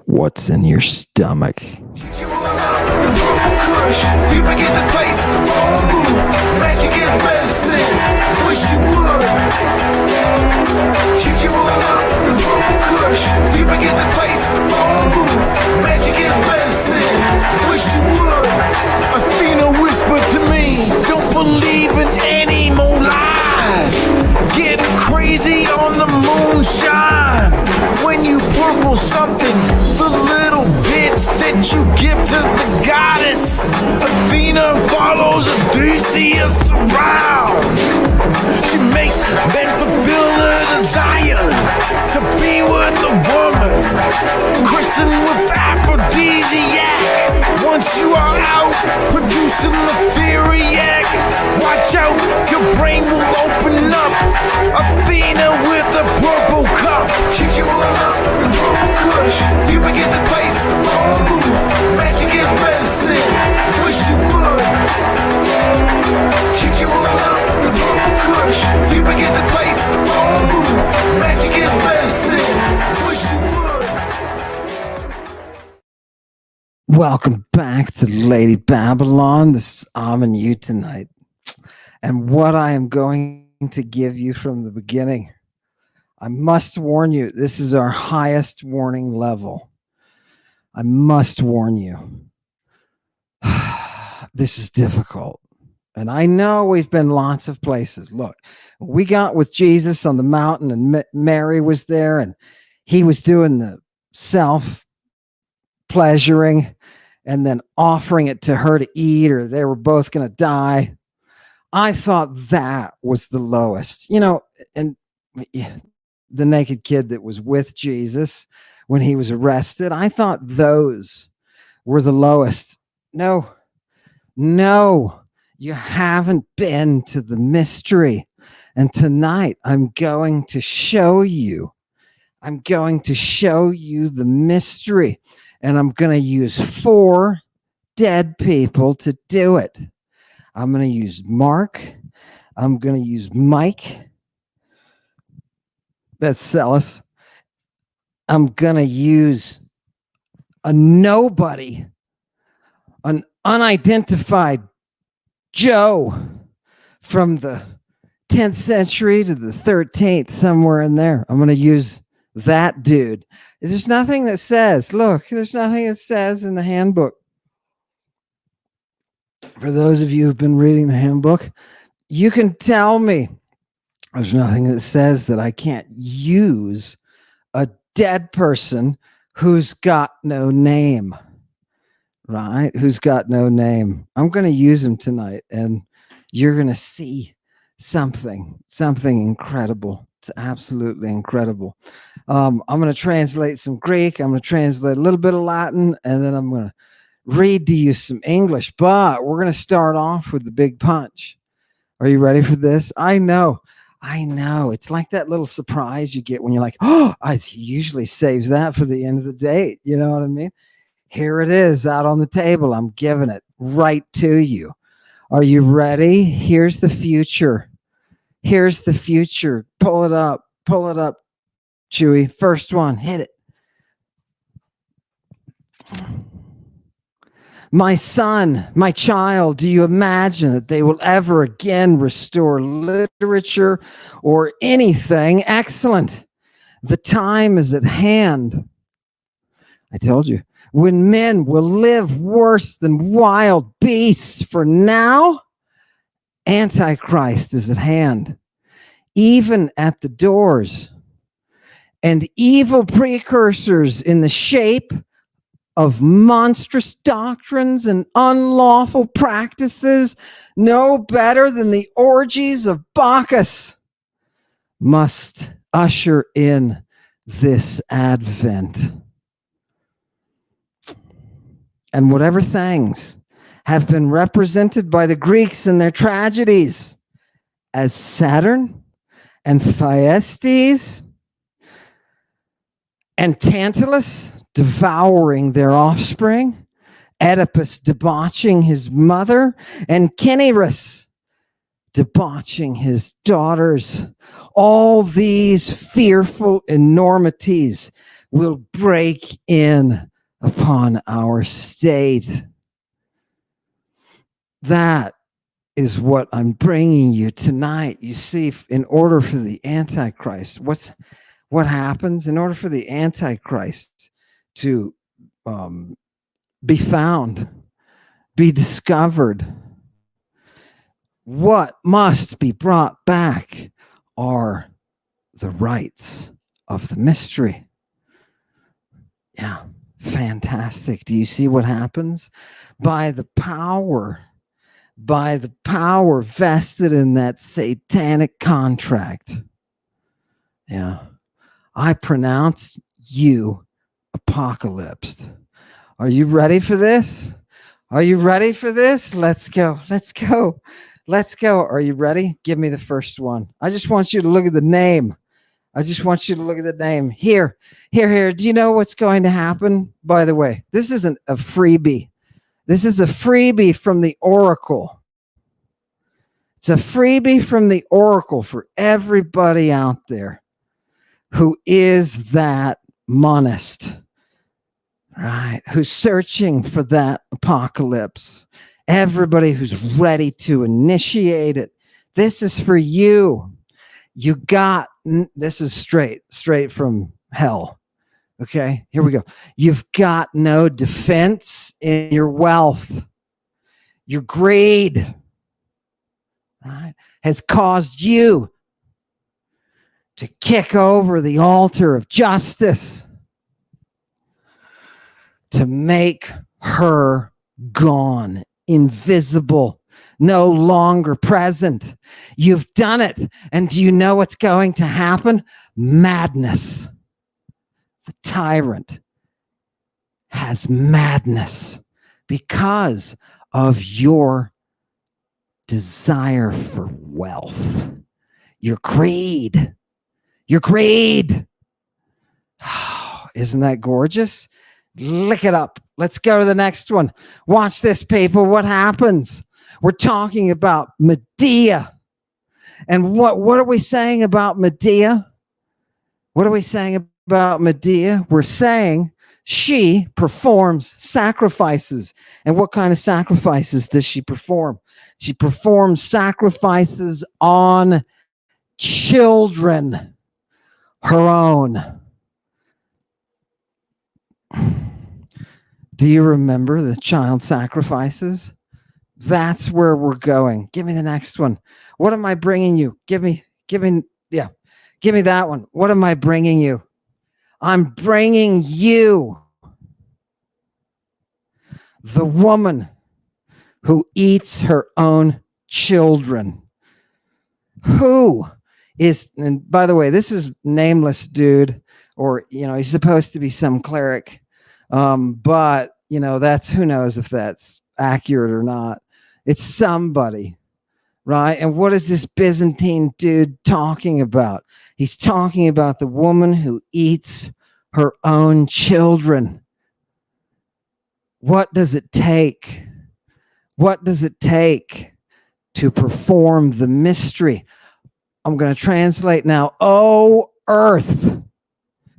What's in your stomach? Athena whispered to me, don't believe in any more lies. Getting crazy on the moonshine. When you purple something, the little bits that you give to the goddess. Athena follows Odysseus around. She makes men fulfill their desires to be with a woman, christened with aphrodisiac. Once you are out, producing the theriac. Watch out, your brain will open up. Athena with a purple cup. Shoot you all up, the purple kush. You begin the place, magic is medicine. Wish you would. Shoot you all up, the purple kush. You begin the place, magic is medicine. Wish you would. Welcome back to Lady Babylon. This is Ammon you tonight. And what I am going to give you from the beginning, I must warn you, this is our highest warning level. I must warn you. This is difficult. And I know we've been lots of places. Look, we got with Jesus on the mountain and Mary was there and he was doing the self-pleasuring and then offering it to her to eat, or they were both going to die. I thought that was the lowest, and the naked kid that was with Jesus when he was arrested, I thought those were the lowest. No, you haven't been to the mystery. And tonight I'm going to show you the mystery. And I'm going to use 4 dead people to do it. I'm going to use Mark. I'm going to use Mike. That's Celis. I'm going to use a nobody, an unidentified Joe from the 10th century to the 13th, somewhere in there. I'm going to use that dude. There's nothing that says, there's nothing that says in the handbook. For those of you who've been reading the handbook, you can tell me there's nothing that says that I can't use a dead person who's got no name, right? Who's got no name. I'm going to use him tonight, and you're going to see something incredible. It's absolutely incredible. I'm going to translate some Greek. I'm going to translate a little bit of Latin, and then I'm going to read to you some English. But we're going to start off with the big punch. Are you ready for this? I know. It's like that little surprise you get when you're like, I usually saves that for the end of the date. You know what I mean? Here it is out on the table. I'm giving it right to you. Are you ready? Here's the future. Pull it up, Chewy. First one, hit it. My son, my child, do you imagine that they will ever again restore literature or anything excellent? The time is at hand. I told you, when men will live worse than wild beasts. For now, Antichrist is at hand, even at the doors, and evil precursors in the shape of monstrous doctrines and unlawful practices, no better than the orgies of Bacchus, must usher in this advent. And whatever things have been represented by the Greeks in their tragedies as Saturn and Thyestes and Tantalus devouring their offspring, Oedipus debauching his mother, and Cinyras debauching his daughters. All these fearful enormities will break in upon our state. That is what I'm bringing you tonight. You see, in order for the Antichrist, what happens in order for the Antichrist to be found, be discovered? What must be brought back are the rights of the mystery. Yeah, fantastic. Do you see what happens? By the power vested in that satanic contract. Yeah, I pronounce you apocalypsed. Are you ready for this? Are you ready for this? Let's go. Let's go. Let's go. Are you ready? Give me the first one. I just want you to look at the name. I just want you to look at the name. Here. Do you know what's going to happen? By the way, this isn't a freebie. This is a freebie from the Oracle. It's a freebie from the Oracle for everybody out there who is that monist, right? Who's searching for that apocalypse. Everybody who's ready to initiate it. This is for you. You got, this is straight from hell. Okay, here we go. You've got no defense in your wealth. Your greed, right, has caused you to kick over the altar of justice, to make her gone, invisible, no longer present. You've done it. And do you know what's going to happen? Madness. The tyrant has madness because of your desire for wealth, your greed. Your greed. Oh, isn't that gorgeous? Lick it up. Let's go to the next one. Watch this, people. What happens? We're talking about Medea. And what are we saying about Medea? What are we saying about Medea? We're saying she performs sacrifices. And what kind of sacrifices does she perform? She performs sacrifices on children, her own. Do you remember the child sacrifices? That's where we're going. Give me the next one. What am I bringing you? Give me that one. What am I bringing you? I'm bringing you the woman who eats her own children. Who is, and by the way, this is nameless dude, or, he's supposed to be some cleric. But, that's, who knows if that's accurate or not. It's somebody, right? And what is this Byzantine dude talking about? He's talking about the woman who eats her own children. What does it take? What does it take to perform the mystery? I'm going to translate now. Oh, Earth.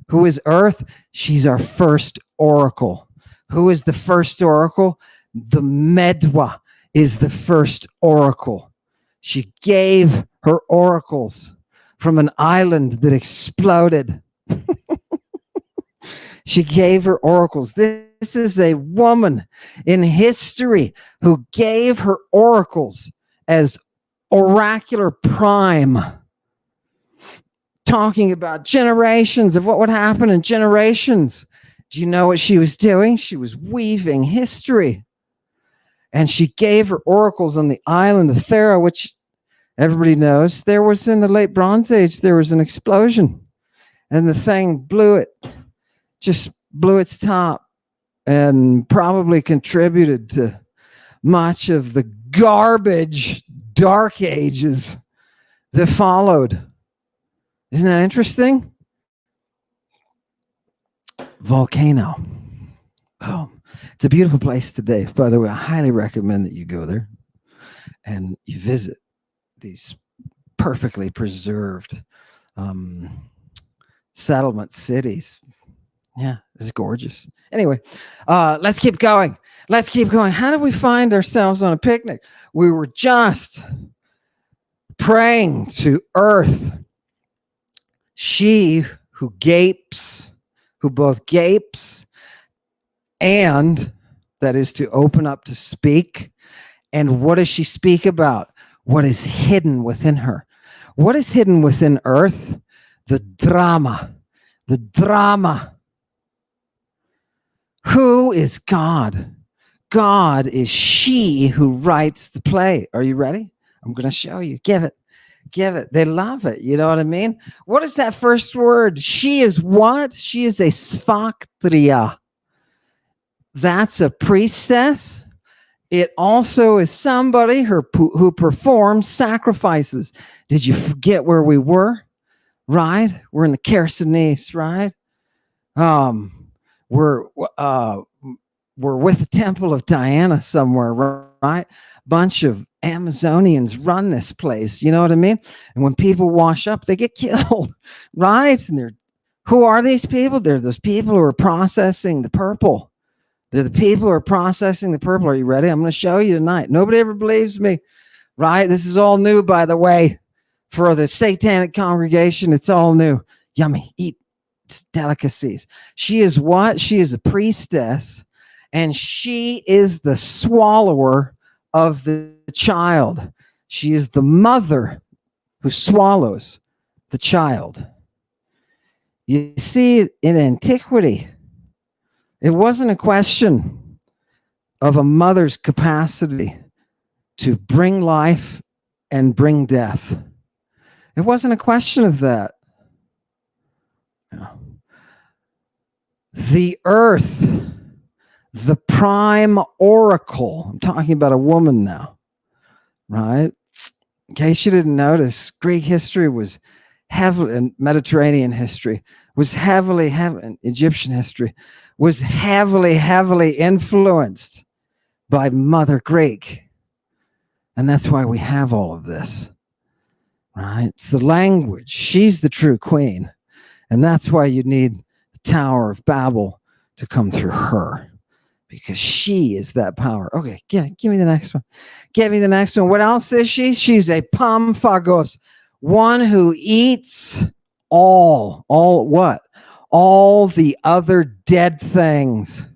Who is Earth? She's our first oracle. Who is the first oracle? The Medwa is the first oracle. She gave her oracles from an island that exploded. She gave her oracles. This is a woman in history who gave her oracles as oracular prime, talking about generations of what would happen in generations. Do you know what she was doing? She was weaving history. And she gave her oracles on the island of Thera, which everybody knows. There was, in the late Bronze Age, there was an explosion. And the thing just blew its top, and probably contributed to much of the garbage dark ages that followed. Isn't that interesting? Volcano. Oh, it's a beautiful place today. By the way, I highly recommend that you go there and you visit these perfectly preserved settlement cities. Yeah, it's gorgeous. Anyway, let's keep going. Let's keep going. How did we find ourselves on a picnic? We were just praying to Earth. She who gapes, who both gapes and that is to open up to speak. And what does she speak about? What is hidden within her? What is hidden within Earth? The drama. The drama. Who is God? God is she who writes the play. Are you ready? I'm going to show you. Give it. Give it. They love it. You know what I mean? What is that first word? She is what? She is a sfaktria. That's a priestess. It also is somebody who performs sacrifices. Did you forget where we were? Right? We're in the Chersonese, right? We're with the Temple of Diana somewhere, right? Bunch of Amazonians run this place. You know what I mean? And when people wash up, they get killed, right? And who are these people? They're those people who are processing the purple. They're the people who are processing the purple. Are you ready? I'm going to show you tonight. Nobody ever believes me, right? This is all new, by the way. For the satanic congregation, it's all new. Yummy. Eat delicacies. She is what? She is a priestess, and she is the swallower of the child. She is the mother who swallows the child. You see, in antiquity, it wasn't a question of a mother's capacity to bring life and bring death. It wasn't a question of that. No. The earth, the prime oracle, I'm talking about a woman now, right? In case you didn't notice, Greek history was heavily, and Mediterranean history was heavily, Egyptian history was heavily influenced by Mother Greek. And that's why we have all of this, right? It's the language. She's the true queen. And that's why you need the Tower of Babel to come through her, because she is that power. Okay, give me the next one. Give me the next one. What else is she? She's a pamphagos, one who eats all what? All the other dead things.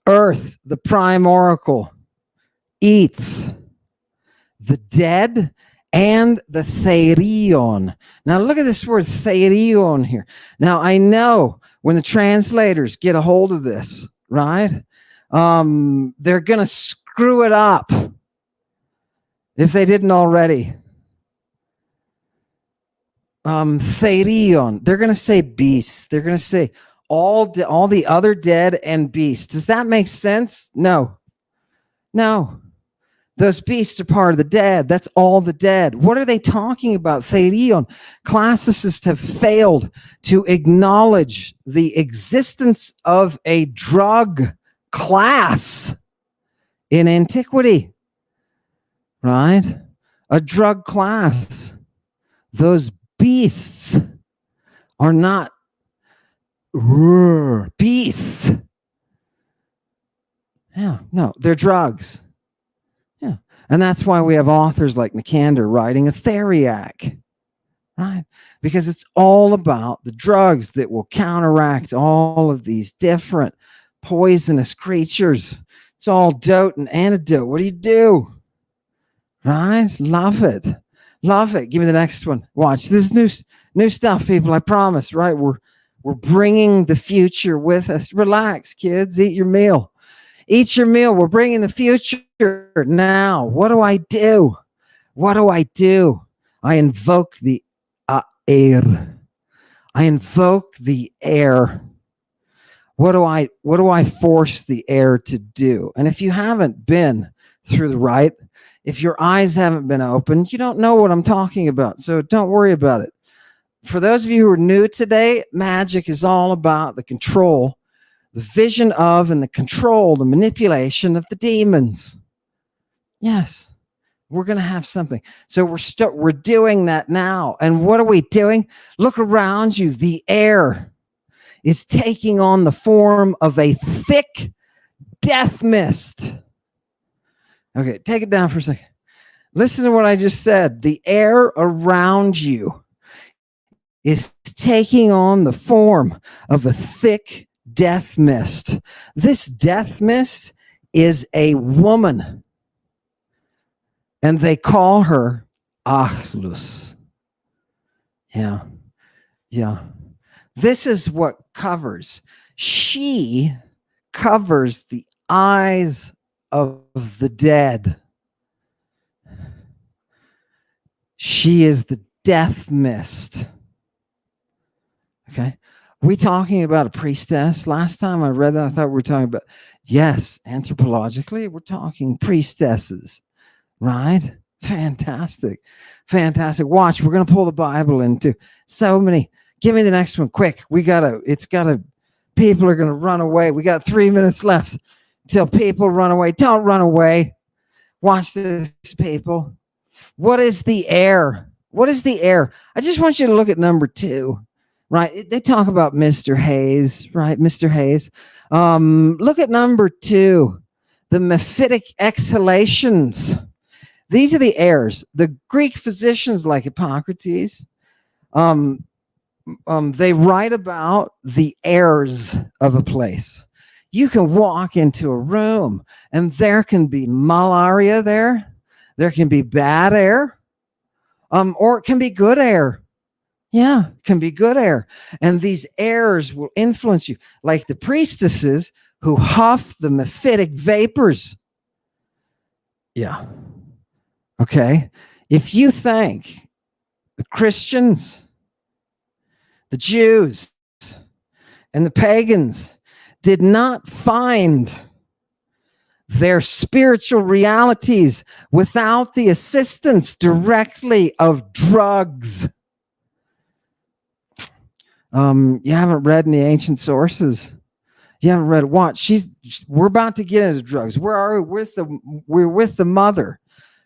Earth, the prime oracle, eats the dead and the therion. Now look at this word therion here. Now I know when the translators get a hold of this, right? They're going to screw it up if they didn't already. Therion. They're going to say beasts. They're going to say all the other dead and beasts. Does that make sense? No. Those beasts are part of the dead. That's all the dead. What are they talking about? Therion. Classicists have failed to acknowledge the existence of a drug class in antiquity, right? A drug class. Those beasts are not beasts. Yeah, no, they're drugs. Yeah. And that's why we have authors like Nicander writing a theriac, right? Because it's all about the drugs that will counteract all of these different poisonous creatures. It's all dote and antidote. What do you do? Right? Love it. Love it. Give me the next one. Watch. This is new stuff, people. I promise, right? We're bringing the future with us. Relax, kids. Eat your meal. Eat your meal. We're bringing the future now. What do I do? What do I do? I invoke the air. I invoke the air. What do I force the air to do? And if you haven't been through the rite, if your eyes haven't been opened, you don't know what I'm talking about. So don't worry about it. For those of you who are new today, magic is all about the control, the vision of, and the control, the manipulation of the demons. Yes, we're going to have something. So we're doing that now. And what are we doing? Look around you. The air is taking on the form of a thick death mist. Okay, take it down for a second. Listen to what I just said. The air around you is taking on the form of a thick death mist. This death mist is a woman, and they call her Achlus. Yeah. This is what covers. She covers the eyes of the dead. She is the death mist. Okay. We talking about a priestess? Last time I read that, I thought we were talking about, yes, anthropologically, we're talking priestesses, right? Fantastic. Watch, we're going to pull the Bible into so many. Give me the next one quick. People are going to run away. We got 3 minutes left till people run away. Don't run away. Watch this, people. What is the air? I just want you to look at number 2. Right, they talk about Mr. Hayes, right? Mr. Hayes. Look at number 2, the mephitic exhalations. These are the airs. The Greek physicians like Hippocrates, they write about the airs of a place. You can walk into a room and there can be malaria there. There can be bad air, or it can be good air. Yeah, it can be good air. And these airs will influence you, like the priestesses who huff the mephitic vapors. Yeah. Okay. If you think the Christians, the Jews, and the pagans did not find their spiritual realities without the assistance directly of drugs, you haven't read any ancient sources. You haven't read what? We're about to get into drugs. Where are we? We're with the mother,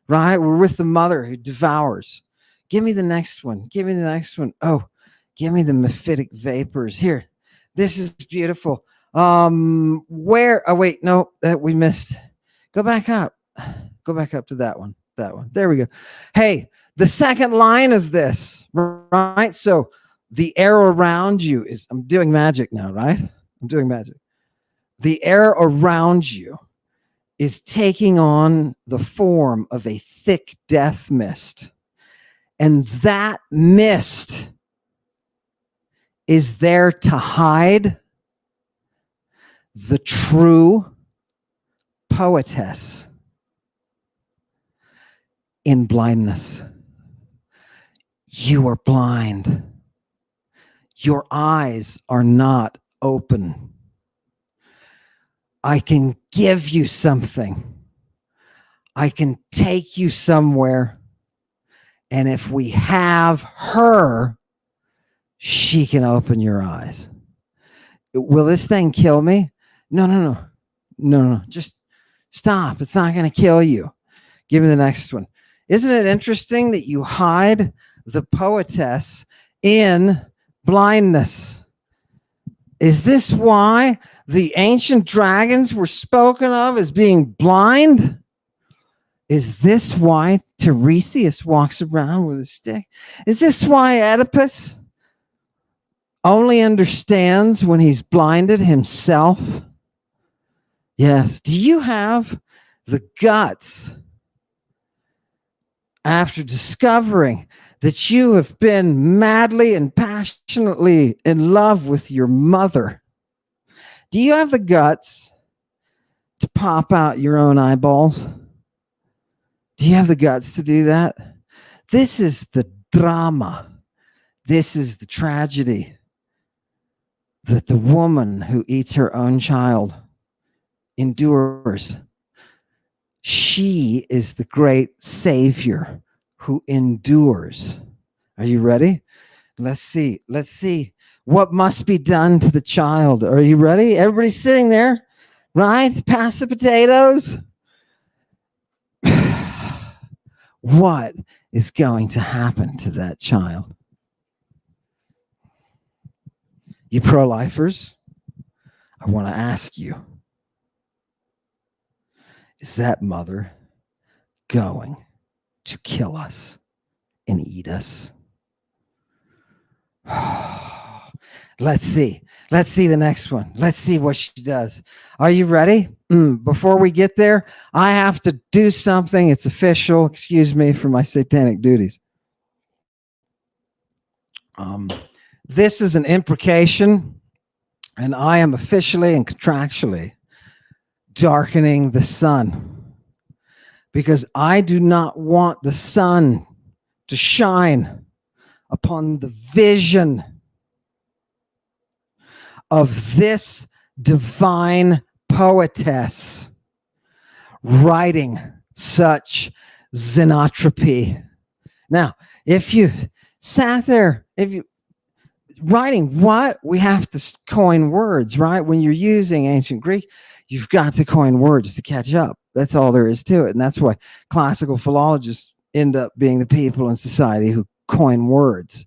right? We're with the mother who devours. Give me the next one. Oh, give me the mephitic vapors. Here. This is beautiful. Where? Oh, wait, no, that we missed. Go back up to that one. There we go. Hey, the second line of this, right? So the air around you is, I'm doing magic now, right? I'm doing magic. The air around you is taking on the form of a thick death mist. And that mist is there to hide the true poetess in blindness. You are blind. Your eyes are not open. I can give you something. I can take you somewhere. And if we have her, she can open your eyes. Will this thing kill me? No. Just stop. It's not going to kill you. Give me the next one. Isn't it interesting that you hide the poetess in blindness? Is this why the ancient dragons were spoken of as being blind? Is this why Tiresias walks around with a stick? Is this why Oedipus only understands when he's blinded himself? Yes. Do you have the guts, after discovering that you have been madly and passionately in love with your mother, do you have the guts to pop out your own eyeballs? Do you have the guts to do that? This is the drama. This is the tragedy that the woman who eats her own child endures. She is the great savior who endures. Are you ready? Let's see what must be done to the child. Are you ready? Everybody's sitting there, right? Pass the potatoes. What is going to happen to that child? You pro-lifers, I want to ask you, is that mother going to kill us and eat us? Let's see. Let's see the next one. Let's see what she does. Are you ready? Before we get there, I have to do something. It's official. Excuse me for my satanic duties. This is an imprecation, and I am officially and contractually darkening the sun because I do not want the sun to shine upon the vision of this divine poetess writing such xenotropy. Now, if you sat there, if you writing what, we have to coin words, right? When you're using ancient Greek, you've got to coin words to catch up. That's all there is to it. And that's why classical philologists end up being the people in society who coin words.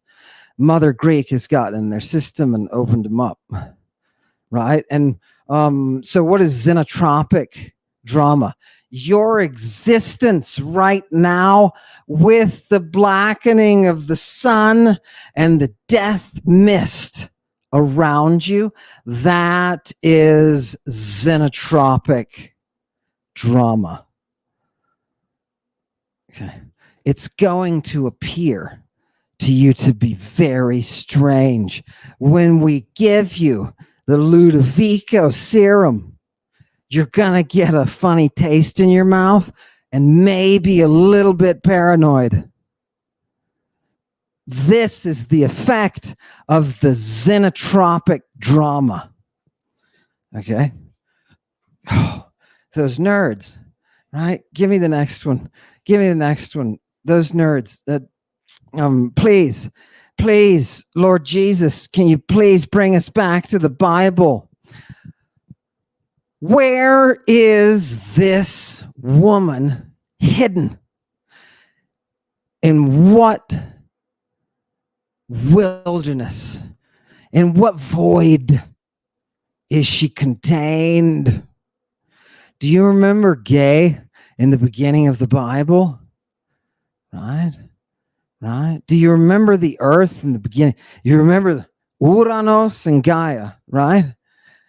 Mother Greek has gotten in their system and opened them up, right? And so what is xenotropic drama? Your existence right now with the blackening of the sun and the death mist around you, that is xenotropic drama. Okay. It's going to appear to you to be very strange when we give you the Ludovico serum. You're going to get a funny taste in your mouth and maybe a little bit paranoid. This is the effect of the xenotropic drama. Okay? Those nerds, right? Give me the next one. Give me the next one. Those nerds that, please, Lord Jesus, can you please bring us back to the Bible? Where is this woman hidden? In what wilderness? In what void is she contained? Do you remember gay in the beginning of the Bible? Right? Do you remember the earth in the beginning? You remember Uranos and Gaia, right?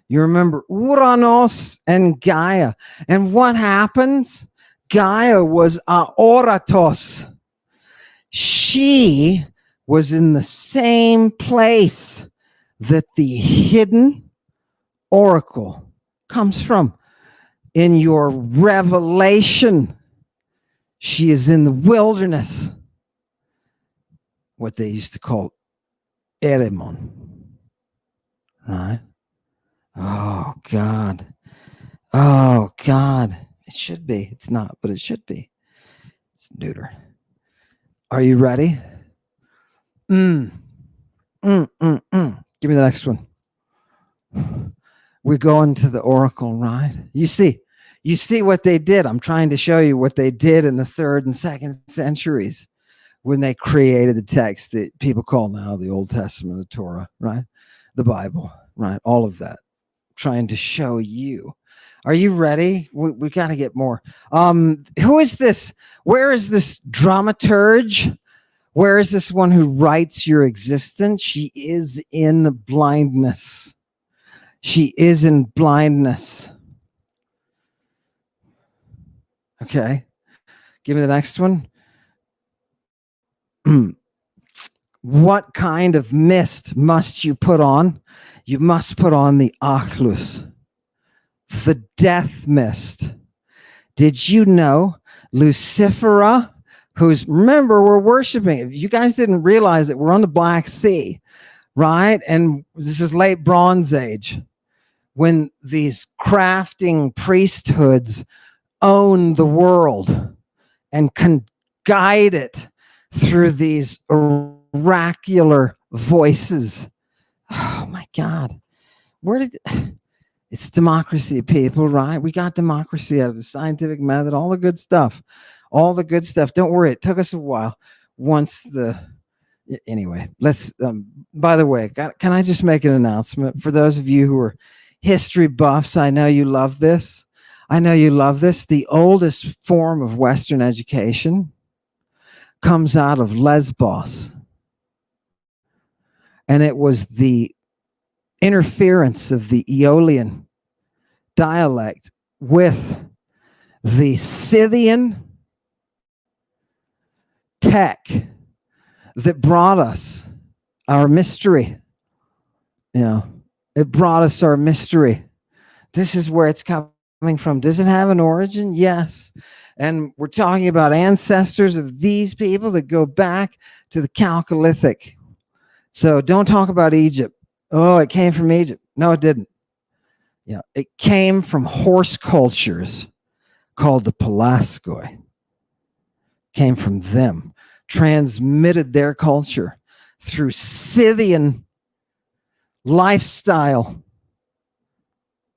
You remember Uranos and Gaia. And what happens? Gaia was aoratos. She was in the same place that the hidden oracle comes from. In your revelation, she is in the wilderness, what they used to call Eremon. Right? Oh, God. Oh, God. It should be. It's not, but it should be. It's neuter. Are you ready? Give me the next one. We're going to the oracle, right? You see what they did. I'm trying to show you what they did in the 3rd and 2nd centuries when they created the text that people call now the Old Testament, the Torah, right? The Bible, right? All of that. Trying to show you. Are you ready? We got to get more. Who is this? Where is this dramaturge? Where is this one who writes your existence? She is in blindness. She is in blindness. Okay. Give me the next one. What kind of mist must you put on? You must put on the Achlus, the death mist. Did you know Lucifera, who's, remember, we're worshiping. If you guys didn't realize it, we're on the Black Sea, right? And this is late Bronze Age, when these crafting priesthoods own the world and can guide it through these oracular voices. Oh my God. It's democracy, people, right? We got democracy out of the scientific method, all the good stuff. All the good stuff. Don't worry, it took us a while. Once Anyway, let's, by the way, can I just make an announcement for those of you who are history buffs? I know you love this. The oldest form of Western education comes out of Lesbos. And it was the interference of the Aeolian dialect with the Scythian tech that brought us our mystery. It brought us our mystery. This is where it's coming from. Does it have an origin? Yes. And we're talking about ancestors of these people that go back to the Chalcolithic. So don't talk about Egypt. Oh, it came from Egypt. No, it didn't. It came from horse cultures called the Pelasgoi. Came from them, transmitted their culture through Scythian lifestyle.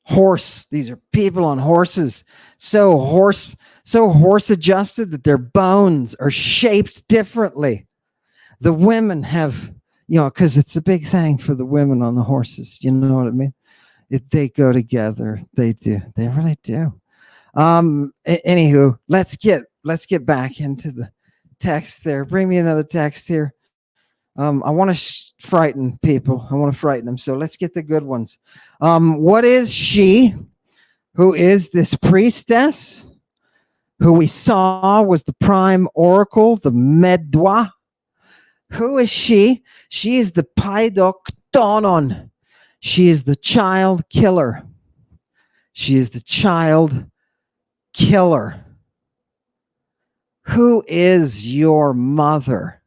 Horse. These are people on horses, so horse adjusted that their bones are shaped differently. The women have, because it's a big thing for the women on the horses. You know what I mean? They go together. They do. They really do. Anywho, let's get back into the text there. Bring me another text here. I want to frighten people. I want to frighten them. So let's get the good ones. What is she who is this priestess who we saw was the prime oracle, the Medwa? Who is she? She is the Paidoktonon. She is the child killer. She is the child killer. Who is your mother?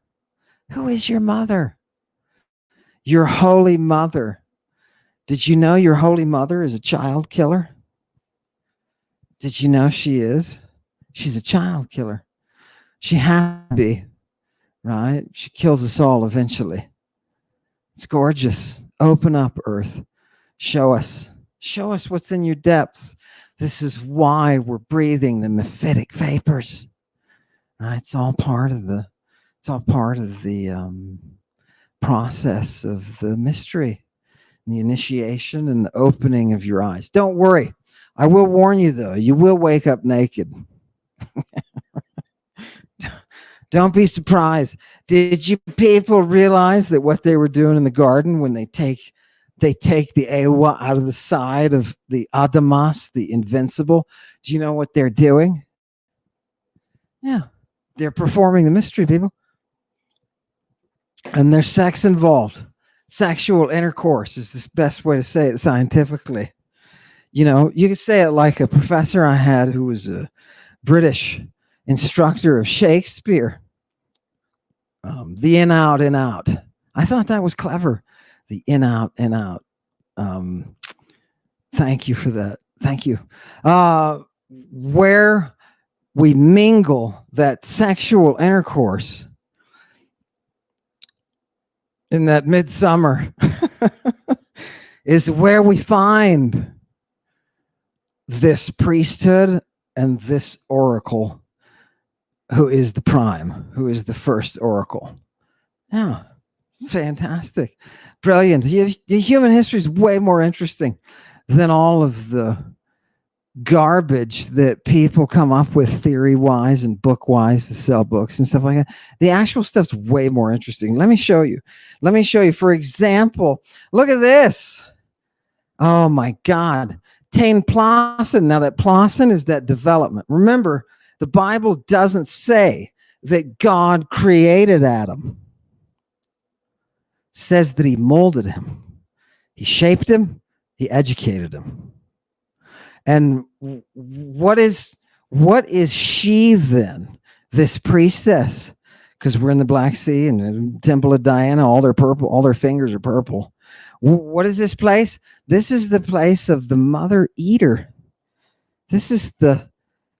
Who is your mother? Your holy mother. Did you know your holy mother is a child killer? Did you know she is? She's a child killer. She has to be, right? She kills us all eventually. It's gorgeous. Open up, Earth. Show us what's in your depths. This is why we're breathing the mephitic vapors. Right? It's all part of the process of the mystery, the initiation and the opening of your eyes. Don't worry. I will warn you, though. You will wake up naked. Don't be surprised. Did you people realize that what they were doing in the garden when they take the Ewa out of the side of the Adamas, the invincible? Do you know what they're doing? Yeah, they're performing the mystery, people. And there's sex involved. Sexual intercourse is the best way to say it scientifically. You can say it like a professor I had who was a British instructor of Shakespeare. The in, out, in, out. I thought that was clever. The in, out, in, out. Thank you for that. Thank you. Where we mingle that sexual intercourse in that midsummer is where we find this priesthood and this oracle who is the prime, who is the first oracle. Yeah, fantastic. Brilliant. The human history is way more interesting than all of the garbage that people come up with theory-wise and book-wise to sell books and stuff like that. The actual stuff's way more interesting. Let me show you. For example, look at this. Oh my God. Tain Plossin. Now that Plossin is that development. Remember, the Bible doesn't say that God created Adam. It says that he molded him. He shaped him. He educated him. And what is she then? This priestess? Because we're in the Black Sea and the Temple of Diana, all their purple, all their fingers are purple. What is this place? This is the place of the mother eater. This is the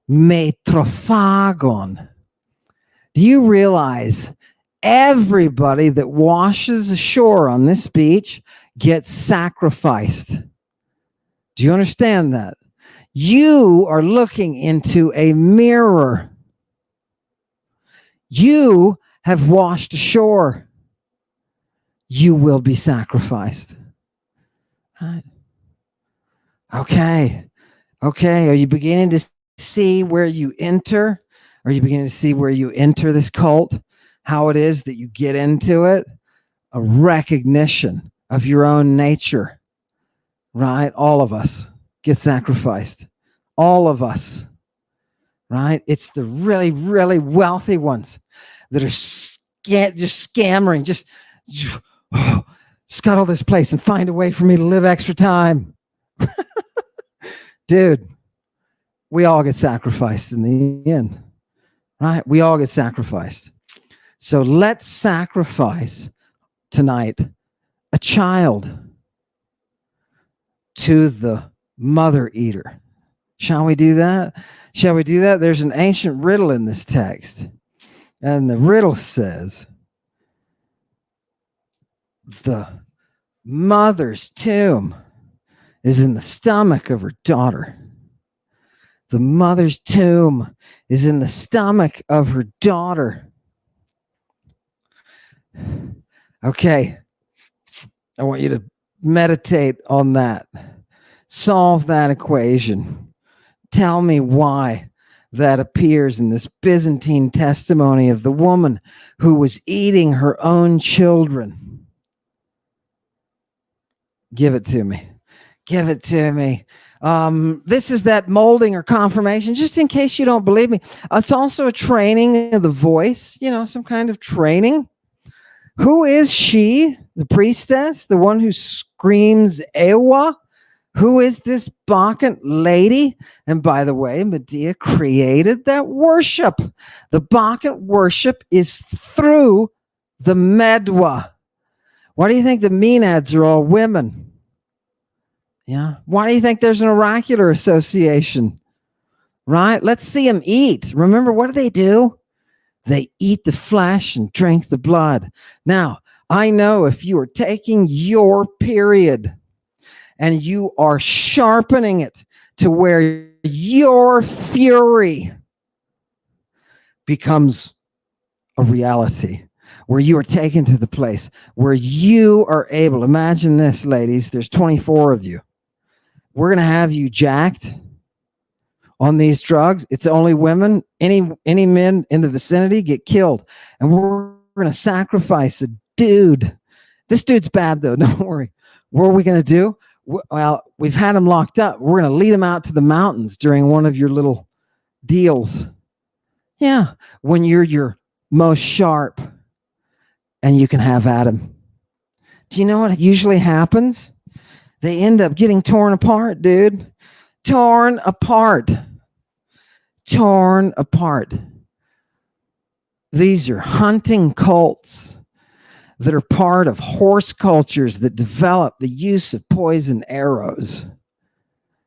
Metrophagon. Do you realize everybody that washes ashore on this beach gets sacrificed? Do you understand that? You are looking into a mirror. You have washed ashore. you will be sacrificed. Right. Okay. Okay. Are you beginning to see where you enter? Are you beginning to see where you enter this cult? How it is that you get into it? A recognition of your own nature, right? All of us get sacrificed. All of us, right? It's the really, really wealthy ones that are just scammering, just scuttle this place and find a way for me to live extra time. Dude, we all get sacrificed in the end, right? We all get sacrificed. So let's sacrifice tonight a child to the mother eater. Shall we do that? Shall we do that? There's an ancient riddle in this text. And the riddle says, the mother's tomb is in the stomach of her daughter. The mother's tomb is in the stomach of her daughter. Okay. I want you to meditate on that. Solve that equation. Tell me why that appears in this Byzantine testimony of the woman who was eating her own children. Give it to me. Give it to me. This is that molding or confirmation, just in case you don't believe me. It's also a training of the voice, some kind of training. Who is she, the priestess, the one who screams Ewa? Who is this Bacchant lady? And by the way, Medea created that worship. The Bacchant worship is through the Medwa. Why do you think the Maenads are all women? Yeah. Why do you think there's an oracular association? Right? Let's see them eat. Remember, what do? They eat the flesh and drink the blood. Now, I know if you are taking your period and you are sharpening it to where your fury becomes a reality, where you are taken to the place where you are able, imagine this, ladies, there's 24 of you. We're going to have you jacked on these drugs. It's only women. Any men in the vicinity get killed. And we're going to sacrifice a dude. This dude's bad, though. Don't worry. What are we going to do? Well, we've had him locked up. We're going to lead him out to the mountains during one of your little deals. Yeah, when you're your most sharp and you can have at him. Do you know what usually happens? They end up getting torn apart, dude. Torn apart. Torn apart. These are hunting cults that are part of horse cultures that develop the use of poison arrows.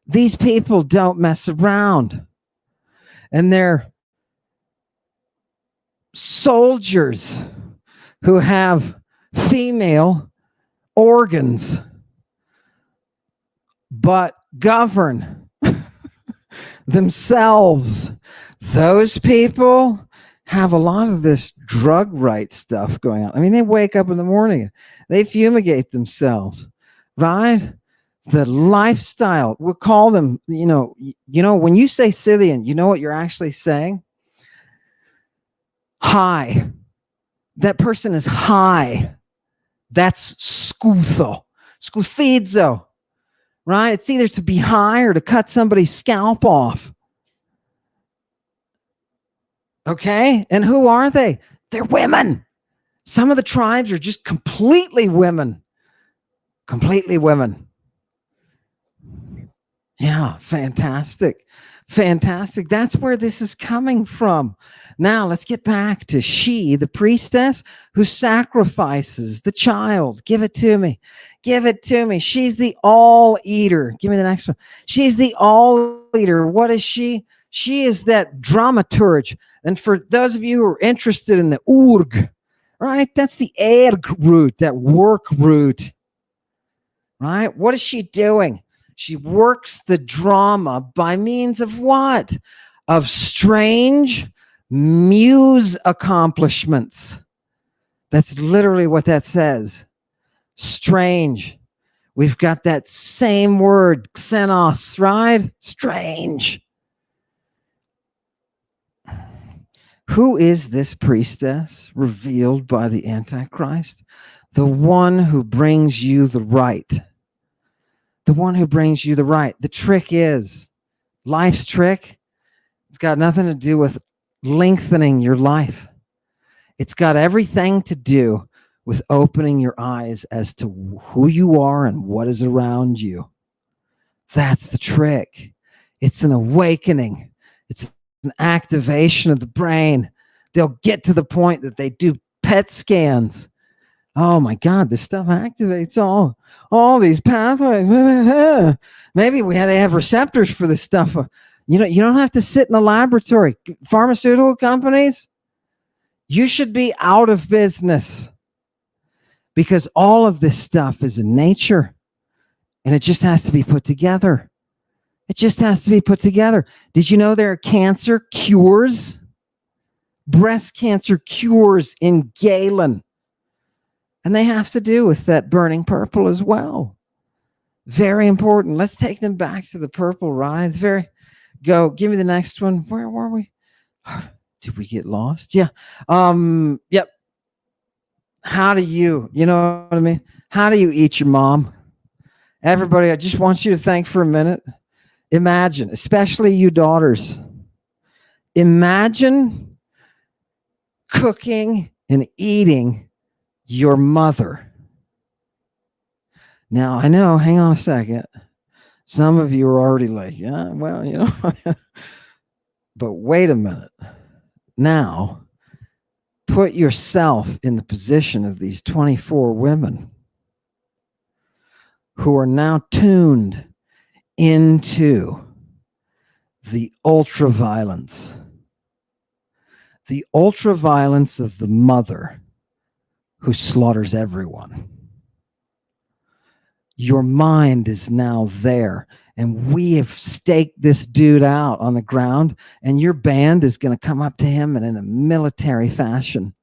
These people don't mess around. And they're soldiers who have female organs but govern themselves. Those people have a lot of this drug right stuff going on. I mean, they wake up in the morning, they fumigate themselves, right? The lifestyle, we'll call them, when you say Scythian, you know what you're actually saying? High. That person is high. That's skutho. Skuthizo. Right? It's either to be high or to cut somebody's scalp off. Okay? And who are they? They're women. Some of the tribes are just completely women. Completely women. Yeah, fantastic. Fantastic. That's where this is coming from. Now, let's get back to she, the priestess, who sacrifices the child. Give it to me. Give it to me. She's the all-eater. Give me the next one. She's the all-eater. What is she? She is that dramaturge. And for those of you who are interested in the urg, right, that's the erg root, that work root. Right? What is she doing? She works the drama by means of what? Of strange muse accomplishments. That's literally what that says. Strange. We've got that same word, xenos, right? Strange. Who is this priestess revealed by the Antichrist? The one who brings you the right. The one who brings you the right. The trick is, life's trick, it's got nothing to do with lengthening your life. It's got everything to do with opening your eyes as to who you are and what is around you. That's the trick. It's an awakening. It's an activation of the brain. They'll get to the point that they do PET scans. Oh my God, this stuff activates all these pathways. Maybe we had to have receptors for this stuff. You don't have to sit in a laboratory. Pharmaceutical companies, you should be out of business because all of this stuff is in nature and it just has to be put together. It just has to be put together. Did you know there are cancer cures? Breast cancer cures in Galen. And they have to do with that burning purple as well. Very important. Let's take them back to the purple, right? Go. Give me the next one. Where were we? Did we get lost? Yeah. Yep. How do you know what I mean? How do you eat your mom? Everybody, I just want you to think for a minute. Imagine, especially you daughters, imagine cooking and eating your mother. Now, I know, hang on a second. Some of you are already like, yeah, well, but wait a minute. Now, put yourself in the position of these 24 women who are now tuned into the ultraviolence of the mother who slaughters everyone. Your mind is now there, and we have staked this dude out on the ground, and your band is going to come up to him and in a military fashion,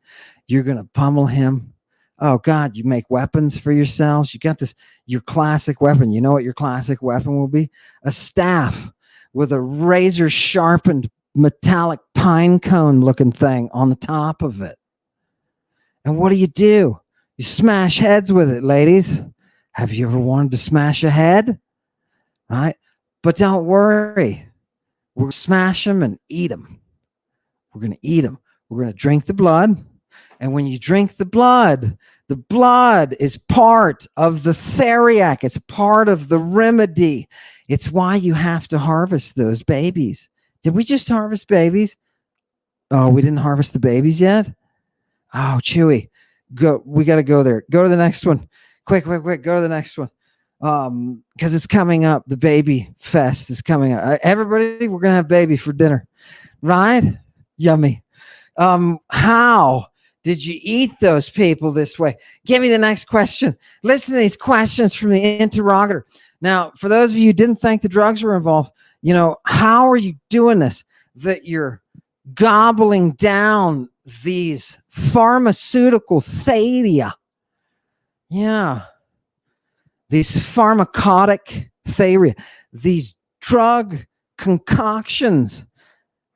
you're going to pummel him. Oh God, you make weapons for yourselves. You got your classic weapon. You know what your classic weapon will be? A staff with a razor sharpened metallic pine cone looking thing on the top of it. And what do? You smash heads with it, ladies. Have you ever wanted to smash a head? Right? But don't worry. We're going to smash them and eat them. We're going to eat them. We're going to drink the blood. And when you drink the blood is part of the theriac. It's part of the remedy. It's why you have to harvest those babies. Did we just harvest babies? Oh, we didn't harvest the babies yet? Oh, Chewy. Go. We got to go there. Go to the next one. Quick. Go to the next one. Because it's coming up. The baby fest is coming up. Everybody, we're going to have baby for dinner. Right? Yummy. How did you eat those people this way? Give me the next question. Listen to these questions from the interrogator. Now, for those of you who didn't think the drugs were involved, how are you doing this? That you're gobbling down these pharmaceutical theria. Yeah. These pharmacotic theria. These drug concoctions.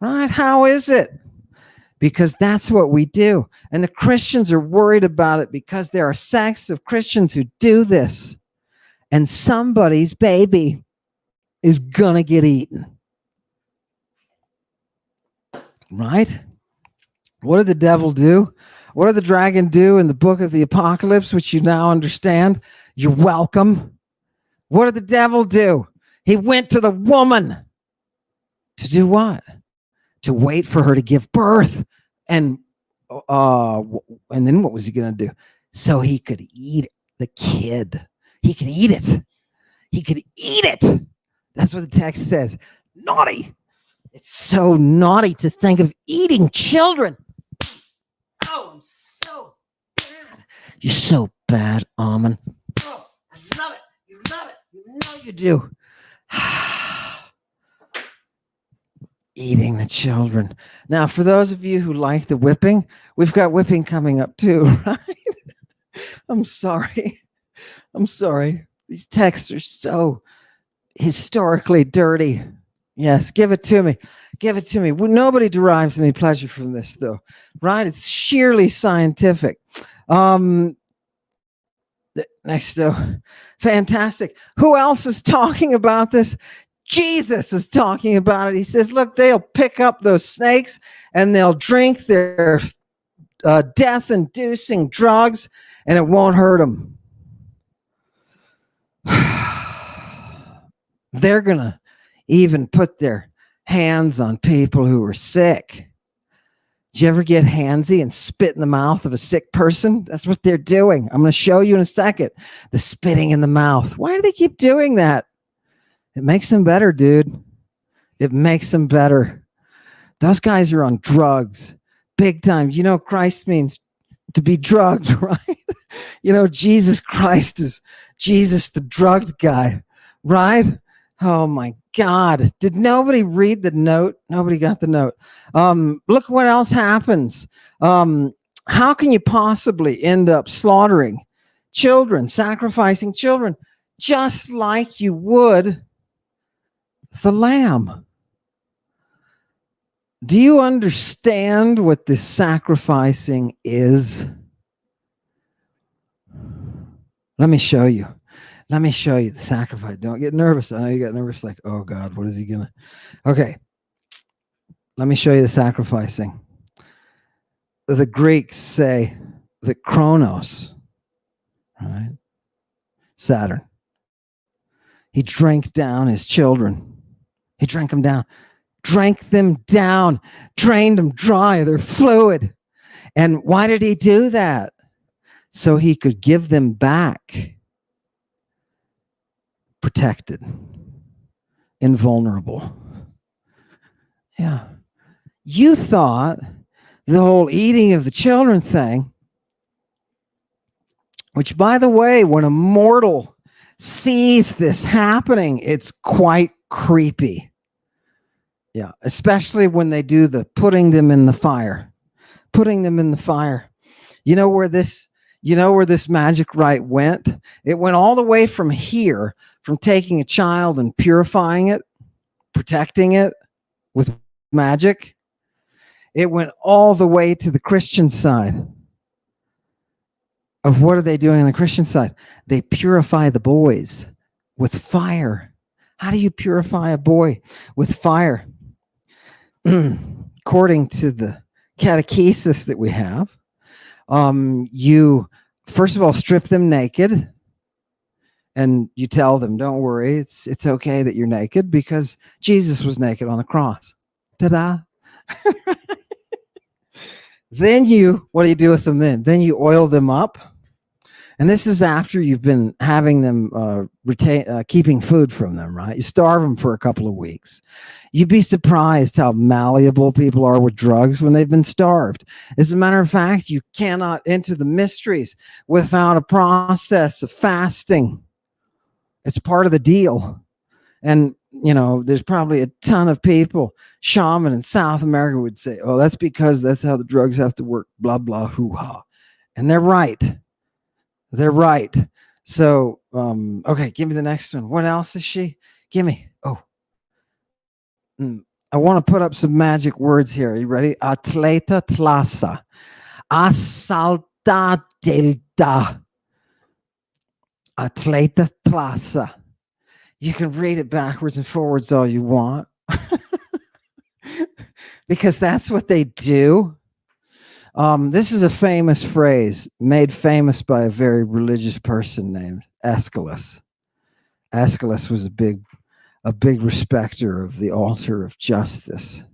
Right? How is it? Because that's what we do. And the Christians are worried about it because there are sects of Christians who do this. And somebody's baby is going to get eaten. Right? What did the devil do? What did the dragon do in the book of the Apocalypse, which you now understand? You're welcome. What did the devil do? He went to the woman. To do what? To wait for her to give birth. And then what was he going to do? So he could eat the kid. He could eat it. He could eat it. That's what the text says. Naughty. It's so naughty to think of eating children. Oh, I'm so bad. You're so bad, Ammon. Oh, I love it. You love it. You know you do. Eating the children. Now, for those of you who like the whipping, we've got whipping coming up too, right? I'm sorry. I'm sorry. These texts are so historically dirty. Yes, give it to me. Give it to me. Well, nobody derives any pleasure from this, though, right? It's sheerly scientific. Um, next, though, fantastic. Who else is talking about this? Jesus is talking about it. He says, look, they'll pick up those snakes and they'll drink their death inducing drugs and it won't hurt them. They're going to even put their hands on people who are sick. Did you ever get handsy and spit in the mouth of a sick person? That's what they're doing. I'm going to show you in a second. The spitting in the mouth. Why do they keep doing that? It makes them better, dude. It makes them better. Those guys are on drugs. Big time. You know, Christ means to be drugged, right? You know, Jesus Christ is Jesus the drugged guy, right? Oh my God. Did nobody read the note? Nobody got the note. Look what else happens. How can you possibly end up slaughtering children, sacrificing children, just like you would the lamb? Do you understand what this sacrificing is? Let me show you. Let me show you the sacrifice. Don't get nervous. I know you got nervous, like, oh God, what is he gonna? Okay. Let me show you the sacrificing. The Greeks say that Kronos, right? Saturn, he drank down his children. He drank them down. Drank them down, drained them dry of their fluid. And why did he do that? So he could give them back protected, invulnerable. Yeah. You thought the whole eating of the children thing, which, by the way, when a mortal sees this happening, it's quite creepy. Yeah, especially when they do the putting them in the fire. Putting them in the fire. You know where this magic rite went? It went all the way from here, from taking a child and purifying it, protecting it with magic. It went all the way to the Christian side. Of what are they doing on the Christian side? They purify the boys with fire. How do you purify a boy? With fire. According to the catechesis that we have, you first of all strip them naked, and you tell them, don't worry, it's okay that you're naked because Jesus was naked on the cross. Ta-da. Then what do you do with them then? Then you oil them up. And this is after you've been having them keeping food from them, right? You starve them for a couple of weeks. You'd be surprised how malleable people are with drugs when they've been starved. As a matter of fact, you cannot enter the mysteries without a process of fasting. It's part of the deal. And, you know, there's probably a ton of people, shaman in South America would say, oh, that's because that's how the drugs have to work, blah, blah, hoo-ha. And they're right. They're right. So, okay, give me the next one. What else is she? Give me. Oh, I want to put up some magic words here. Are you ready? Atleta tlasa. Asalta delta. Atleta tlasa. You can read it backwards and forwards all you want. Because that's what they do. This is a famous phrase made famous by a very religious person named Aeschylus. Aeschylus was a big respecter of the altar of justice.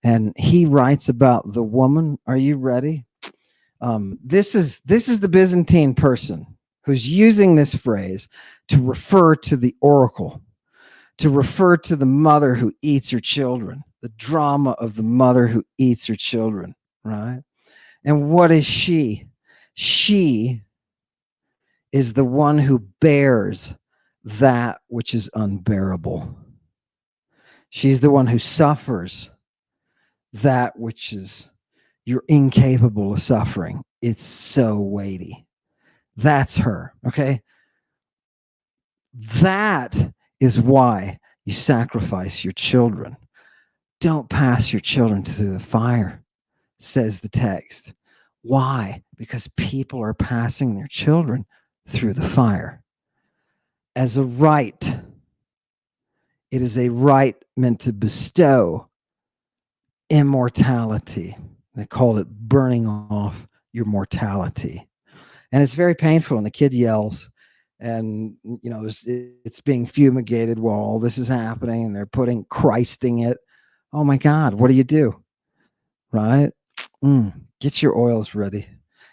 And he writes about the woman. Are you ready? This is the Byzantine person who's using this phrase to refer to the oracle, to refer to the mother who eats her children, the drama of the mother who eats her children, right? And what is she? She is the one who bears that which is unbearable. She's the one who suffers that which is you're incapable of suffering. It's so weighty. That's her. Okay. That is why you sacrifice your children. Don't pass your children through the fire, says the text. Why? Because people are passing their children through the fire as a right. It is a right meant to bestow immortality. They call it burning off your mortality. And it's very painful. And the kid yells, and it's being fumigated while all this is happening, and they're putting Christing it. Oh my God, what do? Right? Get your oils ready.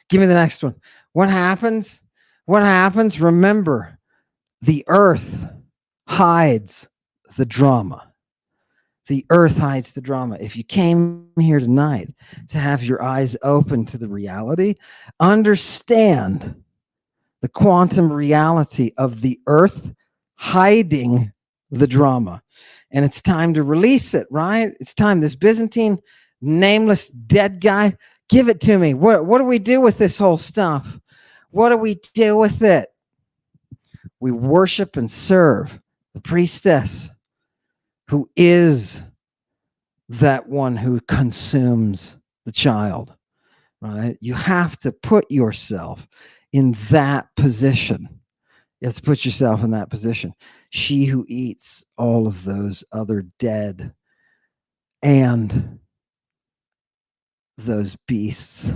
Give me the next one. What happens? Remember, the earth hides the drama. The earth hides the drama. If you came here tonight to have your eyes open to the reality, understand the quantum reality of the earth hiding the drama. And it's time to release it, right? It's time. This Byzantine, nameless, dead guy, give it to me. What do we do with this whole stuff? What do we do with it? We worship and serve the priestess, who is that one who consumes the child, right? You have to put yourself in that position. You have to put yourself in that position. She who eats all of those other dead and those beasts.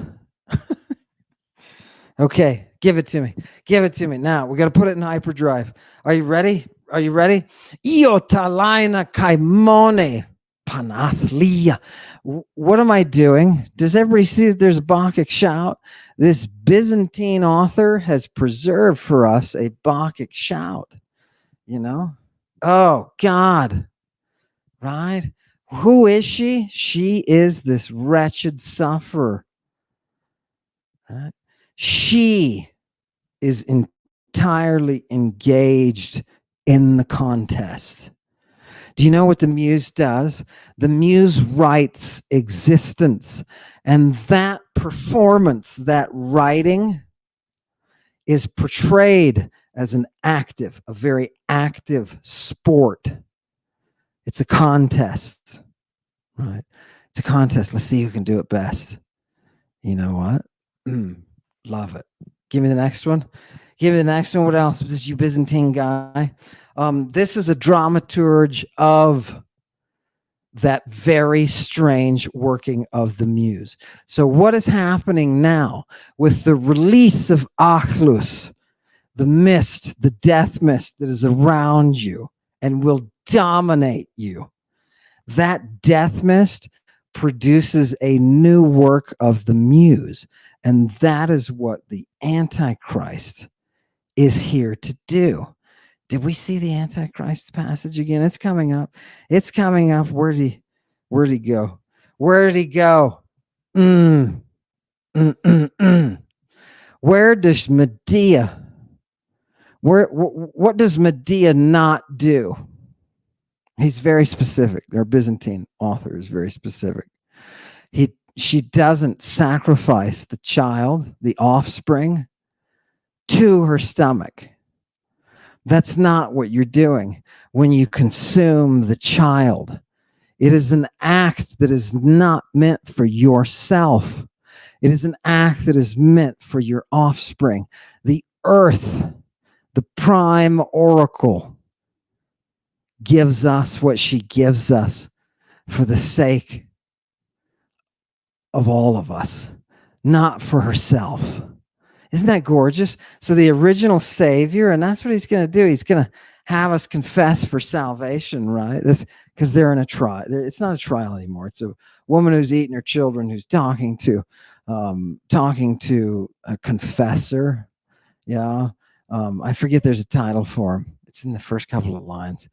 Okay, give it to me. Give it to me. Now, we got to put it in hyperdrive. Are you ready? Are you ready? Io talaina kaimone panathlia. What am I doing? Does everybody see that there's a Bacchic shout? This Byzantine author has preserved for us a Bacchic shout. Oh, God. Right? Who is she? She is this wretched sufferer. Right? She is entirely engaged in the contest. Do you know what the muse does? The muse writes existence, and that performance, that writing, is portrayed as a very active sport. It's a contest, right? It's a contest. Let's see who can do it best. You know what? Love it. Give me the next one. What else? This is you Byzantine guy. This is a dramaturge of that very strange working of the muse. So what is happening now with the release of Achlus, the mist, the death mist that is around you and will dominate you? That death mist produces a new work of the muse. And that is what the Antichrist is here to do. Did we see the Antichrist passage again? It's coming up. Where'd he go? Where does Medea? What does Medea not do? He's very specific. Our Byzantine author is very specific. She doesn't sacrifice the child, the offspring, to her stomach. That's not what you're doing when you consume the child. It is an act that is not meant for yourself. It is an act that is meant for your offspring. The earth, the prime oracle, gives us what she gives us for the sake of all of us, not for herself. Isn't that gorgeous? So the original Savior, and that's what he's going to do. He's going to have us confess for salvation, right? This because they're in a trial. It's not a trial anymore. It's a woman who's eating her children, who's talking to a confessor. Yeah, I forget. There's a title for him. It's in the first couple of lines.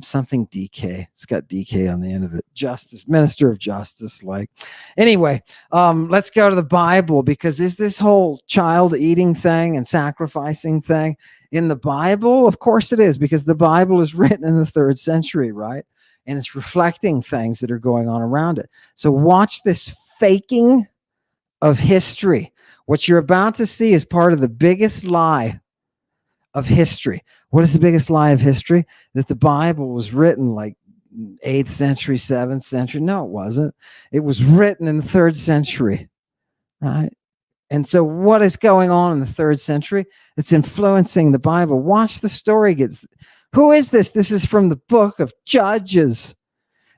Something DK. It's got DK on the end of it. Justice, minister of justice. Anyway, let's go to the Bible, because is this whole child eating thing and sacrificing thing in the Bible? Of course it is, because the Bible is written in the 3rd century, right? And it's reflecting things that are going on around it. So watch this faking of history, What you're about to see is part of the biggest lie of history. What is the biggest lie of history? That the Bible was written like 8th century, 7th century. No, it wasn't. It was written in the 3rd century, right? And so what is going on in the 3rd century? It's influencing the Bible. Watch the story. Who is this? This is from the book of Judges.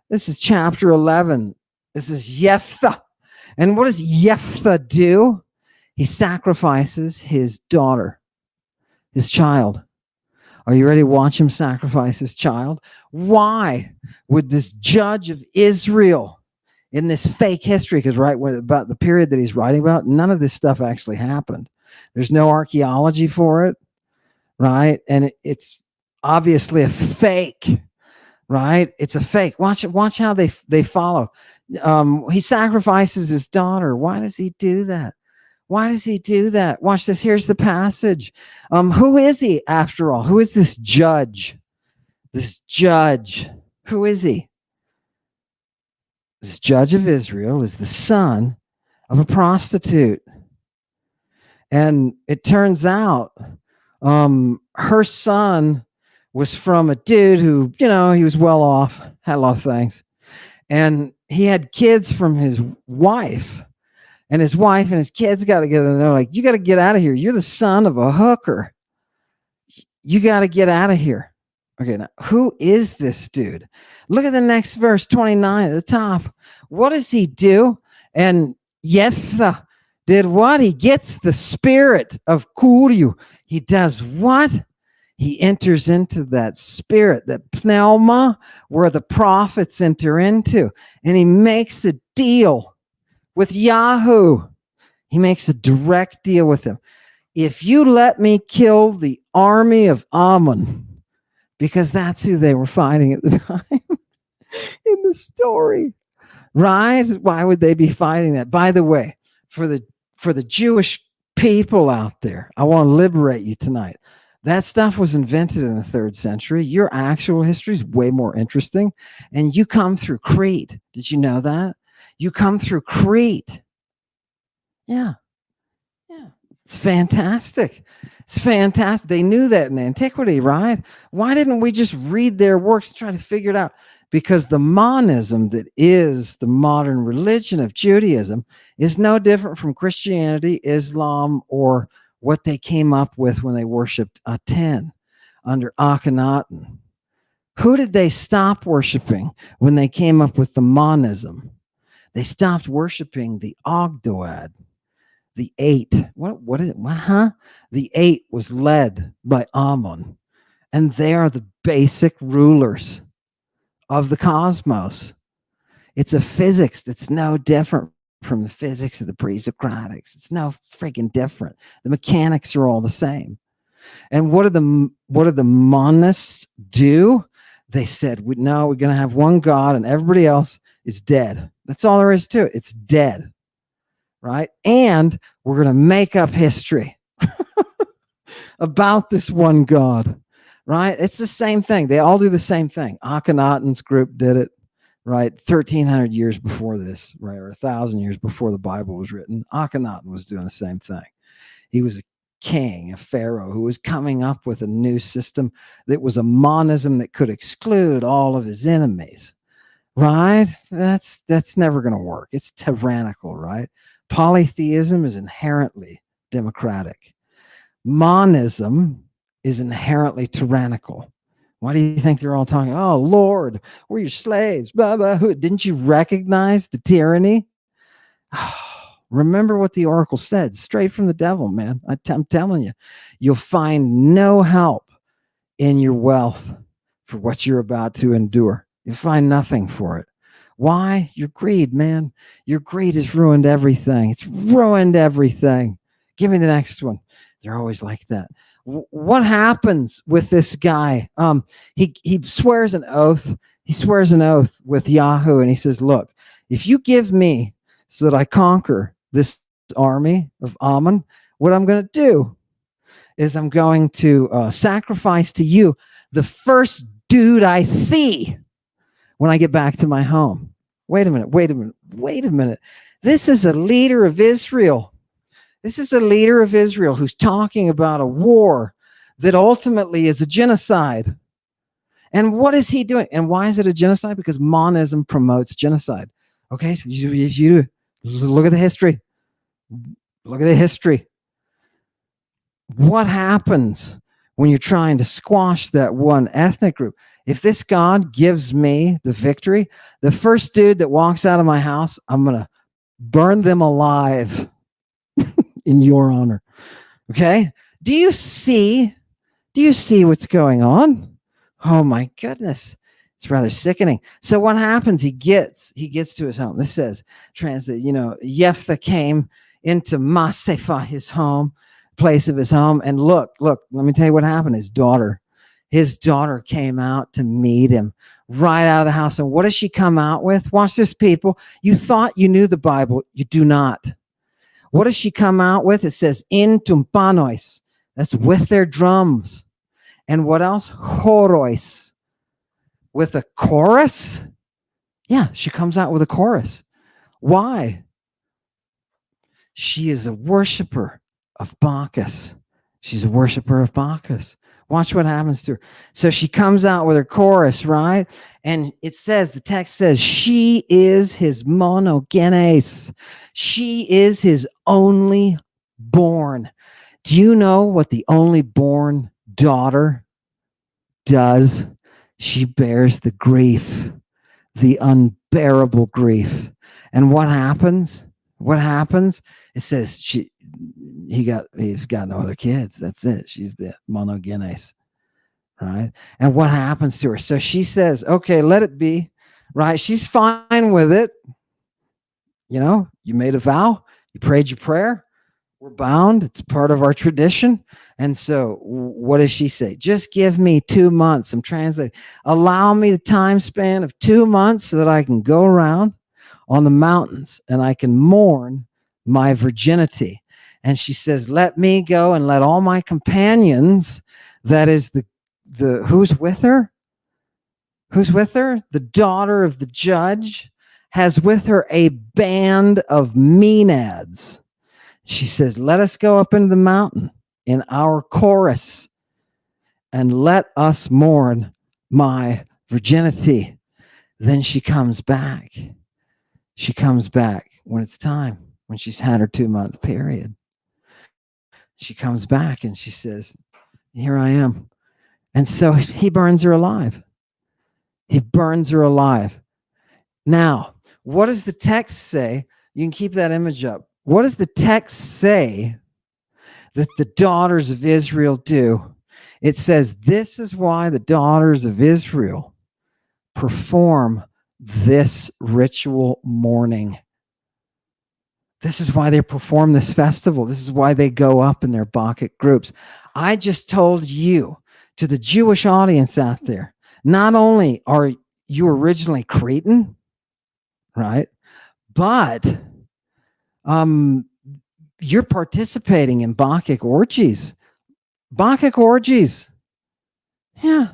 This is chapter 11. This is Jephthah. And what does Jephthah do? He sacrifices his daughter, his child. Are you ready to watch him sacrifice his child? Why would this judge of Israel in this fake history, because about the period that he's writing about, none of this stuff actually happened. There's no archaeology for it, right? And it's obviously a fake, right? It's a fake. Watch how they follow. He sacrifices his daughter. Why does he do that? Why does he do that? Watch this. Here's the passage. Who is he after all? Who is this judge? This judge. Who is he? This judge of Israel is the son of a prostitute. And it turns out her son was from a dude who, he was well off, had a lot of things. And he had kids from his wife. And his wife and his kids got together and they're like, you got to get out of here. You're the son of a hooker. You got to get out of here. Okay, now who is this dude? Look at the next verse, 29 at the top. What does he do? And Jephthah did what? He gets the spirit of Kuriu. He does what? He enters into that spirit, that pneuma, where the prophets enter into. And he makes a deal with Yahoo. He makes a direct deal with him. If you let me kill the army of Ammon, because that's who they were fighting at the time in the story, right? Why would they be fighting that? By the way, for the Jewish people out there, I want to liberate you tonight. That stuff was invented in the 3rd century. Your actual history is way more interesting. And you come through Crete. Did you know that? You come through Crete. Yeah. It's fantastic. It's fantastic. They knew that in antiquity, right? Why didn't we just read their works and try to figure it out? Because the monism that is the modern religion of Judaism is no different from Christianity, Islam, or what they came up with when they worshipped Aten under Akhenaten. Who did they stop worshiping when they came up with the monism? They stopped worshiping the Ogdoad. The 8. What is it? The 8 was led by Ammon. And they are the basic rulers of the cosmos. It's a physics that's no different from the physics of the pre-Socratics. It's no freaking different. The mechanics are all the same. And what do the Monists do? They said, no, we're going to have one God and everybody else is dead. That's all there is to it. It's dead. Right? And we're going to make up history about this one God. Right? It's the same thing. They all do the same thing. Akhenaten's group did it, right? 1,300 years before this, right? Or 1,000 years before the Bible was written. Akhenaten was doing the same thing. He was a king, a pharaoh who was coming up with a new system that was a monism that could exclude all of his enemies. Right? That's never going to work. It's tyrannical, right? Polytheism is inherently democratic. Monism is inherently tyrannical. Why do you think they're all talking, oh, Lord, we're your slaves, blah, blah. Didn't you recognize the tyranny? Remember what the oracle said, straight from the devil, man. I'm telling you, you'll find no help in your wealth for what you're about to endure. You'll find nothing for it. Why? Your greed, man. Your greed has ruined everything. It's ruined everything. Give me the next one. They're always like that. What happens with this guy? He swears an oath. He swears an oath with Yahoo, and he says, look, if you give me so that I conquer this army of Ammon, what I'm going to do is I'm going to sacrifice to you the first dude I see when I get back to my home. Wait a minute. This is a leader of Israel. This is a leader of Israel who's talking about a war that ultimately is a genocide. And what is he doing? And why is it a genocide? Because monism promotes genocide. Okay, you look at the history. Look at the history. What happens when you're trying to squash that one ethnic group? If this God gives me the victory, the first dude that walks out of my house, I'm going to burn them alive in your honor. Okay? Do you see what's going on? Oh my goodness. It's rather sickening. So what happens? He gets to his home. This says, translate, Jephthah came into Massepha, his home, place of his home. And look, let me tell you what happened. His daughter came out to meet him right out of the house. And what does she come out with? Watch this, people. You thought you knew the Bible. You do not. What does she come out with? It says, in tumpanois. That's with their drums. And what else? Chorois. With a chorus? Yeah, she comes out with a chorus. Why? She is a worshiper of Bacchus. She's a worshiper of Bacchus. Watch what happens to her. So she comes out with her chorus, right? And it says, the text says, she is his monogenes. She is his only born. Do you know what the only born daughter does? She bears the grief, the unbearable grief. And what happens? It says he's got no other kids. That's it. She's the monogenes, right? And what happens to her? So she says, okay, let it be, right? She's fine with it. You made a vow, you prayed your prayer. We're bound. It's part of our tradition. And so what does she say? Just give me 2 months. I'm translating. Allow me the time span of 2 months so that I can go around on the mountains and I can mourn my virginity. And she says, let me go and let all my companions, that is the who's with her? Who's with her? The daughter of the judge has with her a band of Maenads. She says, let us go up into the mountain in our chorus and let us mourn my virginity. Then she comes back. She comes back when it's time, when she's had her 2-month period. She comes back and she says, here I am. And so he burns her alive. He burns her alive. Now, what does the text say? You can keep that image up. What does the text say that the daughters of Israel do? It says, this is why the daughters of Israel perform this ritual mourning. This is why they perform this festival. This is why they go up in their Bacchic groups. I just told you, to the Jewish audience out there, not only are you originally Cretan, right, but you're participating in Bacchic orgies. Bacchic orgies. Yeah.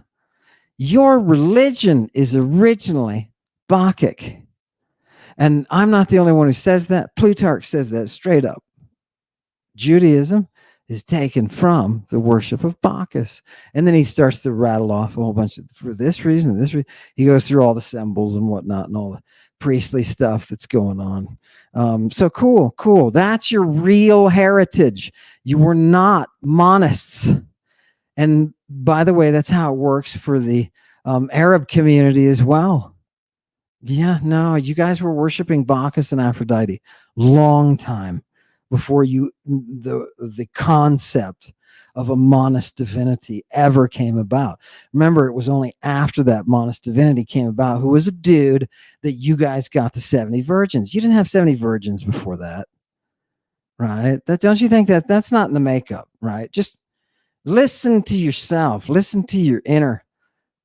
Your religion is originally Bacchic. And I'm not the only one who says that. Plutarch says that straight up. Judaism is taken from the worship of Bacchus. And then he starts to rattle off a whole bunch of, for this reason, this reason. He goes through all the symbols and whatnot and all the priestly stuff that's going on. So cool. That's your real heritage. You were not monists. And by the way, that's how it works for the Arab community as well. Yeah, no, you guys were worshiping Bacchus and Aphrodite long time before the concept of a monist divinity ever came about. Remember, it was only after that monist divinity came about, who was a dude, that you guys got the 70 virgins. You didn't have 70 virgins before that, right? Don't you think that's not in the makeup, right? Just listen to yourself. Listen to your inner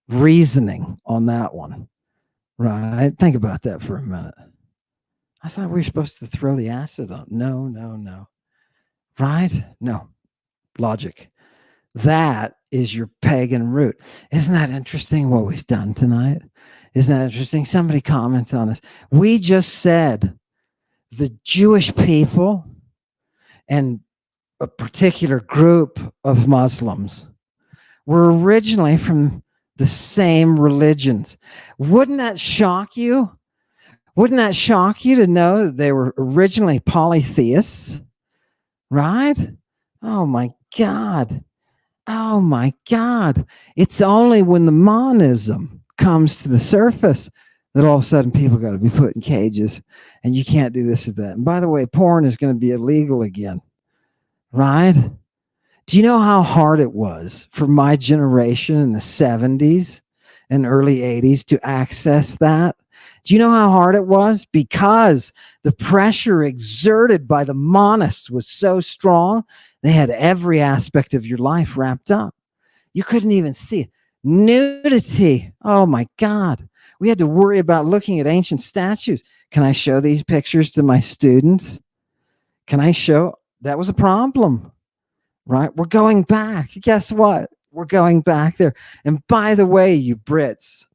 reasoning on that one, right? Think about that for a minute. I thought we were supposed to throw the acid on. No. Right? No. Logic. That is your pagan root. Isn't that interesting what we've done tonight? Isn't that interesting? Somebody comment on this. We just said the Jewish people and a particular group of Muslims were originally from the same religions. Wouldn't that shock you? Wouldn't that shock you to know that they were originally polytheists? Right? Oh my God. Oh my God. It's only when the monism comes to the surface that all of a sudden people got to be put in cages and you can't do this or that. And by the way, porn is going to be illegal again. Right? Do you know how hard it was for my generation in the 70s and early 80s to access that? Do you know how hard it was? Because the pressure exerted by the Monists was so strong, they had every aspect of your life wrapped up. You couldn't even see it. Nudity. Oh my God. We had to worry about looking at ancient statues. Can I show these pictures to my students? Can I show? That was a problem. Right? We're going back. Guess what? We're going back there. And by the way, you Brits,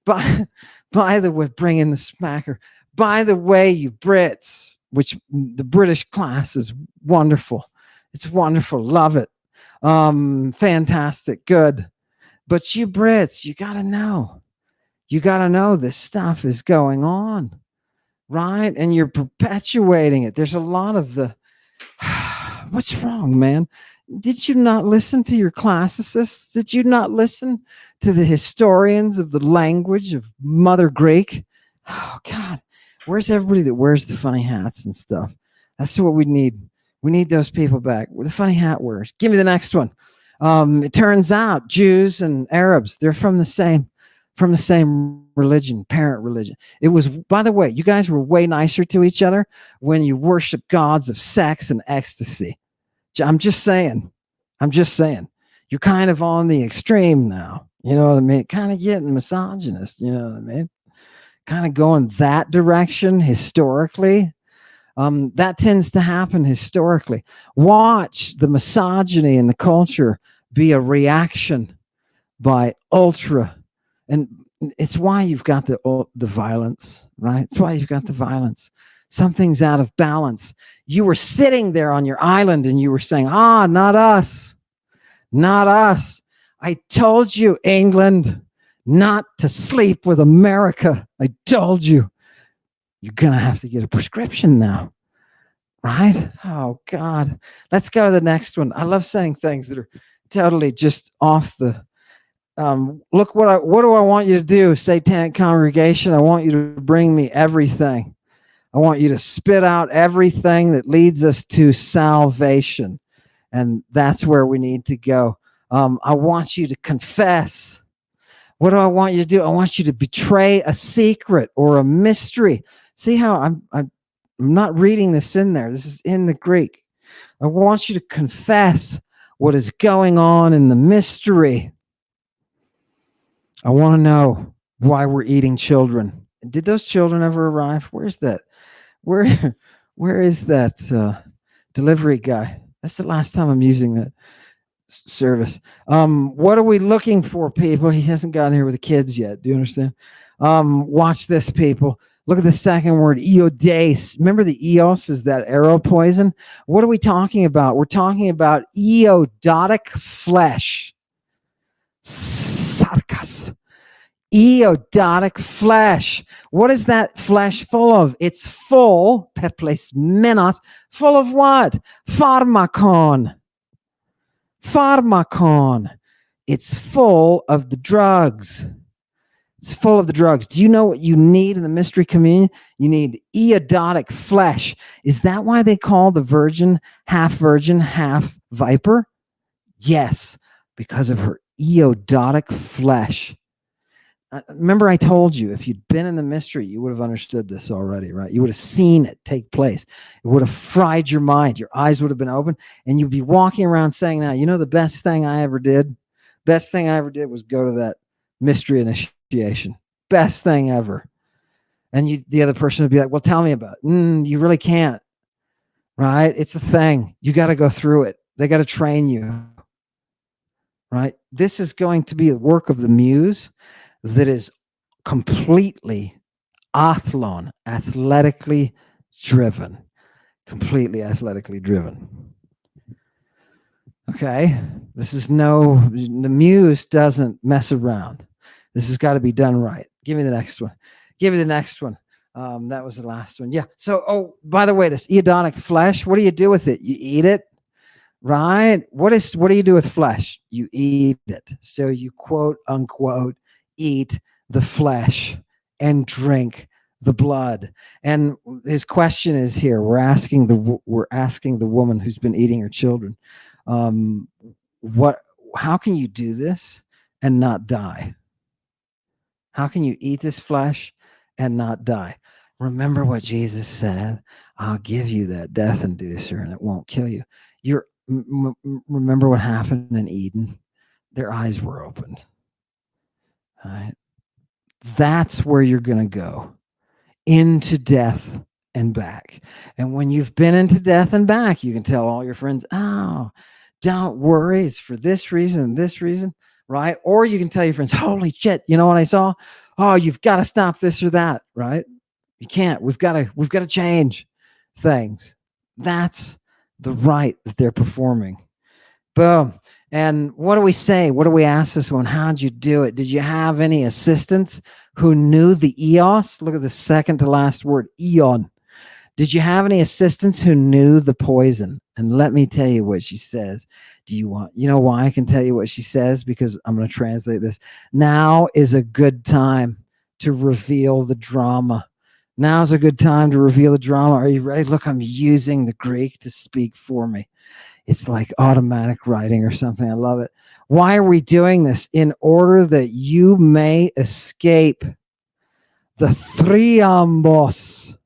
by the way, bring in the smacker. By the way, you Brits, which the British class is wonderful. It's wonderful. Love it. Fantastic. Good. But you Brits, you got to know. You got to know this stuff is going on. Right? And you're perpetuating it. There's a lot of the, what's wrong, man? Did you not listen to your classicists? Did you not listen to the historians of the language of Mother Greek? Oh, God. Where's everybody that wears the funny hats and stuff? That's what we need. We need those people back. We're the funny hat wearers. Give me the next one. It turns out Jews and Arabs, they're from the same religion, parent religion. It was, by the way, you guys were way nicer to each other when you worship gods of sex and ecstasy. I'm just saying. You're kind of on the extreme now. You know what I mean? Kind of getting misogynist. You know what I mean? Kind of going that direction historically. That tends to happen historically. Watch the misogyny in the culture be a reaction by ultra, and it's why you've got the violence, right? It's why you've got the violence. Something's out of balance. You were sitting there on your island and you were saying, not us, not us. I told you, England, not to sleep with America. I told you. You're going to have to get a prescription now, right? Oh, God. Let's go to the next one. I love saying things that are totally just off the, look, what do I want you to do, satanic congregation? I want you to bring me everything. I want you to spit out everything that leads us to salvation. And that's where we need to go. I want you to confess. What do I want you to do? I want you to betray a secret or a mystery. See how I'm not reading this in there. This is in the Greek. I want you to confess what is going on in the mystery. I want to know why we're eating children. Did those children ever arrive? Where's that? Where is that delivery guy? That's the last time I'm using that service. What are we looking for, people? He hasn't gotten here with the kids yet. Do you understand? Watch this, people. Look at the second word, eodase. Remember the eos is that arrow poison? What are we talking about? We're talking about eodotic flesh. Sarkas. Eodotic flesh. What is that flesh full of? It's full, peples menos, full of what? Pharmakon. It's full of the drugs. It's full of the drugs. Do you know what you need in the mystery communion? You need eodotic flesh. Is that why they call the virgin, half viper? Yes, because of her eodotic flesh. Remember, I told you, if you'd been in the mystery, you would have understood this already, right? You would have seen it take place. It would have fried your mind. Your eyes would have been open, and you'd be walking around saying, now, you know, the best thing I ever did? Best thing I ever did was go to that mystery initiation. Best thing ever. And the other person would be like, well, tell me about it. You really can't, right? It's a thing. You got to go through it. They got to train you, right? This is going to be a work of the muse that is completely athlon, athletically driven, completely athletically driven. Okay, this is no, the muse doesn't mess around. This has got to be done right. Give me the next one. Give me the next one. That was the last one. Yeah. So, oh, by the way, this eodonic flesh, what do you do with it? You eat it, right? What do you do with flesh? You eat it. So you quote unquote eat the flesh and drink the blood. And his question is here. We're asking the woman who's been eating her children, um, what? How can you do this and not die? How can you eat this flesh and not die? Remember what Jesus said. I'll give you that death inducer, and it won't kill you. Remember what happened in Eden? Their eyes were opened. Right? That's where you're going to go, into death and back. And when you've been into death and back, you can tell all your friends, oh, don't worry, it's for this reason and this reason, right? Or you can tell your friends, holy shit, you know what I saw? Oh, you've got to stop this or that, right? You can't. We've got to change things. That's the right that they're performing. Boom. And what do we say? What do we ask this one? How'd you do it? Did you have any assistants who knew the eos? Look at the second to last word, eon. Did you have any assistants who knew the poison? And let me tell you what she says. You know why I can tell you what she says? Because I'm going to translate this. Now is a good time to reveal the drama. Now's a good time to reveal the drama. Are you ready? Look, I'm using the Greek to speak for me. It's like automatic writing or something. I love it. Why are we doing this? In order that you may escape the thriambos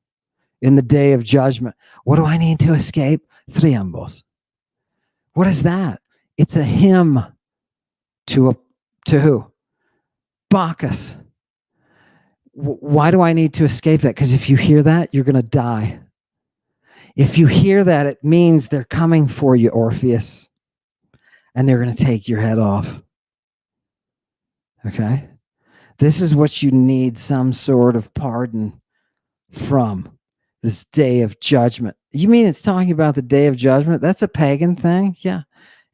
in the day of judgment. What do I need to escape? Thriambos. What is that? It's a hymn to who? Bacchus. Why do I need to escape that? Because if you hear that, you're going to die. If you hear that, it means they're coming for you, Orpheus, and they're going to take your head off. Okay? This is what you need some sort of pardon from, this day of judgment. You mean it's talking about the day of judgment? That's a pagan thing? Yeah,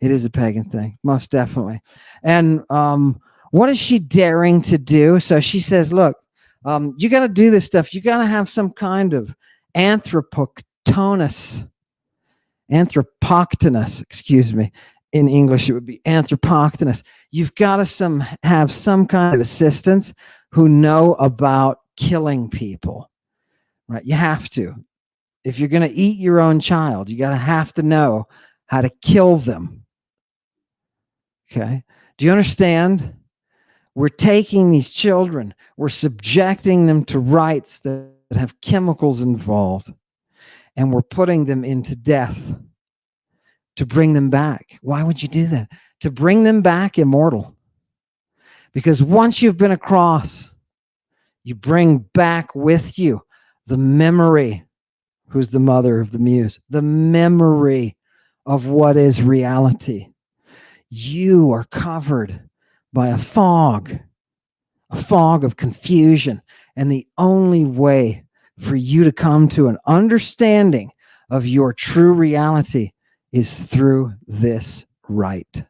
it is a pagan thing, most definitely. And what is she daring to do? So she says, look, you got to do this stuff. You got to have some kind of anthropoctonus, excuse me. In English, it would be anthropoctonus. You've got to have some kind of assistants who know about killing people, right? You have to. If you're going to eat your own child, you got to have to know how to kill them. Okay? Do you understand? We're taking these children, we're subjecting them to rites that have chemicals involved, and we're putting them into death to bring them back. Why would you do that? To bring them back immortal. Because once you've been across, you bring back with you the memory. Who's the mother of the muse? The memory of what is reality. You are covered by a fog of confusion. And the only way for you to come to an understanding of your true reality is through this rite.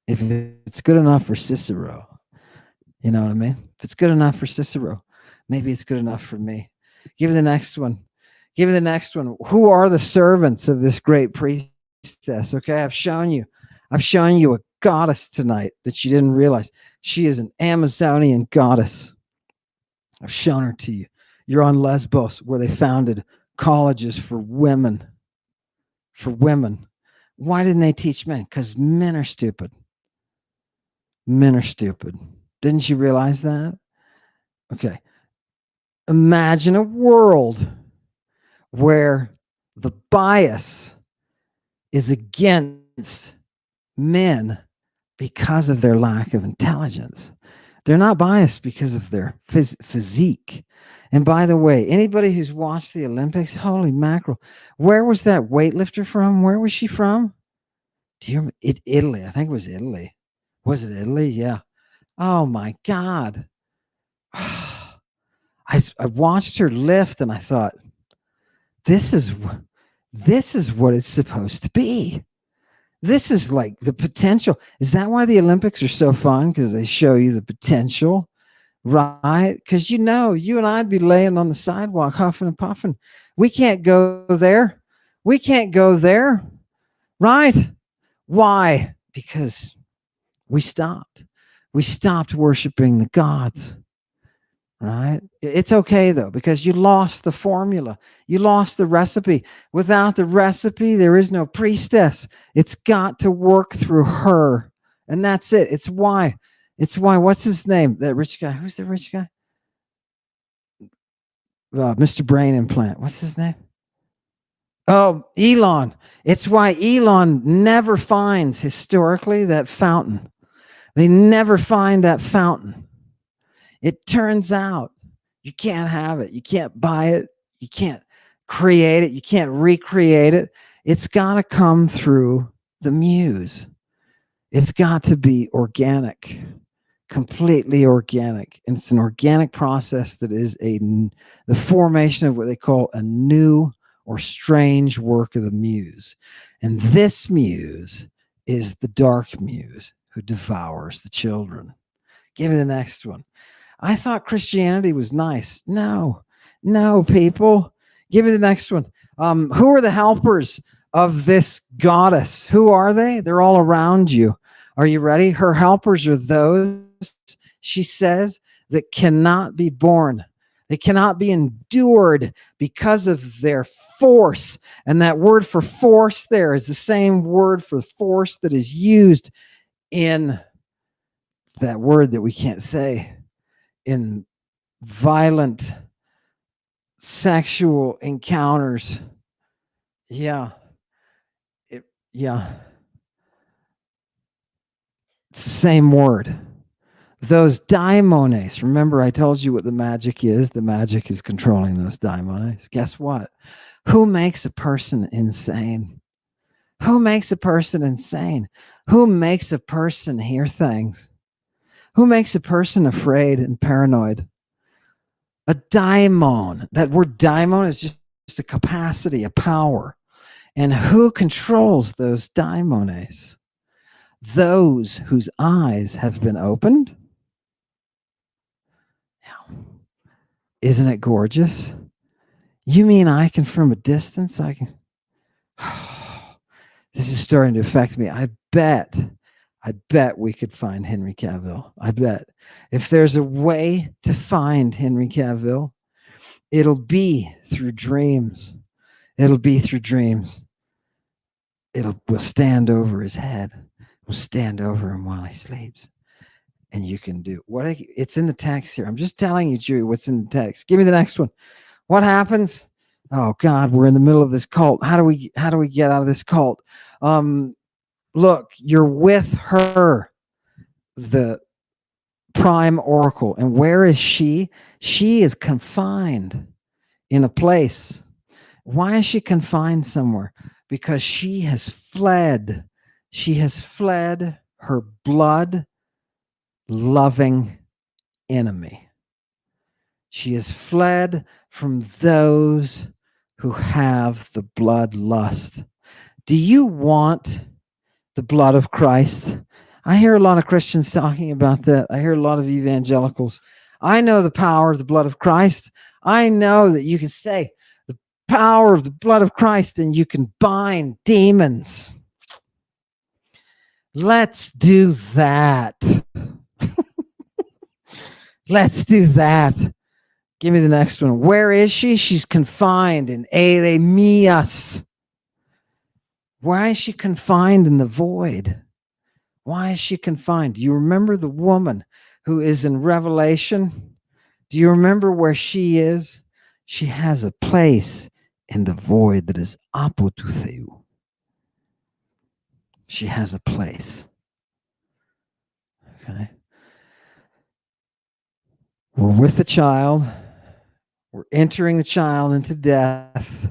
If it's good enough for Cicero, you know what I mean? If it's good enough for Cicero, maybe it's good enough for me. Give me the next one. Give me the next one. Who are the servants of this great priestess? Okay, I've shown you a goddess tonight that you didn't realize. She is an Amazonian goddess. I've shown her to you. You're on Lesbos, where they founded colleges for women. For women. Why didn't they teach men? Because men are stupid. Men are stupid. Didn't you realize that? Okay. Imagine a world where the bias is against men because of their lack of intelligence. They're not biased because of their physique. And by the way, anybody who's watched the Olympics, holy mackerel, where was that weightlifter from? Where was she from? Do you remember? Italy. I think it was Italy. Was it Italy? Yeah. Oh my God. I watched her lift and I thought, this is this is what it's supposed to be. This is like the potential. Is that why the Olympics are so fun? Because they show you the potential, right? Because you and I'd be laying on the sidewalk huffing and puffing. We can't go there. We can't go there, right? Why? Because we stopped. We stopped worshiping the gods. Right? It's okay though, because you lost the formula. You lost the recipe. Without the recipe, there is no priestess. It's got to work through her. And that's it. It's why. What's his name? That rich guy. Who's the rich guy? Mr. Brain Implant. What's his name? Oh, Elon. It's why Elon never finds historically that fountain. They never find that fountain. It turns out you can't have it. You can't buy it. You can't create it. You can't recreate it. It's got to come through the muse. It's got to be organic, completely organic. And it's an organic process that is the formation of what they call a new or strange work of the muse. And this muse is the dark muse who devours the children. Give me the next one. I thought Christianity was nice. No, people. Give me the next one. Who are the helpers of this goddess? Who are they? They're all around you. Are you ready? Her helpers are those, she says, that cannot be born. They cannot be endured because of their force. And that word for force there is the same word for force that is used in that word that we can't say, in violent sexual encounters. Yeah. Yeah. It's the same word. Those daimones. Remember, I told you what the magic is. The magic is controlling those daimones. Guess what? Who makes a person insane? Who makes a person insane? Who makes a person hear things? Who makes a person afraid and paranoid? A daimon. That word daimon is just a capacity, a power. And who controls those daimones? Those whose eyes have been opened. Isn't it gorgeous? You mean I can, from a distance, I can. This is starting to affect me. I bet we could find Henry Cavill. I bet. If there's a way to find Henry Cavill, it'll be through dreams. It'll be through dreams. We'll stand over his head. We'll stand over him while he sleeps. And you can do it's in the text here. I'm just telling you, Julie, what's in the text. Give me the next one. What happens? Oh God, we're in the middle of this cult. How do we get out of this cult? Look, you're with her, the prime oracle. And where is she? She is confined in a place. Why is she confined somewhere? Because she has fled. She has fled her blood loving enemy. She has fled from those who have the blood lust. Do you want the blood of Christ? I hear a lot of Christians talking about that. I hear a lot of evangelicals. I know the power of the blood of Christ. I know that you can say the power of the blood of Christ and you can bind demons. Let's do that. Let's do that. Give me the next one. Where is she? She's confined in Eremias. Why is she confined in the void? Why is she confined? Do you remember the woman who is in Revelation? Do you remember where she is? She has a place in the void that is apotutheu. She has a place. Okay. We're with the child. We're entering the child into death.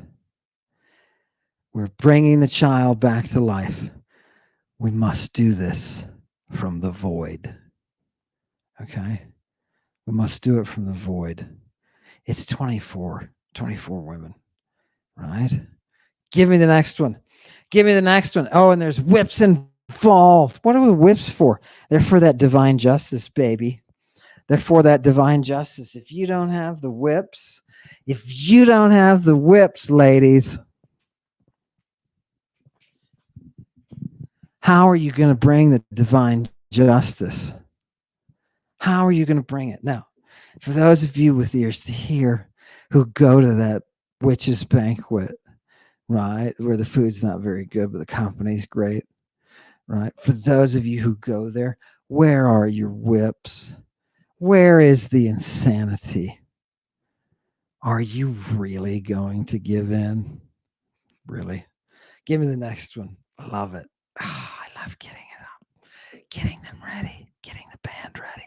We're bringing the child back to life. We must do this from the void. Okay? We must do it from the void. It's 24 women, right? Give me the next one. Give me the next one. Oh, and there's whips involved. What are the whips for? They're for that divine justice, baby. They're for that divine justice. If you don't have the whips, ladies, how are you going to bring the divine justice? How are you going to bring it? Now, for those of you with ears to hear who go to that witch's banquet, right, where the food's not very good, but the company's great, right? For those of you who go there, where are your whips? Where is the insanity? Are you really going to give in? Really? Give me the next one. I love it. I love getting it up, getting them ready, getting the band ready.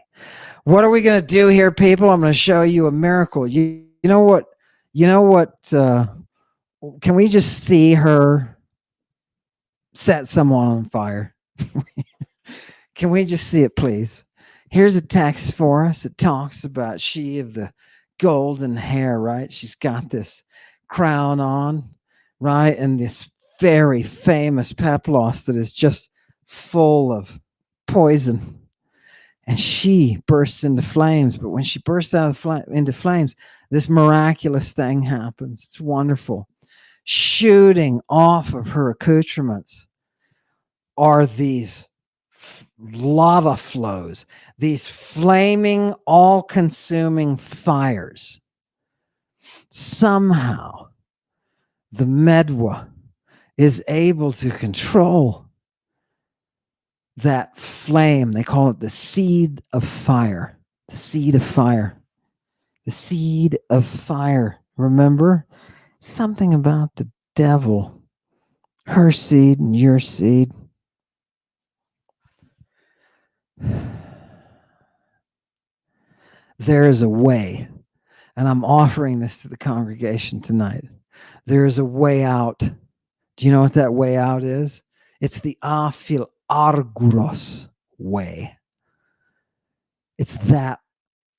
What are we going to do here, people? I'm going to show you a miracle. You know what? Can we just see her set someone on fire? Can we just see it, please? Here's a text for us. It talks about she of the golden hair, right? She's got this crown on, right? And this very famous peplos that is just full of poison. And she bursts into flames. But when she bursts into flames, this miraculous thing happens. It's wonderful. Shooting off of her accoutrements are these lava flows, these flaming, all-consuming fires. Somehow, the Medwa is able to control that flame. They call it the seed of fire. The seed of fire. The seed of fire. Remember? Something about the devil. Her seed and your seed. There is a way, and I'm offering this to the congregation tonight. There is a way out. Do you know what that way out is? It's the Aphil Arguros way. It's that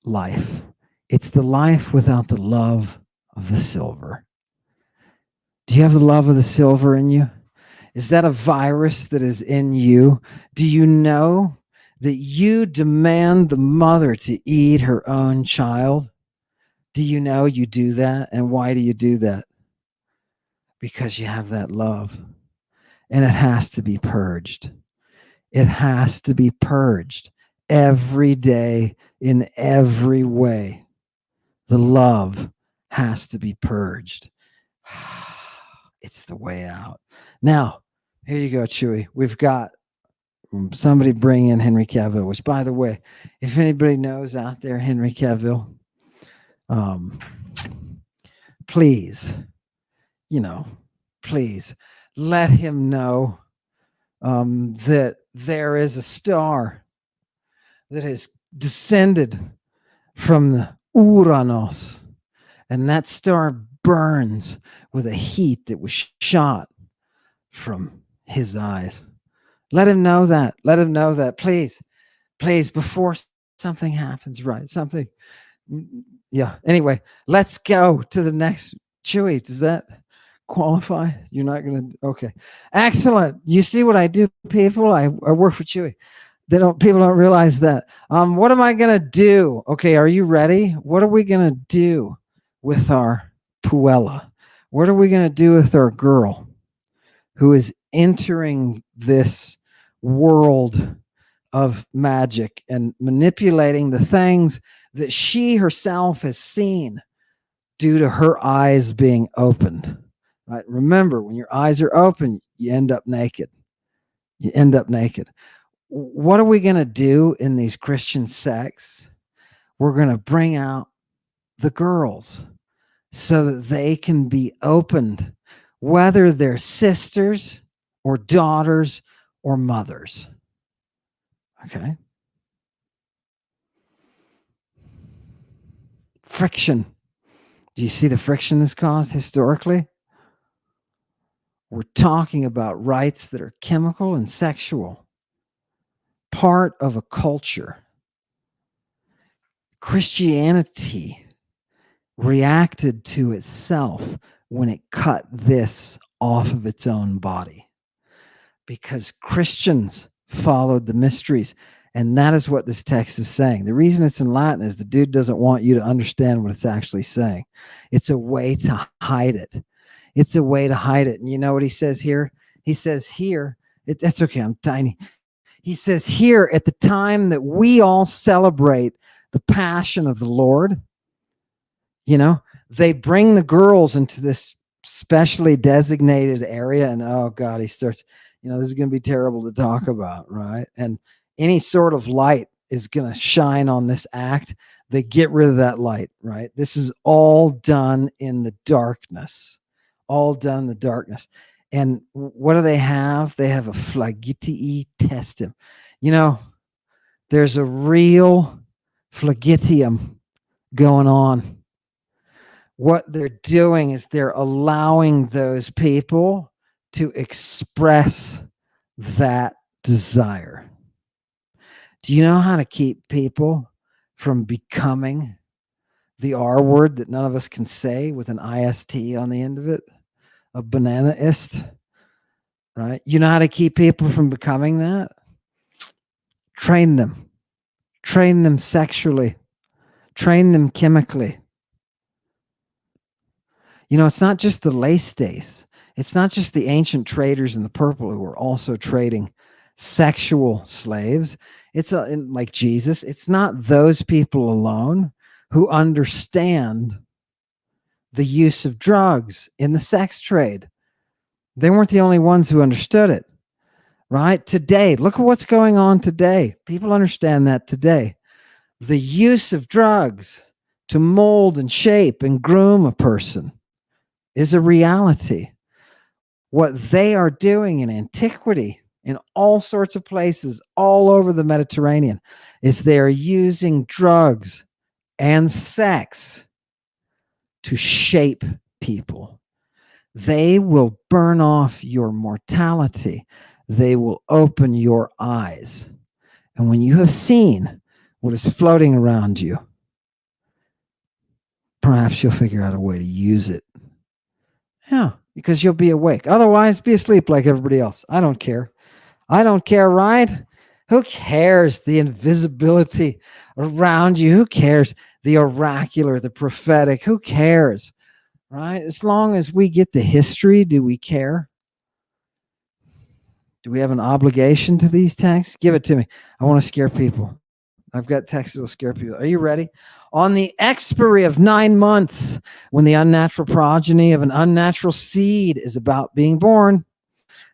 life. It's the life without the love of the silver. Do you have the love of the silver in you? Is that a virus that is in you? Do you know that you demand the mother to eat her own child? Do you know you do that? And why do you do that? Because you have that love. And it has to be purged. It has to be purged every day in every way. The love has to be purged. It's the way out. Now, here you go, Chewy. We've got somebody bring in Henry Cavill, which, by the way, if anybody knows out there Henry Cavill, please, please let him know that there is a star that has descended from the Uranus, and that star burns with a heat that was shot from his eyes. Let him know that. Let him know that. Please, before something happens, right? Something. Yeah. Anyway, let's go to the next. Chewy, does that qualify? You're not going to. Okay. Excellent. You see what I do, people? I work for Chewy. People don't realize that. What am I going to do? Okay. Are you ready? What are we going to do with our Puella? What are we going to do with our girl who is entering this world of magic and manipulating the things that she herself has seen due to her eyes being opened? Right? Remember, when your eyes are open, you end up naked. You end up naked. What are we going to do in these Christian sects? We're going to bring out the girls so that they can be opened, whether they're sisters or daughters or mothers. Okay. Friction. Do you see the friction this caused historically? We're talking about rights that are chemical and sexual, part of a culture. Christianity reacted to itself when it cut this off of its own body, because Christians followed the mysteries. And that is what this text is saying. The reason it's in Latin is the dude doesn't want you to understand what it's actually saying. It's a way to hide it. It's a way to hide it. And you know what he says here? He says here, that's okay, I'm tiny. He says here, at the time that we all celebrate the passion of the Lord, they bring the girls into this specially designated area. And oh God, he starts, this is going to be terrible to talk about, right? And any sort of light is going to shine on this act. They get rid of that light, right? This is all done in the darkness, all done in the darkness. And what do they have? They have a flagitiae testim. There's a real flagitium going on. What they're doing is they're allowing those people to express that desire. Do you know how to keep people from becoming the R word that none of us can say with an IST on the end of it? A bananaist, right? You know how to keep people from becoming that? Train them sexually, train them chemically. It's not just the lace days. It's not just the ancient traders in the purple who were also trading sexual slaves. It's like Jesus. It's not those people alone who understand the use of drugs in the sex trade. They weren't the only ones who understood it, right? Today, look at what's going on today. People understand that today. The use of drugs to mold and shape and groom a person is a reality. What they are doing in antiquity, in all sorts of places all over the Mediterranean, is they're using drugs and sex to shape people. They will burn off your mortality. They will open your eyes. And when you have seen what is floating around you, perhaps you'll figure out a way to use it. Yeah, because you'll be awake. Otherwise, be asleep like everybody else. I don't care. Right? Who cares? The invisibility around you. Who cares? The oracular, the prophetic. Who cares? Right? As long as we get the history, do we care? Do we have an obligation to these texts? Give it to me. I want to scare people. I've got texts that will scare people. Are you ready? On the expiry of 9 months, when the unnatural progeny of an unnatural seed is about being born,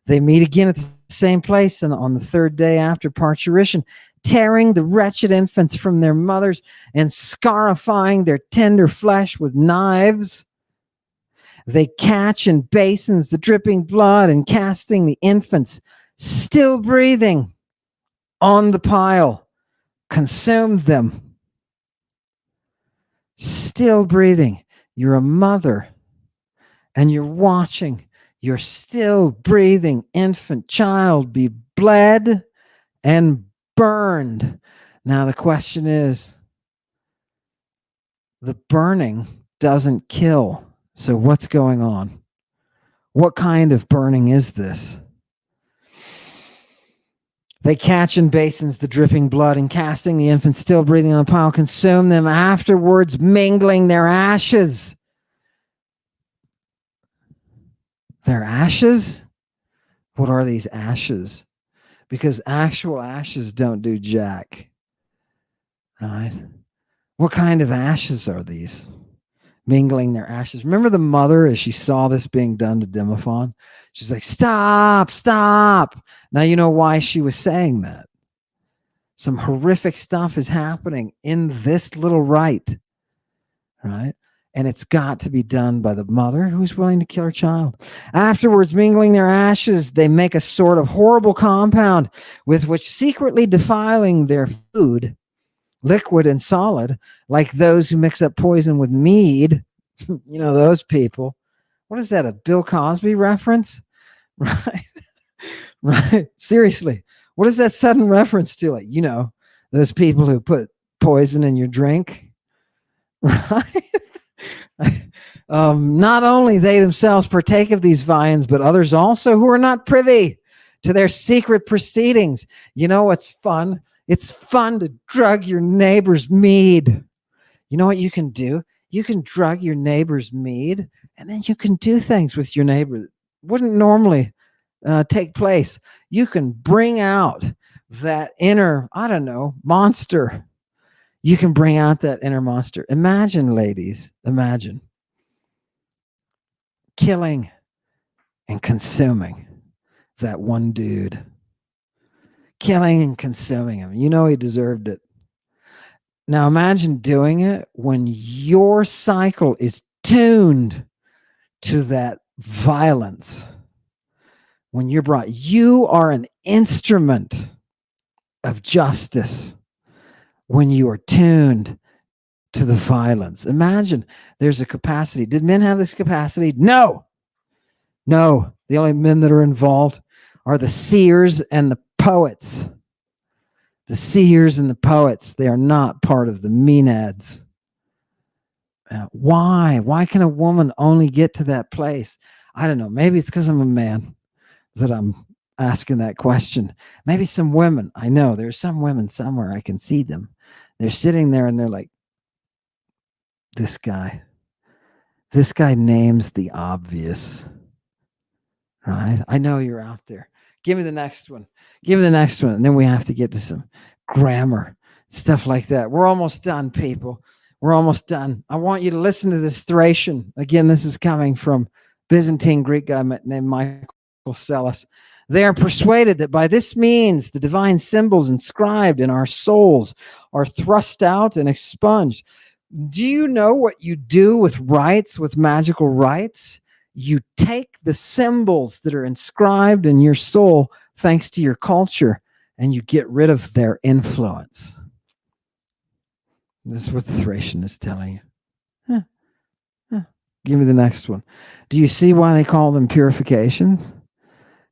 they meet again at the same place, and on the third day after parturition, tearing the wretched infants from their mothers and scarifying their tender flesh with knives, they catch in basins the dripping blood and casting the infants, still breathing, on the pile, consumed them. Still breathing. You're a mother and you're watching your still breathing infant child be bled and burned. Now the question is, the burning doesn't kill. So what's going on? What kind of burning is this? They catch in basins the dripping blood and casting the infants still breathing on the pile, consume them, afterwards mingling their ashes. Their ashes? What are these ashes? Because actual ashes don't do jack. Right? What kind of ashes are these? Mingling their ashes. Remember the mother as she saw this being done to Demophon? She's like, stop, stop. Now you know why she was saying that. Some horrific stuff is happening in this little rite, right? And it's got to be done by the mother who's willing to kill her child. Afterwards, mingling their ashes, they make a sort of horrible compound with which secretly defiling their food, liquid and solid, like those who mix up poison with mead. Those people. What is that, a Bill Cosby reference? Right? Right? Seriously. What is that sudden reference to? Like, those people who put poison in your drink? Right? Not only they themselves partake of these viands, but others also who are not privy to their secret proceedings. You know what's fun? It's fun to drug your neighbor's mead. You know what you can do? You can drug your neighbor's mead, and then you can do things with your neighbor that wouldn't normally take place. You can bring out that inner, I don't know, monster. You can bring out that inner monster. Imagine, ladies, imagine killing and consuming that one dude. Killing and consuming him. You know he deserved it. Now imagine doing it when your cycle is tuned to that violence. When you are an instrument of justice when you are tuned to the violence. Imagine there's a capacity. Did men have this capacity? No. No. The only men that are involved are the seers and the poets. The seers and the poets, they are not part of the Maenads. Why? Why can a woman only get to that place? I don't know. Maybe it's because I'm a man that I'm asking that question. Maybe some women, I know there's some women somewhere, I can see them. They're sitting there and they're like, this guy names the obvious, right? I know you're out there. Give me the next one. Give me the next one. And then we have to get to some grammar, stuff like that. We're almost done, people. We're almost done. I want you to listen to this Thracian. Again, this is coming from Byzantine Greek guy named Michael Celis. They are persuaded that by this means the divine symbols inscribed in our souls are thrust out and expunged. Do you know what you do with rites, with magical rites? You take the symbols that are inscribed in your soul, thanks to your culture, and you get rid of their influence. This is what the Thracian is telling you. Give me the next one. Do you see why they call them purifications?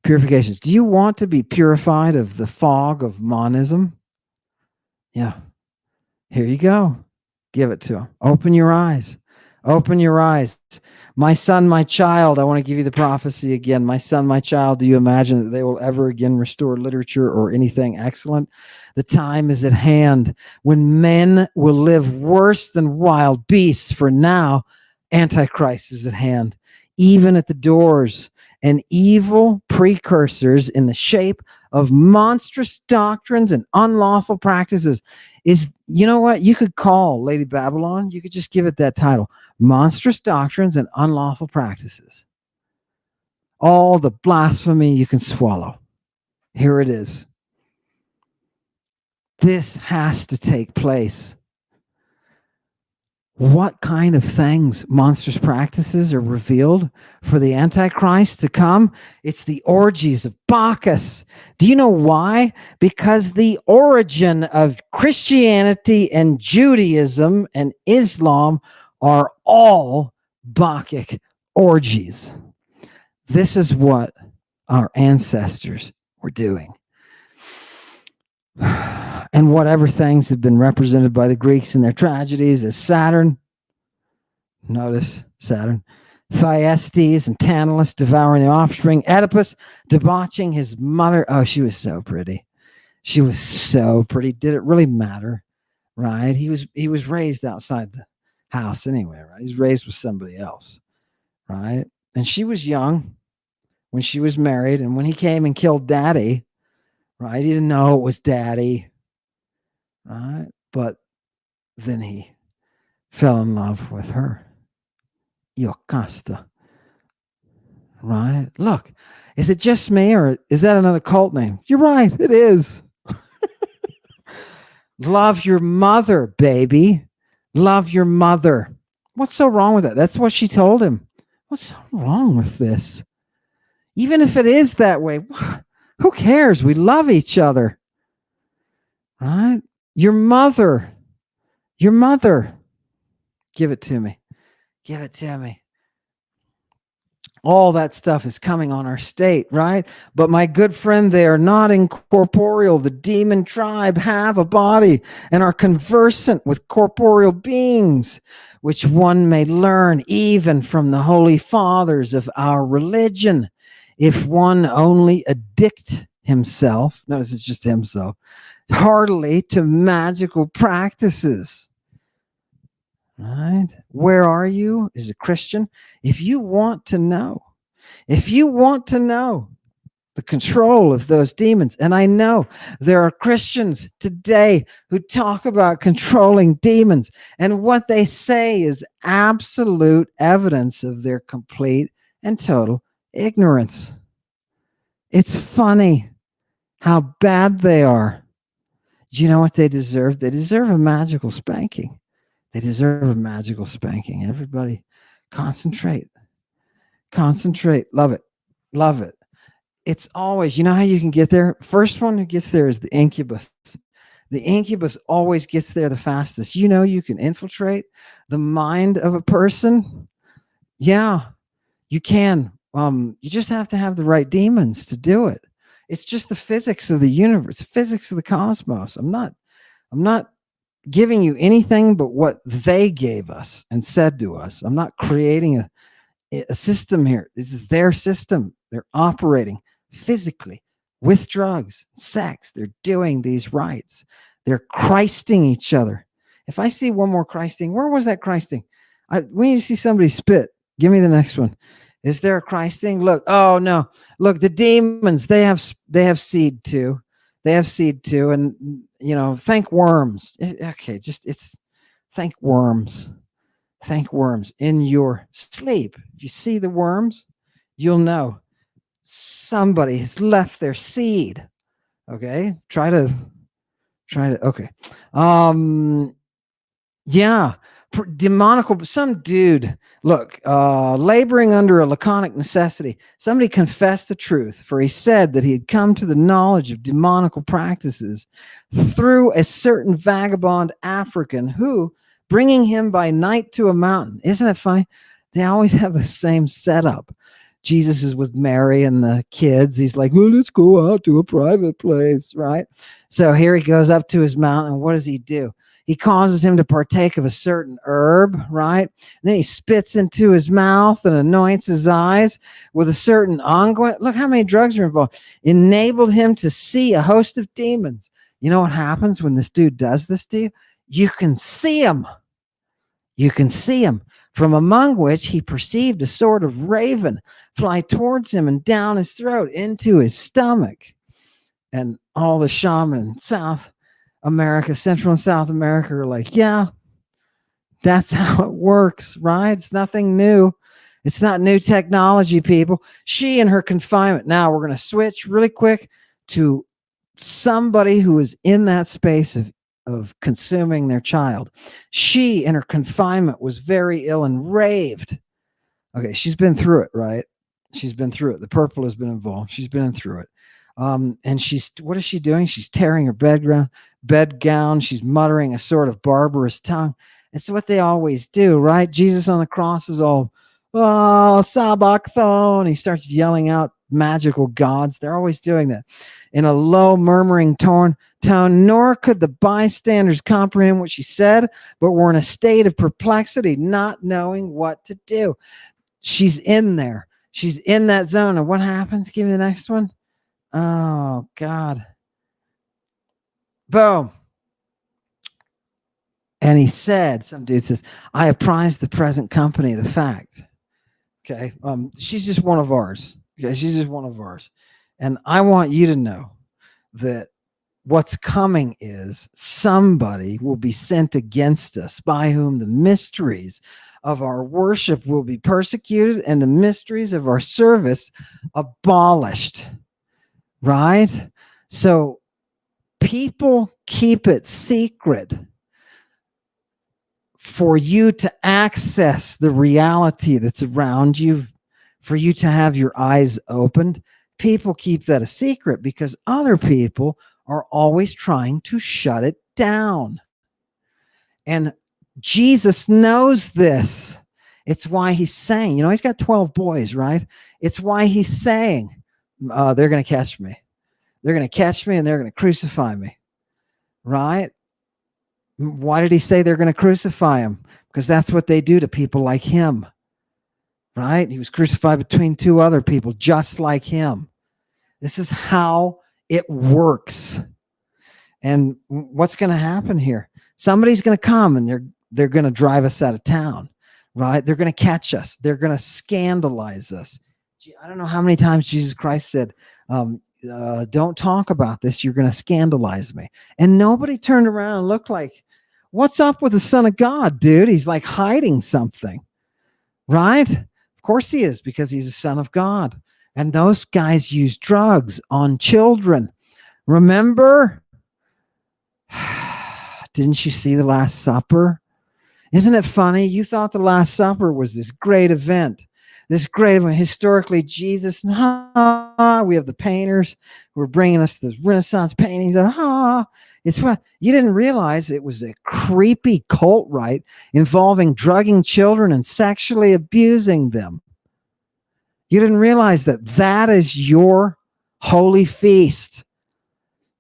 Purifications. Do you want to be purified of the fog of monism? Yeah. Here you go. Give it to him. Open your eyes. Open your eyes. My son, my child, I want to give you the prophecy again. My son, my child, do you imagine that they will ever again restore literature or anything excellent? The time is at hand when men will live worse than wild beasts, for now Antichrist is at hand, even at the doors, and evil precursors in the shape of monstrous doctrines and unlawful practices. You know what? You could call Lady Babylon, you could just give it that title, Monstrous Doctrines and Unlawful Practices. All the blasphemy you can swallow. Here it is. This has to take place. What kind of things, monstrous practices, are revealed for the Antichrist to come? It's the orgies of Bacchus. Do you know why? Because the origin of Christianity and Judaism and Islam are all Bacchic orgies. This is what our ancestors were doing. And whatever things have been represented by the Greeks in their tragedies as Saturn, notice Saturn, Thyestes and Tantalus devouring the offspring, Oedipus debauching his mother. Oh, she was so pretty. She was so pretty. Did it really matter? Right? He was raised outside the house anyway, right? He's raised with somebody else, right? And she was young when she was married, and when he came and killed Daddy, right? He didn't know it was Daddy. Right? But then he fell in love with her. Yocasta. Right? Look, is it just me or is that another cult name? You're right, it is. Love your mother, baby. Love your mother. What's so wrong with that? That's what she told him. What's so wrong with this? Even if it is that way, who cares? We love each other. Right? Your mother. Give it to me. Give it to me. All that stuff is coming on our state, right? But my good friend, they are not incorporeal. The demon tribe have a body and are conversant with corporeal beings. which one may learn even from the holy fathers of our religion. If one only addict himself, notice it's just himself, heartily to magical practices. Right? Where are you as a Christian? If you want to know, if you want to know the control of those demons, and I know there are Christians today who talk about controlling demons, and what they say is absolute evidence of their complete and total ignorance. It's funny how bad they are. Do you know what they deserve? They deserve a magical spanking. They deserve a magical spanking. Everybody, concentrate. Concentrate. Love it. Love it. It's always, you know how you can get there? First one who gets there is the incubus. The incubus always gets there the fastest. You know, you can infiltrate the mind of a person. Yeah, you can. You just have to have the right demons to do it. It's just the physics of the universe, physics of the cosmos. I'm not giving you anything but what they gave us and said to us. I'm not creating a system here. This is their system. They're operating physically with drugs, sex. They're doing these rites. They're Christing each other. If I see one more Christing, where was that Christing? We need to see somebody spit. Give me the next one. Is there a Christing? Look, oh no. Look, the demons, they have seed too. They have seed too. And thank worms. Okay, it's thank worms. Thank worms in your sleep. If you see the worms, you'll know somebody has left their seed. Okay. Try to, okay. Yeah. Demonical, some dude, look, laboring under a laconic necessity. Somebody confessed the truth, for he said that he had come to the knowledge of demonical practices through a certain vagabond African who, bringing him by night to a mountain. Isn't it funny? They always have the same setup. Jesus is with Mary and the kids. He's like, well, let's go out to a private place, right? So here he goes up to his mountain. What does he do? He causes him to partake of a certain herb, right? And then he spits into his mouth and anoints his eyes with a certain unguent. Look how many drugs are involved. Enabled him to see a host of demons. You know what happens when this dude does this to you? You can see him. You can see him, from among which he perceived a sort of raven fly towards him and down his throat into his stomach. And all the shaman in South America, Central and South America are like, yeah, that's how it works, right? It's nothing new. It's not new technology, people. She and her confinement. Now we're going to switch really quick to somebody who is in that space of consuming their child. She in her confinement was very ill and raved. Okay, she's been through it, right? She's been through it. The purple has been involved. She's been through it. And what is she doing? She's tearing her bed gown. She's muttering a sort of barbarous tongue. It's what they always do, right? Jesus on the cross is all, oh, sabachthon. He starts yelling out magical gods. They're always doing that in a low murmuring tone, nor could the bystanders comprehend what she said, but were in a state of perplexity, not knowing what to do. She's in there. She's in that zone. And what happens? Give me the next one. Oh, God. Boom. And he said, some dude says, I apprise the present company of the fact. Okay. She's just one of ours. Okay. She's just one of ours. And I want you to know that what's coming is somebody will be sent against us, by whom the mysteries of our worship will be persecuted and the mysteries of our service abolished. Right? So people keep it secret for you to access the reality that's around you, for you to have your eyes opened. People keep that a secret because other people are always trying to shut it down. And Jesus knows this. It's why he's saying, he's got 12 boys, right? It's why he's saying, they're going to catch me. They're going to catch me and they're going to crucify me, right? Why did he say they're going to crucify him? Because that's what they do to people like him, right? He was crucified between two other people just like him. This is how it works. And what's going to happen here? Somebody's going to come and they're going to drive us out of town, right? They're going to catch us. They're going to scandalize us. I don't know how many times Jesus Christ said, don't talk about this. You're going to scandalize me. And nobody turned around and looked like, what's up with the Son of God, dude? He's like hiding something, right? Of course he is, because he's the Son of God. And those guys use drugs on children. Remember? Didn't you see the Last Supper? Isn't it funny? You thought the Last Supper was this great event. This great event. Historically, Jesus, we have the painters who are bringing us the Renaissance paintings. It's what you didn't realize. It was a creepy cult rite involving drugging children and sexually abusing them. You didn't realize that is your holy feast,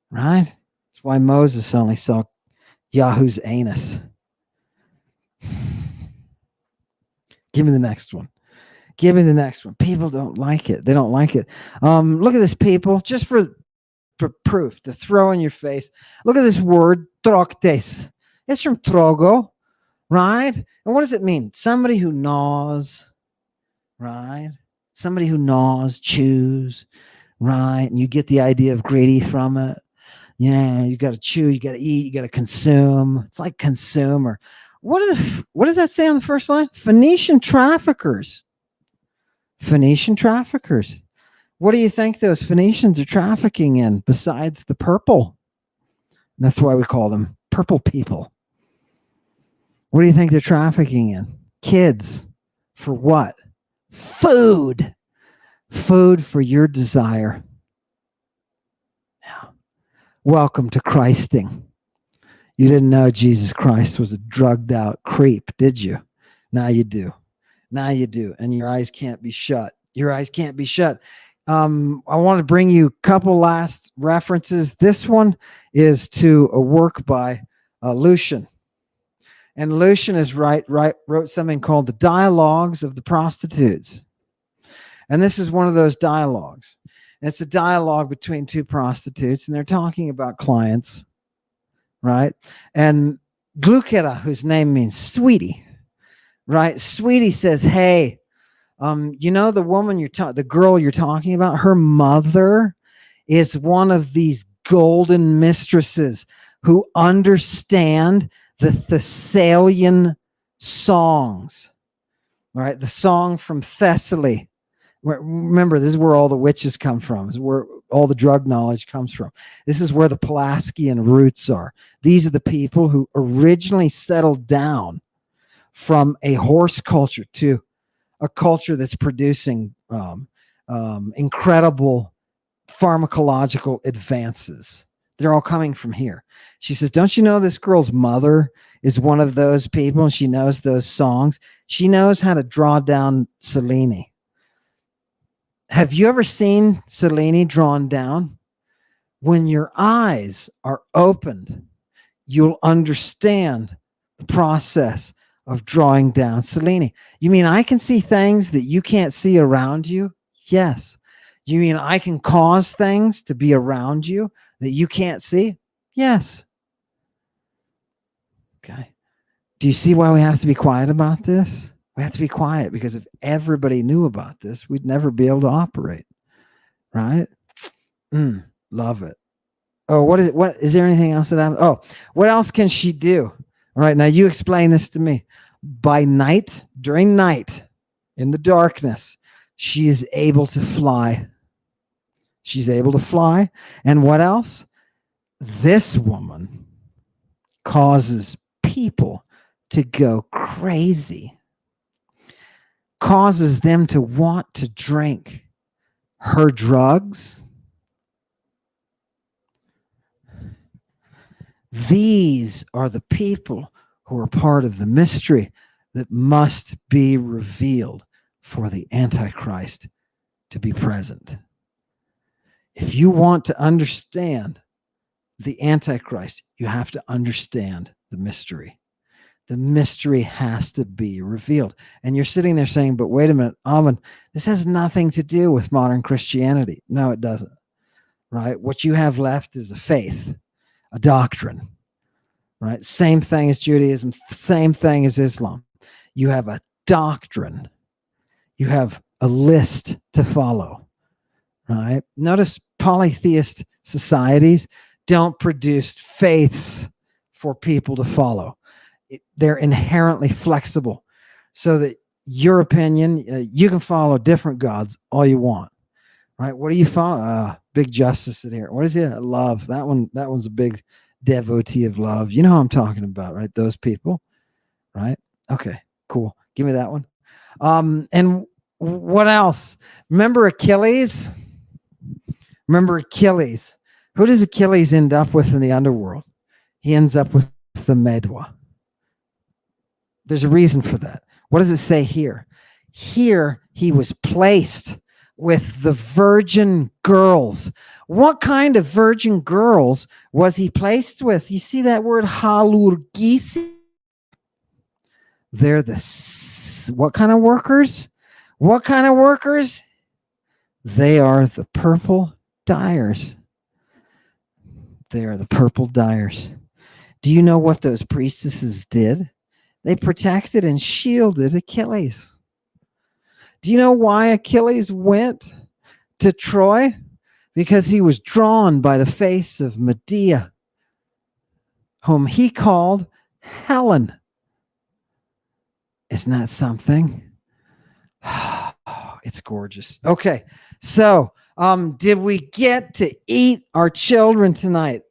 right? That's why Moses only saw Yahoo's anus. Give me the next one. Give me the next one. People don't like it. They don't like it. Look at this, people, just for proof to throw in your face. Look at this word, troctes. It's from trogo, right? And what does it mean? Somebody who gnaws, right? Somebody who gnaws, chews, right? And you get the idea of greedy from it. Yeah, you got to chew, you got to eat, you got to consume. It's like consumer. What does that say on the first line? Phoenician traffickers. Phoenician traffickers. What do you think those Phoenicians are trafficking in besides the purple? And that's why we call them purple people. What do you think they're trafficking in? Kids. For what? Food. Food for your desire. Yeah. Welcome to Christing. You didn't know Jesus Christ was a drugged out creep, did you? Now you do. Now you do. And your eyes can't be shut. Your eyes can't be shut. I want to bring you a couple last references. This one is to a work by Lucian. And Lucian wrote something called the Dialogues of the Prostitutes. And this is one of those dialogues. It's a dialogue between two prostitutes, and they're talking about clients, right? And Glucera, whose name means sweetie, right? Sweetie says, hey, you know, the woman the girl you're talking about, her mother is one of these golden mistresses who understand the Thessalian songs, right? The song from Thessaly. Remember, this is where all the witches come from. This is where all the drug knowledge comes from. This is where the Pelasgian roots are. These are the people who originally settled down from a horse culture to a culture that's producing incredible pharmacological advances. They're all coming from here. She says, don't you know this girl's mother is one of those people, and she knows those songs? She knows how to draw down Selene. Have you ever seen Selene drawn down? When your eyes are opened, you'll understand the process of drawing down Selene. You mean I can see things that you can't see around you? Yes. You mean I can cause things to be around you that you can't see? Yes. Okay. Do you see why we have to be quiet about this? We have to be quiet because if everybody knew about this, we'd never be able to operate. Right? Love it. Oh, what is there anything else that happens? Oh, what else can she do? All right, now you explain this to me. By night, during night, in the darkness, she is able to fly. She's able to fly. And what else? This woman causes people to go crazy, causes them to want to drink her drugs. These are the people who are part of the mystery that must be revealed for the Antichrist to be present. If you want to understand the Antichrist, you have to understand the mystery. The mystery has to be revealed. And you're sitting there saying, but wait a minute, Ammon, this has nothing to do with modern Christianity. No, it doesn't. Right? What you have left is a faith, a doctrine. Right? Same thing as Judaism, same thing as Islam. You have a doctrine. You have a list to follow. Right? Notice polytheist societies don't produce faiths for people to follow. They're inherently flexible so that your opinion, you can follow different gods all you want. Right? What do you follow? Big justice in here. What is it? Love. That one's a big devotee of love. You know who I'm talking about, right? Those people. Right? Okay, cool. Give me that one. And what else? Remember Achilles? Remember Achilles. Who does Achilles end up with in the underworld? He ends up with the Medwa. There's a reason for that. What does it say here? Here, he was placed with the virgin girls. What kind of virgin girls was he placed with? You see that word halurgisi? They're what kind of workers? What kind of workers? They are the purple dyers. They are the purple dyers. Do you know what those priestesses did? They protected and shielded Achilles. Do you know why Achilles went to Troy? Because he was drawn by the face of Medea, whom he called Helen. Isn't that something? It's gorgeous. Okay, so did we get to eat our children tonight?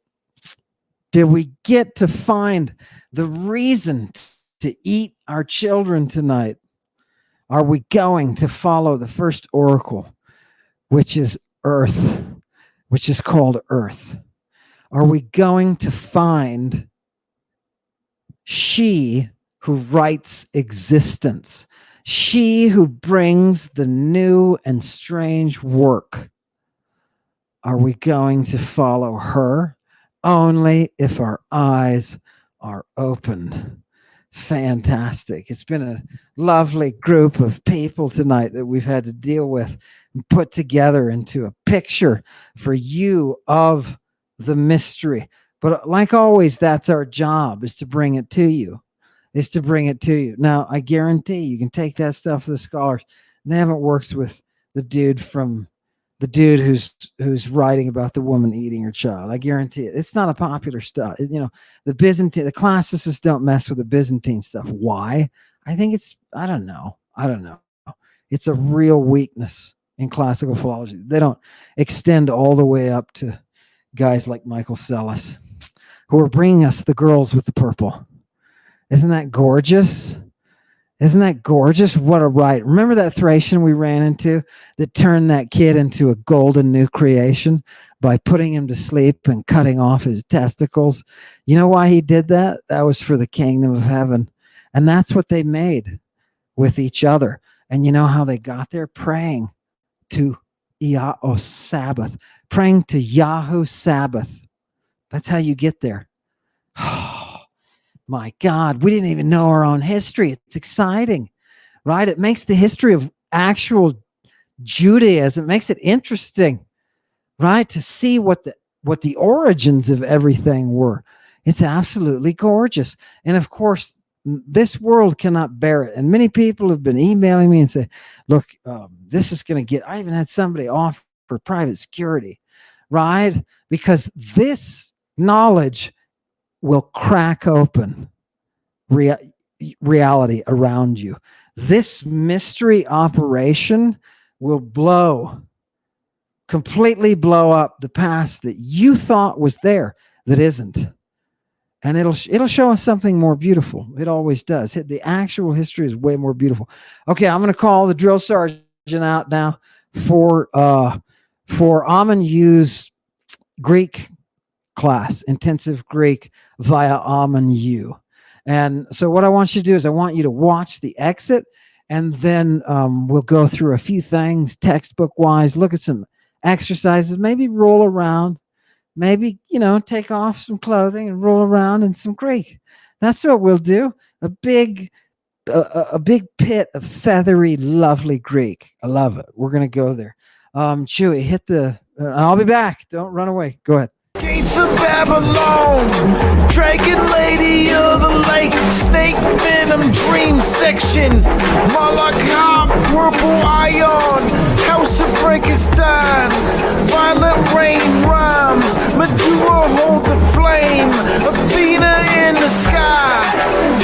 Did we get to find the reason to eat our children tonight? Are we going to follow the first oracle, which is earth, which is called earth? Are we going to find she who writes existence, she who brings the new and strange work? Are we going to follow her? Only if our eyes are opened. Fantastic. It's been a lovely group of people tonight that we've had to deal with and put together into a picture for you of the mystery. But like always, that's our job, is to bring it to you. Now, I guarantee you can take that stuff to the scholars. They haven't worked with the dude who's writing about the woman eating her child. I guarantee it. It's not a popular stuff. The classicists don't mess with the Byzantine stuff. Why? I think I don't know. It's a real weakness in classical philology. They don't extend all the way up to guys like Michael Sellis, who are bringing us the girls with the purple. Isn't that gorgeous? Isn't that gorgeous? What a ride. Remember that Thracian we ran into that turned that kid into a golden new creation by putting him to sleep and cutting off his testicles? You know why he did that? That was for the kingdom of heaven. And that's what they made with each other. And you know how they got there? Praying to Yahweh Sabbath. Praying to Yahoo Sabbath. That's how you get there. My God, we didn't even know our own history. It's exciting, right? It makes the history of actual Judaism, it makes it interesting, right? To see what the origins of everything were. It's absolutely gorgeous. And of course, this world cannot bear it. And many people have been emailing me and say, look, this is going to get, I even had somebody offer private security, right? Because this knowledge will crack open reality around you. This mystery operation will completely blow up the past that you thought was there that isn't. And it'll show us something more beautiful. It always does. The actual history is way more beautiful. Okay, I'm going to call the drill sergeant out now for Ammon U's Greek class, intensive Greek via Ammon U. And so what I want you to do is I want you to watch the exit, and then we'll go through a few things textbook wise, look at some exercises, maybe roll around, maybe, take off some clothing and roll around in some Greek. That's what we'll do. A big a big pit of feathery, lovely Greek. I love it. We're gonna go there. Chewy, hit the. I'll be back. Don't run away. Go ahead. Gates of Babylon, Dragon Lady of the Lake, Snake Venom Dream Section, Malachite, Purple Ion, House of Frankenstein, Violent Rain Rhymes, Medulla hold the flame, Athena in the sky,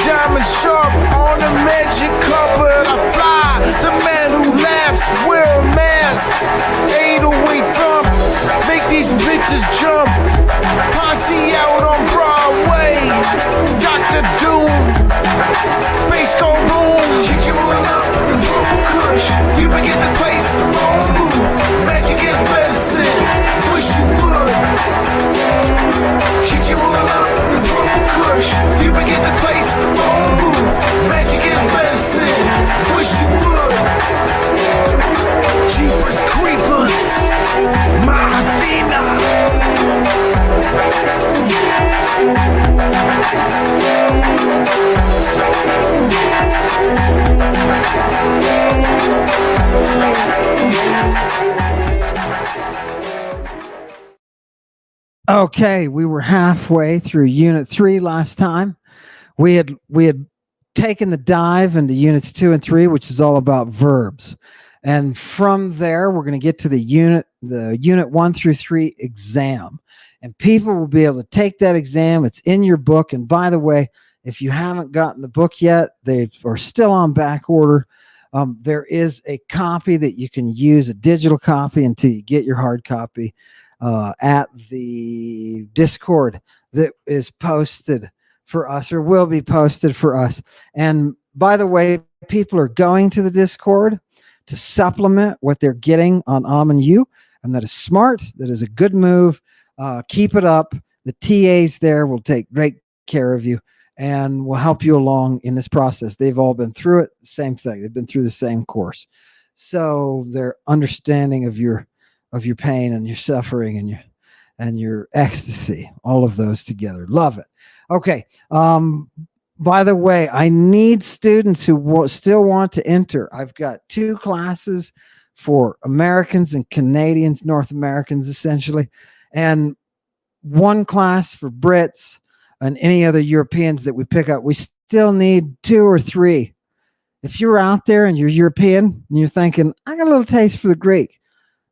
Diamond Sharp on the magic carpet, I fly, the man who laughs, wear a mask, 808 thump, make these bitches jump. Posse out on Broadway, Dr. Doom, bass go boom. Shit you all up, purple kush, you begin the place, boom. Magic is medicine, wish you would. Shit you all up, purple kush, you begin the place, boom. Magic is medicine, wish you would. Jeepers creepers, my Athena. Okay, we were halfway through Unit 3 last time. We had taken the dive into Units 2 and 3, which is all about verbs. And from there, we're going to get to the Unit 1 through 3 exam. And people will be able to take that exam. It's in your book. And by the way, if you haven't gotten the book yet, they are still on back order. There is a copy that you can use, a digital copy, until you get your hard copy at the Discord that is posted for us, or will be posted for us. And by the way, people are going to the Discord to supplement what they're getting on Ammon U, and that is smart. That is a good move. Keep it up. The TAs there will take great care of you and will help you along in this process. They've all been through it. Same thing. They've been through the same course. So their understanding of your pain and your suffering and your ecstasy, all of those together. Love it. Okay. By the way, I need students who still want to enter. I've got 2 classes for Americans and Canadians, North Americans essentially, and 1 class for Brits and any other Europeans that we pick up. We still need 2 or 3. If you're out there and you're European and you're thinking, I got a little taste for the Greek,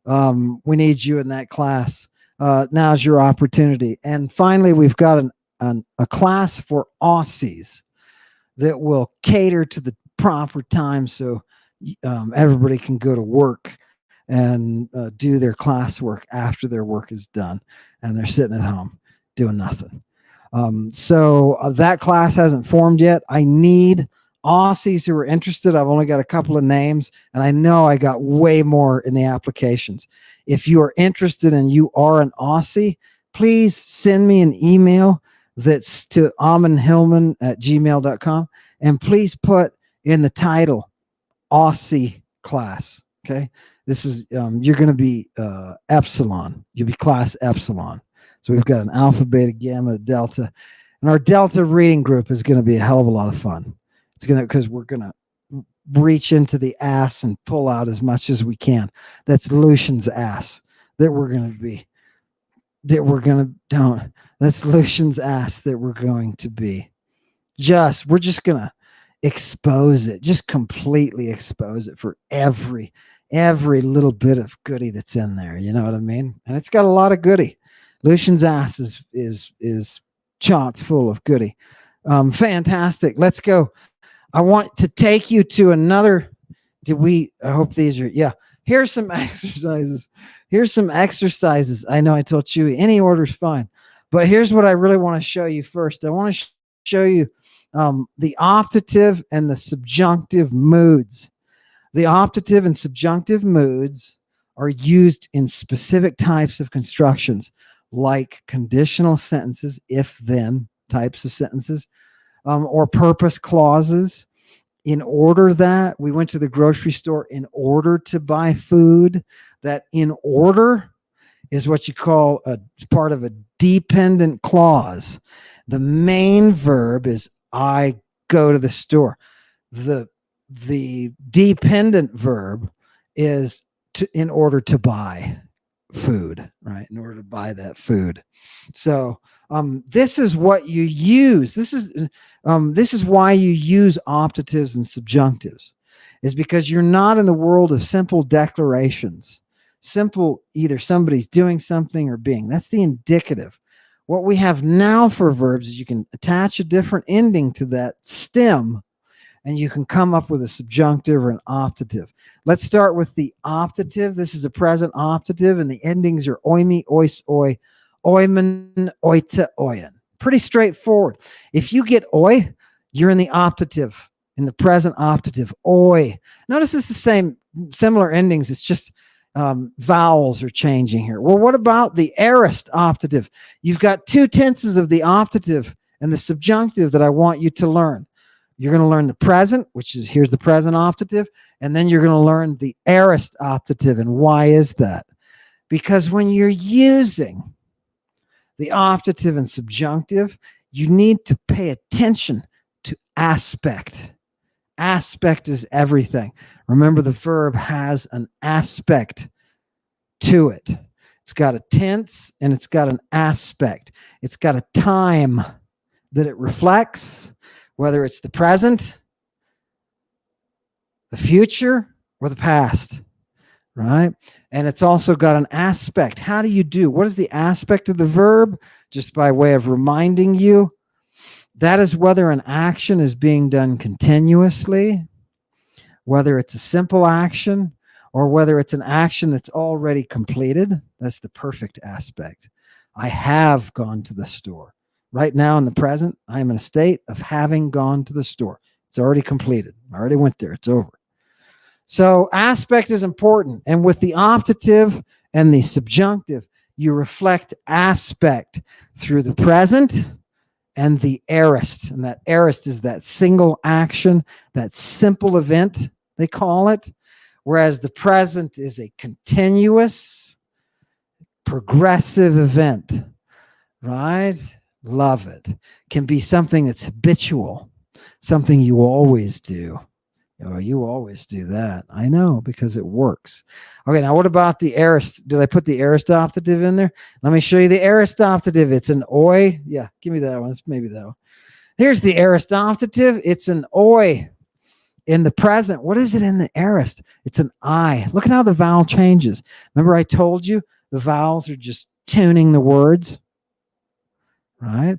we need you in that class. Now's your opportunity. And finally, we've got a class for Aussies that will cater to the proper time so everybody can go to work and do their classwork after their work is done and they're sitting at home doing nothing. So that class hasn't formed yet. I need Aussies who are interested. I've only got a couple of names, and I know I got way more in the applications. If you are interested and you are an Aussie, please send me an email that's to ammonhillman@gmail.com, and please put in the title Aussie class. Okay, this is you're going to be Epsilon. You'll be class Epsilon. So we've got an alpha, beta, gamma, delta, and our delta reading group is going to be a hell of a lot of fun. It's going to, because we're going to reach into the ass and pull out as much as we can. That's Lucian's ass that we're going to be. That's Lucian's ass that we're going to be. We're just going to expose it, just completely expose it for every little bit of goody that's in there. You know what I mean? And it's got a lot of goody. Lucian's ass is chocked full of goody. Fantastic. Let's go. I want to take you to another. I hope these are, yeah. Here's some exercises. I know I told Chewy any order is fine, but here's what I really want to show you first. I want to show you the optative and the subjunctive moods. The optative and subjunctive moods are used in specific types of constructions, like conditional sentences, if-then types of sentences, or purpose clauses. In order that we went to the grocery store in order to buy food, that in order is what you call a part of a dependent clause. The main verb is I go to the store. The dependent verb is in order to buy food, right? In order to buy that food. So this is what you use. This is why you use optatives and subjunctives, is because you're not in the world of simple declarations. Simple, either somebody's doing something or being. That's the indicative. What we have now for verbs is you can attach a different ending to that stem, and you can come up with a subjunctive or an optative. Let's start with the optative. This is a present optative, and the endings are oimi, ois, oi, oimen, oita, oyen. Pretty straightforward. If you get oi, you're in the optative, in the present optative. Oi. Notice it's the same, similar endings. It's just vowels are changing here. Well, what about the aorist optative? You've got two tenses of the optative and the subjunctive that I want you to learn. You're going to learn the present, which is here's the present optative, and then you're going to learn the aorist optative. And why is that? Because when you're using the optative and subjunctive, you need to pay attention to aspect. Aspect is everything. Remember, the verb has an aspect to it. It's got a tense and it's got an aspect. It's got a time that it reflects, whether it's the present, the future, or the past, right? And it's also got an aspect. How do you do? What is the aspect of the verb? Just by way of reminding you, that is whether an action is being done continuously, whether it's a simple action, or whether it's an action that's already completed. That's the perfect aspect. I have gone to the store. Right now in the present, I am in a state of having gone to the store. It's already completed. I already went there. It's over. So aspect is important. And with the optative and the subjunctive, you reflect aspect through the present and the aorist. And that aorist is that single action, that simple event, they call it. Whereas the present is a continuous, progressive event, right? Love it. Can be something that's habitual, something you always do. Oh, you always do that. I know, because it works. Okay, now what about the aorist? Did I put the aorist optative in there? Let me show you the aorist optative. It's an oi. Yeah, give me that one. It's maybe that one. Here's the aorist optative. It's an oi in the present. What is it in the aorist? It's an I. Look at how the vowel changes. Remember I told you the vowels are just tuning the words, right?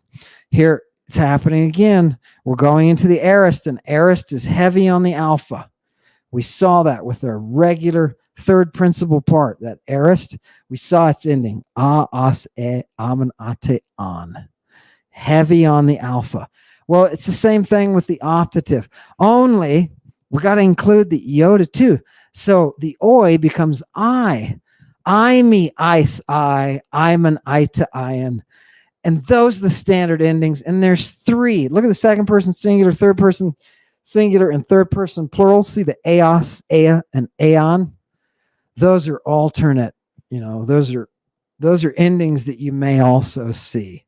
Here, it's happening again. We're going into the aorist, and aorist is heavy on the alpha. We saw that with our regular third principal part, that aorist. We saw its ending, a, as, e, amen, ate, on. Heavy on the alpha. Well, it's the same thing with the optative, only we got to include the iota too. So the oi becomes I. I, me, ice, I, I'm an I to ion. And those are the standard endings. And there's three. Look at the second person singular, third person singular, and third person plural. See the eos, ea, and aeon. Those are alternate. Those are endings that you may also see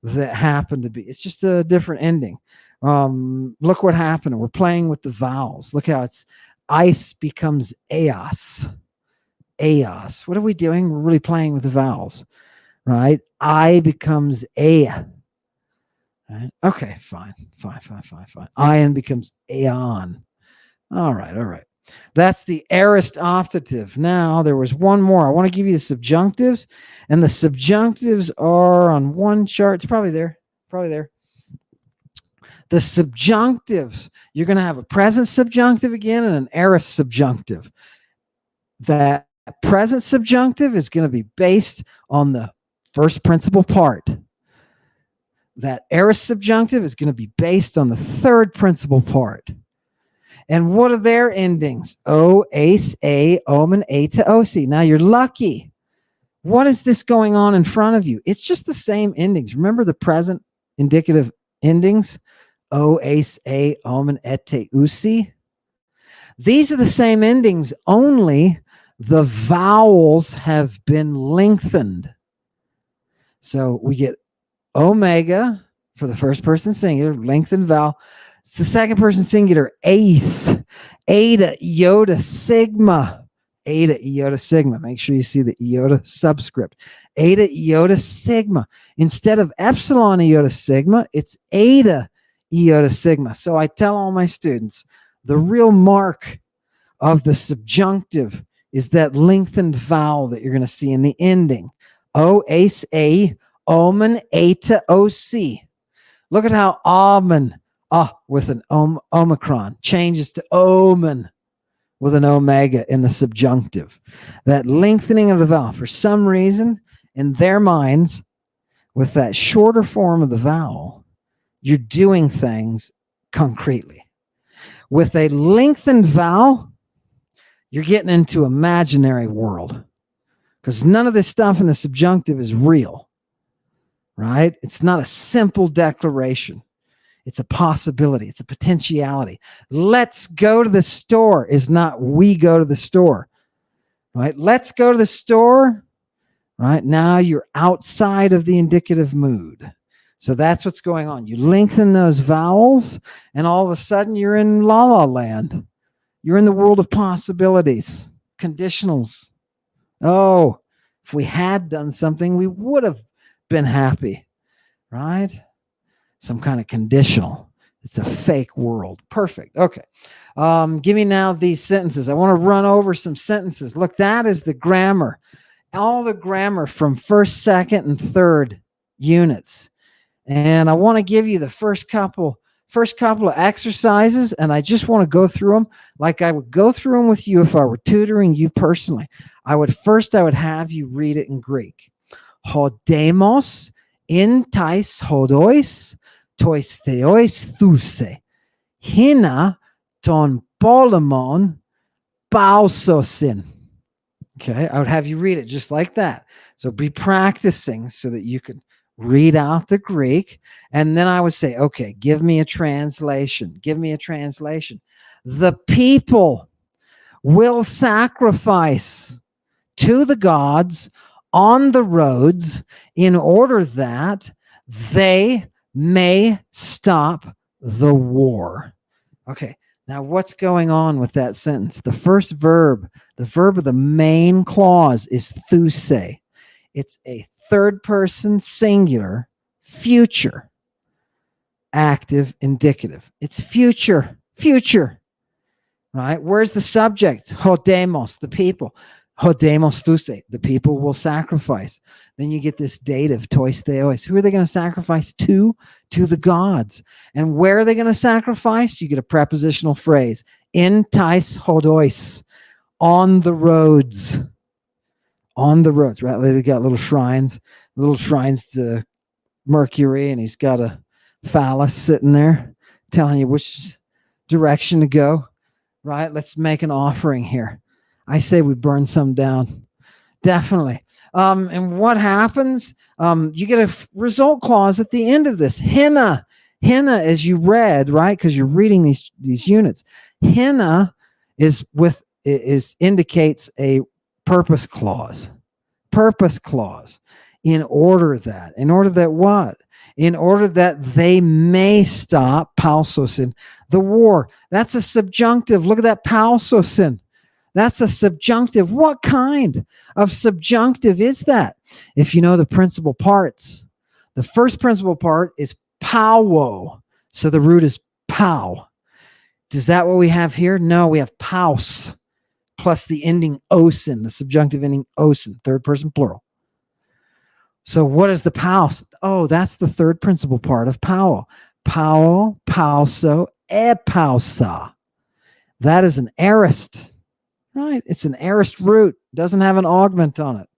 that happen to be. It's just a different ending. Look what happened. We're playing with the vowels. Look how it's ice becomes eos. Eos. What are we doing? We're really playing with the vowels. Right? I becomes a. Right? Okay, fine. Ion becomes aeon. All right. That's the aorist optative. Now, there was one more. I want to give you the subjunctives, and the subjunctives are on one chart. It's probably there. The subjunctives, you're going to have a present subjunctive again and an aorist subjunctive. That present subjunctive is going to be based on the first principal part. That aorist subjunctive is going to be based on the third principal part. And what are their endings? O, ace, a, omen, a to oc. Now you're lucky. What is this going on in front of you? It's just the same endings. Remember the present indicative endings? O, ace, a, omen, ete, usi. These are the same endings, only the vowels have been lengthened. So we get omega for the first person singular, lengthened vowel. It's the second person singular, ace, eta, iota, sigma, eta, iota, sigma. Make sure you see the iota subscript. Eta, iota, sigma. Instead of epsilon, iota, sigma, it's eta, iota, sigma. So I tell all my students, the real mark of the subjunctive is that lengthened vowel that you're going to see in the ending. O, ace, a, omen, eta, oc. Look at how Ammon, with an omicron, changes to omen with an omega in the subjunctive. That lengthening of the vowel, for some reason, in their minds, with that shorter form of the vowel, you're doing things concretely. With a lengthened vowel, you're getting into imaginary world, because none of this stuff in the subjunctive is real, right? It's not a simple declaration. It's a possibility. It's a potentiality. Let's go to the store is not we go to the store, right? Let's go to the store, right? Now you're outside of the indicative mood. So that's what's going on. You lengthen those vowels, and all of a sudden you're in la la land. You're in the world of possibilities, conditionals. Oh, if we had done something, we would have been happy, right? Some kind of conditional. It's a fake world. Perfect. Okay. Give me now these sentences. I want to run over some sentences. Look, that is the grammar. All the grammar from first, second, and third units. And I want to give you the first couple of exercises, and I just want to go through them like I would go through them with you if I were tutoring you personally. I would have you read it in Greek. Hodemos in tais hodois tois theois thuse. Hina ton polemon pausosin. Okay, I would have you read it just like that. So be practicing so that you can read out the Greek. And then I would say, okay, give me a translation. Give me a translation. The people will sacrifice to the gods on the roads in order that they may stop the war. Okay, now what's going on with that sentence? The first verb, the verb of the main clause is thuse. It's a third person singular, future, active, indicative. It's future, right? Where's the subject? Hodemos, the people. Hodemos thuse, the people will sacrifice. Then you get this dative, tois theois. Who are they going to sacrifice to? To the gods. And where are they going to sacrifice? You get a prepositional phrase. In tais hodois, on the roads. On the roads, right? They got little shrines to Mercury, and he's got a phallus sitting there telling you which direction to go, right? Let's make an offering here. I say we burn some down. Definitely. And what happens? You get a result clause at the end of this. Hina, as you read, right? Because you're reading these units. Hina indicates a purpose clause. In order that what? In order that they may stop pausosin, the war. That's a subjunctive. Look at that, pausosin. That's a subjunctive. What kind of subjunctive is that? If you know the principal parts, the first principal part is pauo. So the root is pau. Is that what we have here? No, we have paus plus the ending osin, the subjunctive ending osin, third person plural. So what is the paus? Oh, that's the third principal part of pauo. Pauo, pauso, epausa. That is an aorist. Right, it's an aorist root. Doesn't have an augment on it.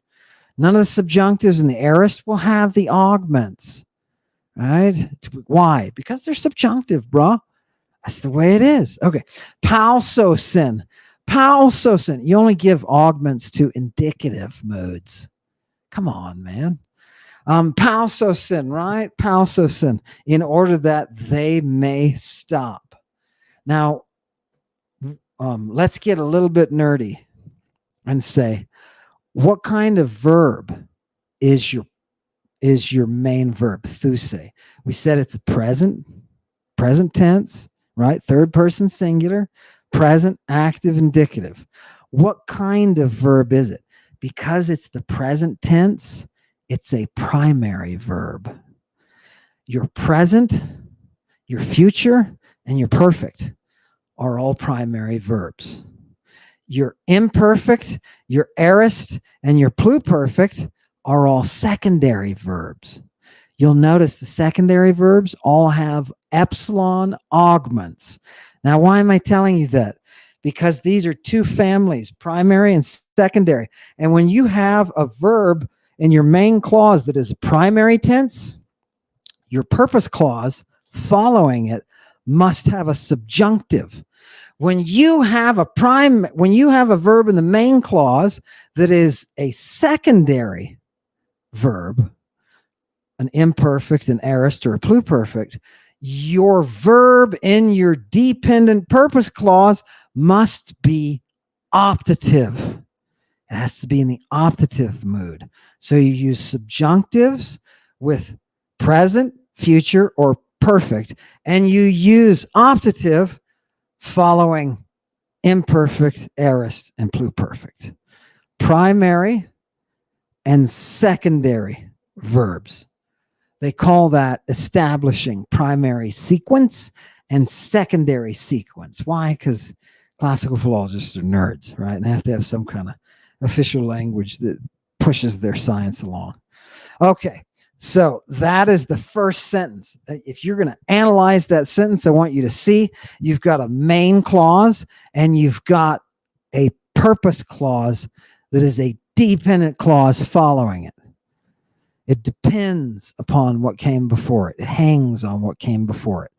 None of the subjunctives in the aorist will have the augments. Right? Why? Because they're subjunctive, bro. That's the way it is. Okay. Pausosin. You only give augments to indicative modes. Come on, man. Pausosin, right? Pausosin, in order that they may stop. Now, let's get a little bit nerdy and say, what kind of verb is is your main verb, thuse. We said it's a present tense, right? Third person singular, present, active, indicative. What kind of verb is it? Because it's the present tense, it's a primary verb. Your present, your future, and your perfect are all primary verbs. Your imperfect, your aorist, and your pluperfect are all secondary verbs. You'll notice the secondary verbs all have epsilon augments. Now, why am I telling you that? Because these are two families, primary and secondary. And when you have a verb in your main clause that is a primary tense, your purpose clause following it must have a subjunctive. When you have a verb in the main clause that is a secondary verb, an imperfect, an aorist, or a pluperfect, your verb in your dependent purpose clause must be optative. It has to be in the optative mood. So you use subjunctives with present, future, or perfect, and you use optative following imperfect, aorist, and pluperfect. Primary and secondary verbs. They call that establishing primary sequence and secondary sequence. Why? Because classical philologists are nerds, right? And they have to have some kind of official language that pushes their science along. Okay, so that is the first sentence. If you're going to analyze that sentence, I want you to see you've got a main clause and you've got a purpose clause that is a dependent clause following it. It depends upon what came before it. It hangs on what came before it,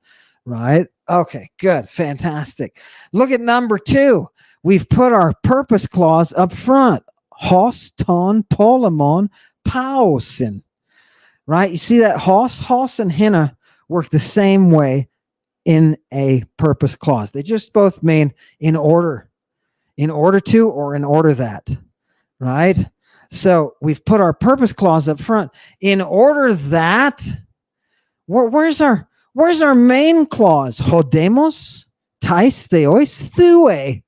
right? Okay, good, fantastic. Look at number 2. We've put our purpose clause up front. Hos, ton, polemon, pausin. Right? You see that hos and hina work the same way in a purpose clause. They just both mean in order to, or in order that, right? So we've put our purpose clause up front. In order that, where's our main clause? Hodemos, tais, theos, thue.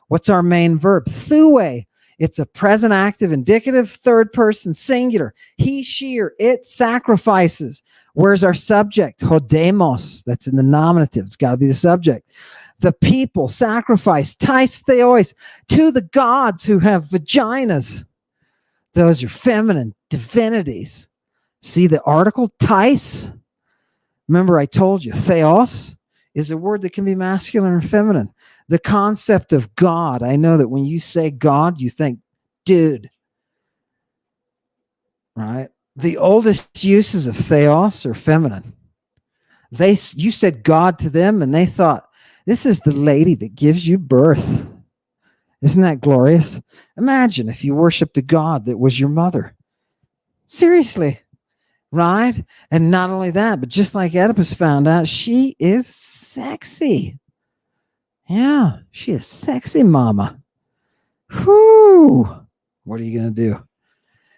What's our main verb? Thue. It's a present active indicative, third person singular. He, she, or it sacrifices. Where's our subject? Hodemos. That's in the nominative. It's got to be the subject. The people sacrifice, tais theos, to the gods who have vaginas. Those are feminine divinities. See the article, tais? Remember I told you, theos is a word that can be masculine or feminine. The concept of God. I know that when you say God, you think, dude. Right? The oldest uses of theos are feminine. You said God to them, and they thought, this is the lady that gives you birth. Isn't that glorious? Imagine if you worshiped a God that was your mother. Seriously. Right? And not only that, but just like Oedipus found out, she is sexy. Yeah, she is sexy, mama. Whoo! What are you going to do?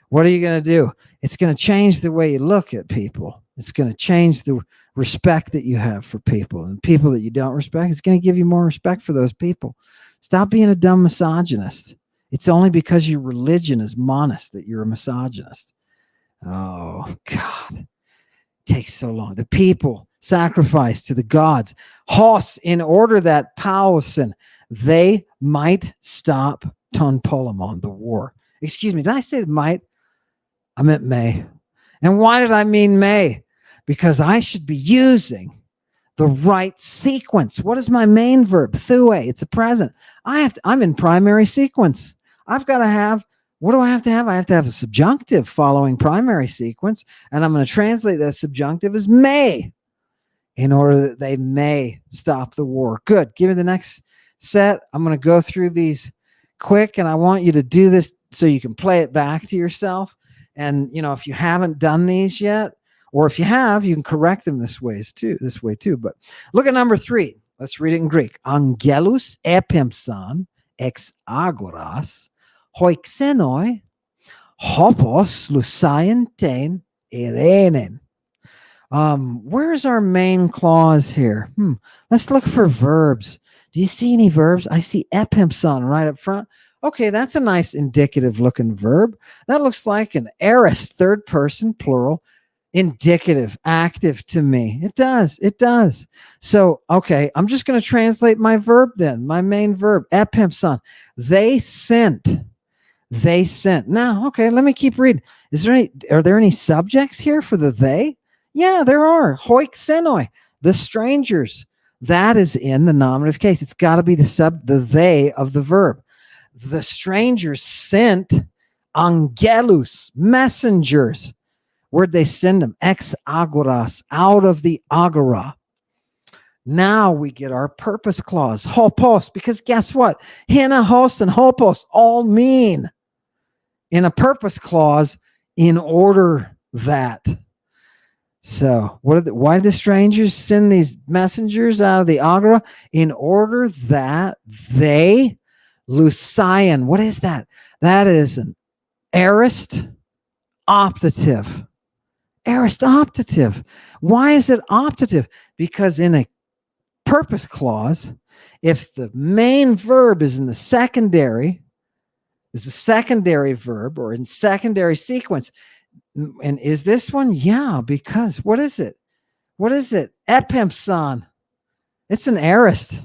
What are you going to do? It's going to change the way you look at people. It's going to change the respect that you have for people. And people that you don't respect, it's going to give you more respect for those people. Stop being a dumb misogynist. It's only because your religion is monist that you're a misogynist. Oh, God. It takes so long. The people sacrifice to the gods. Hos, in order that pausin, they might stop ton polemon, the war. Excuse me, did I say might? I meant may. And why did I mean may? Because I should be using the right sequence. What is my main verb? Thue. It's a present. I'm in primary sequence. I've got to have, what do I have to have? I have to have a subjunctive following primary sequence, and I'm going to translate that subjunctive as may, in order that they may stop the war. Good. Give me the next set. I'm going to go through these quick, and I want you to do this so you can play it back to yourself. And, if you haven't done these yet, or if you have, you can correct them this way too. But look at number 3. Let's read it in Greek. Angelus epimsan ex agoras hoixenoi hopos lusaientein irenen. Where's our main clause here? Let's look for verbs. Do you see any verbs? I see epimpson right up front. Okay, that's a nice indicative looking verb. That looks like an aorist, third person, plural, indicative, active to me. It does. It does. So, okay, I'm just going to translate my verb then, my main verb, epimpson. They sent. They sent. Now, okay, let me keep reading. Are there any subjects here for the they? Yeah, there are. Hoik senoi, the strangers. That is in the nominative case. It's got to be the they of the verb. The strangers sent angelus, messengers. Where'd they send them? Ex agoras, out of the agora. Now we get our purpose clause, hopos, because guess what? Hina, hos, and hopos all mean in a purpose clause in order that. So why did the strangers send these messengers out of the agora? In order that they, Lucian, what is that? That is an aorist optative. Aorist optative. Why is it optative? Because in a purpose clause, if the main verb is in the secondary, is a secondary verb or in secondary sequence, and is this one? Yeah, because what is it? What is it? Epimpson. It's an aorist.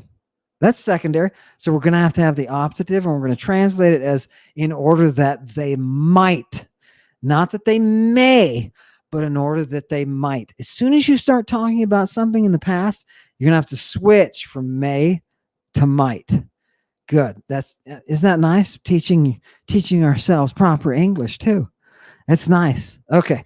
That's secondary. So we're going to have the optative, and we're going to translate it as in order that they might. Not that they may, but in order that they might. As soon as you start talking about something in the past, you're going to have to switch from may to might. Good. Isn't that nice? Teaching ourselves proper English too. That's nice. Okay.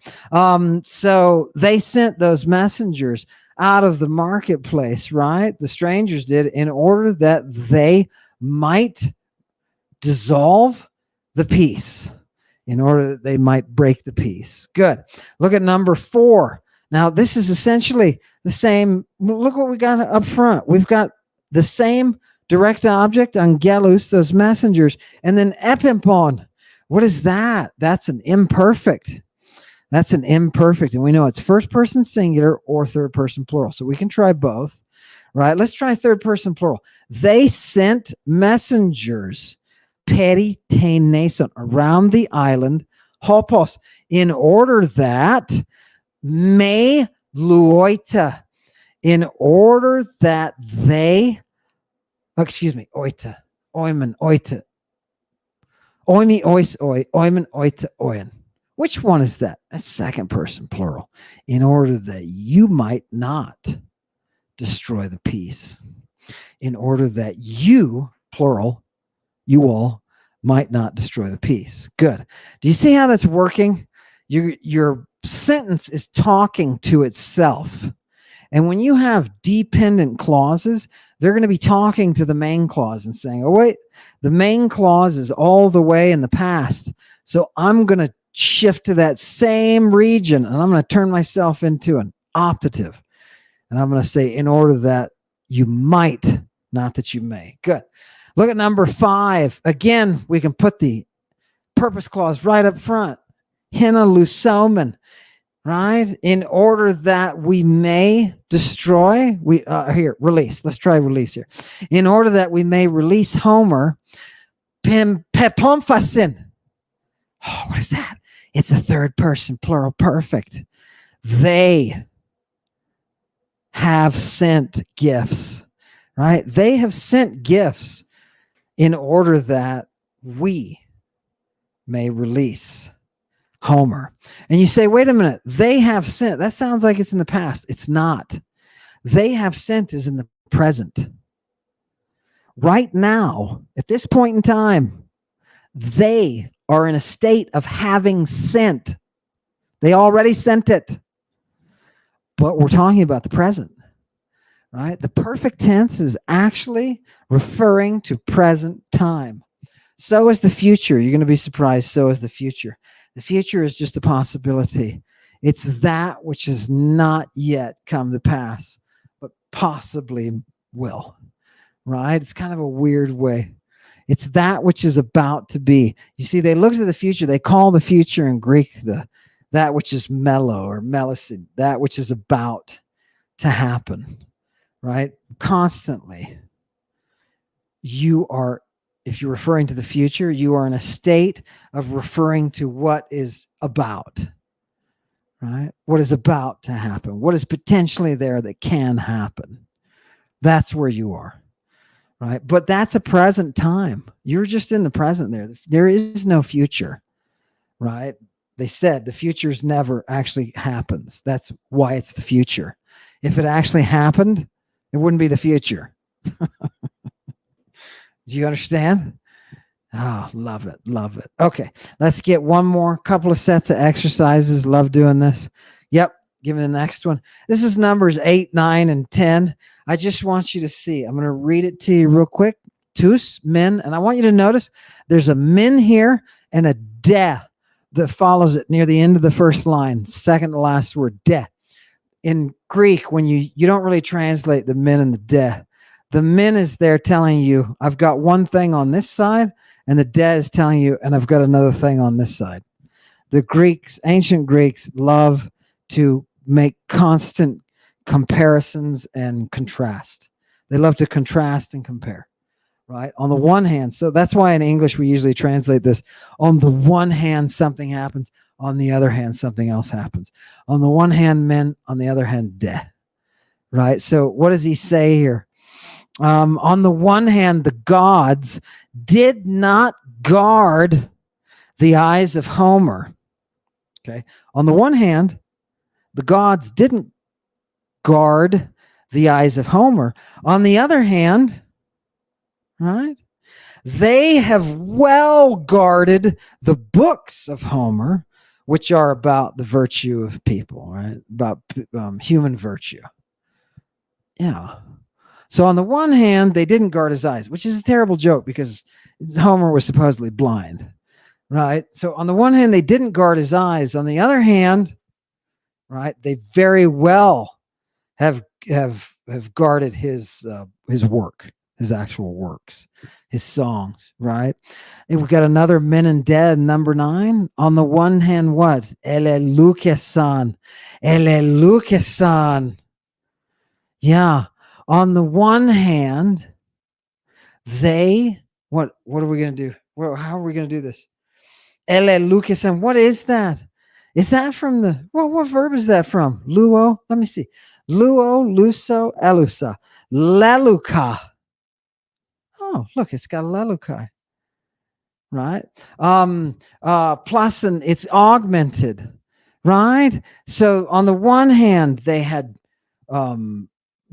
So they sent those messengers out of the marketplace, right? The strangers did, in order that they might dissolve the peace, in order that they might break the peace. Good. Look at number 4. Now, this is essentially the same. Look what we got up front. We've got the same direct object, angelus, those messengers, and then epimpon. What is that? That's an imperfect. That's an imperfect. And we know it's first person singular or third person plural. So we can try both, right? Let's try third person plural. They sent messengers periteneson, around the island, hopos, in order that me luoita, in order that they, oita, oimen, oita, oimi, ois, oi, oimen, oita, oin. Which one is that? That's second person plural. In order that you might not destroy the peace. In order that you, plural, you all might not destroy the peace. Good. Do you see how that's working? Your sentence is talking to itself. And when you have dependent clauses, they're going to be talking to the main clause and saying, oh, wait, the main clause is all the way in the past. So I'm going to shift to that same region, and I'm going to turn myself into an optative. And I'm going to say, in order that you might, not that you may. Good. Look at number 5. Again, we can put the purpose clause right up front. Hina lusomen, right? In order that we may destroy, release. Let's try release here. In order that we may release Homer, pepomfasin. Oh, what is that? It's a third person plural perfect. They have sent gifts, right? They have sent gifts in order that we may release Homer. And you say, wait a minute, they have sent. That sounds like it's in the past. It's not. They have sent is in the present. Right now, at this point in time, they are in a state of having sent. They already sent it. But we're talking about the present, right? The perfect tense is actually referring to present time. So is the future. You're going to be surprised. So is the future. The future is just a possibility. It's that which has not yet come to pass, but possibly will, right? It's kind of a weird way. It's that which is about to be. You see, they look at the future. They call the future in Greek the that which is mellow or melicid, that which is about to happen, right? Constantly. You are, if you're referring to the future, you are in a state of referring to what is about, right? What is about to happen, what is potentially there that can happen. That's where you are, right? But that's a present time. You're just in the present there. There is no future, right? They said the future's never actually happens. That's why it's the future. If it actually happened, it wouldn't be the future. Do you understand? Oh, love it. Love it. Okay. Let's get one more couple of sets of exercises. Love doing this. Yep. Give me the next one. This is numbers 8, 9, and 10. I just want you to see. I'm going to read it to you real quick. Tous, min. And I want you to notice there's a min here and a de that follows it near the end of the first line. Second to last word, de. In Greek, when you don't really translate the min and the de. The min is there telling you, I've got one thing on this side, and the de is telling you, and I've got another thing on this side. The Greeks, ancient Greeks, love to make constant comparisons and contrast. They love to contrast and compare, right? On the one hand, so that's why in English we usually translate this. On the one hand, something happens. On the other hand, something else happens. On the one hand, men. On the other hand, de. Right? So what does he say here? On the one hand, the gods did not guard the eyes of Homer. Okay. On the one hand, the gods didn't guard the eyes of Homer. On the other hand, right, they have well guarded the books of Homer, which are about the virtue of people, right? About human virtue. Yeah. So on the one hand, they didn't guard his eyes, which is a terrible joke because Homer was supposedly blind, right? So on the one hand, they didn't guard his eyes. On the other hand, right, they very well have guarded his work, his actual works, his songs, right? And we got another men and dead, number 9. On the one hand, what? Elelukesan. Elelukesan. Yeah. On the one hand, they, what are we going to do? How are we going to do this? Elelukesan. What is that? Is that from the, what verb is that from? Luo? Let me see. Luo, luso, elusa. Leluka. Oh, look, it's got lelukai. Right? Plus, and it's augmented. Right? So on the one hand, they had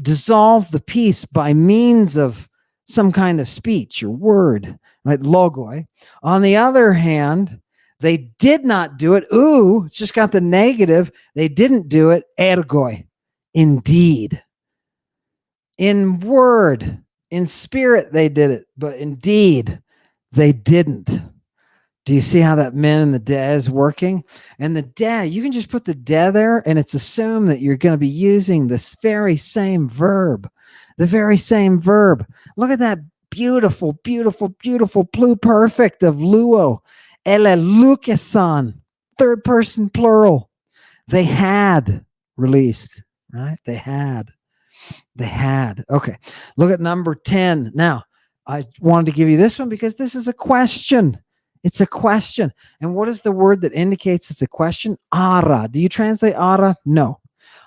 dissolved the peace by means of some kind of speech or word, right? Logoi. On the other hand, they did not do it. Ooh, it's just got the negative. They didn't do it. Ergoi. Indeed. In word, in spirit, they did it, but indeed, they didn't. Do you see how that min and the de is working? And the de, you can just put the de there, and it's assumed that you're going to be using this very same verb. The very same verb. Look at that beautiful, beautiful, beautiful pluperfect of luo. Elelukesan. Third person plural. They had released, right? They had. Okay. Look at number 10. Now, I wanted to give you this one because this is a question. It's a question. And what is the word that indicates it's a question? Ara. Do you translate ara? No.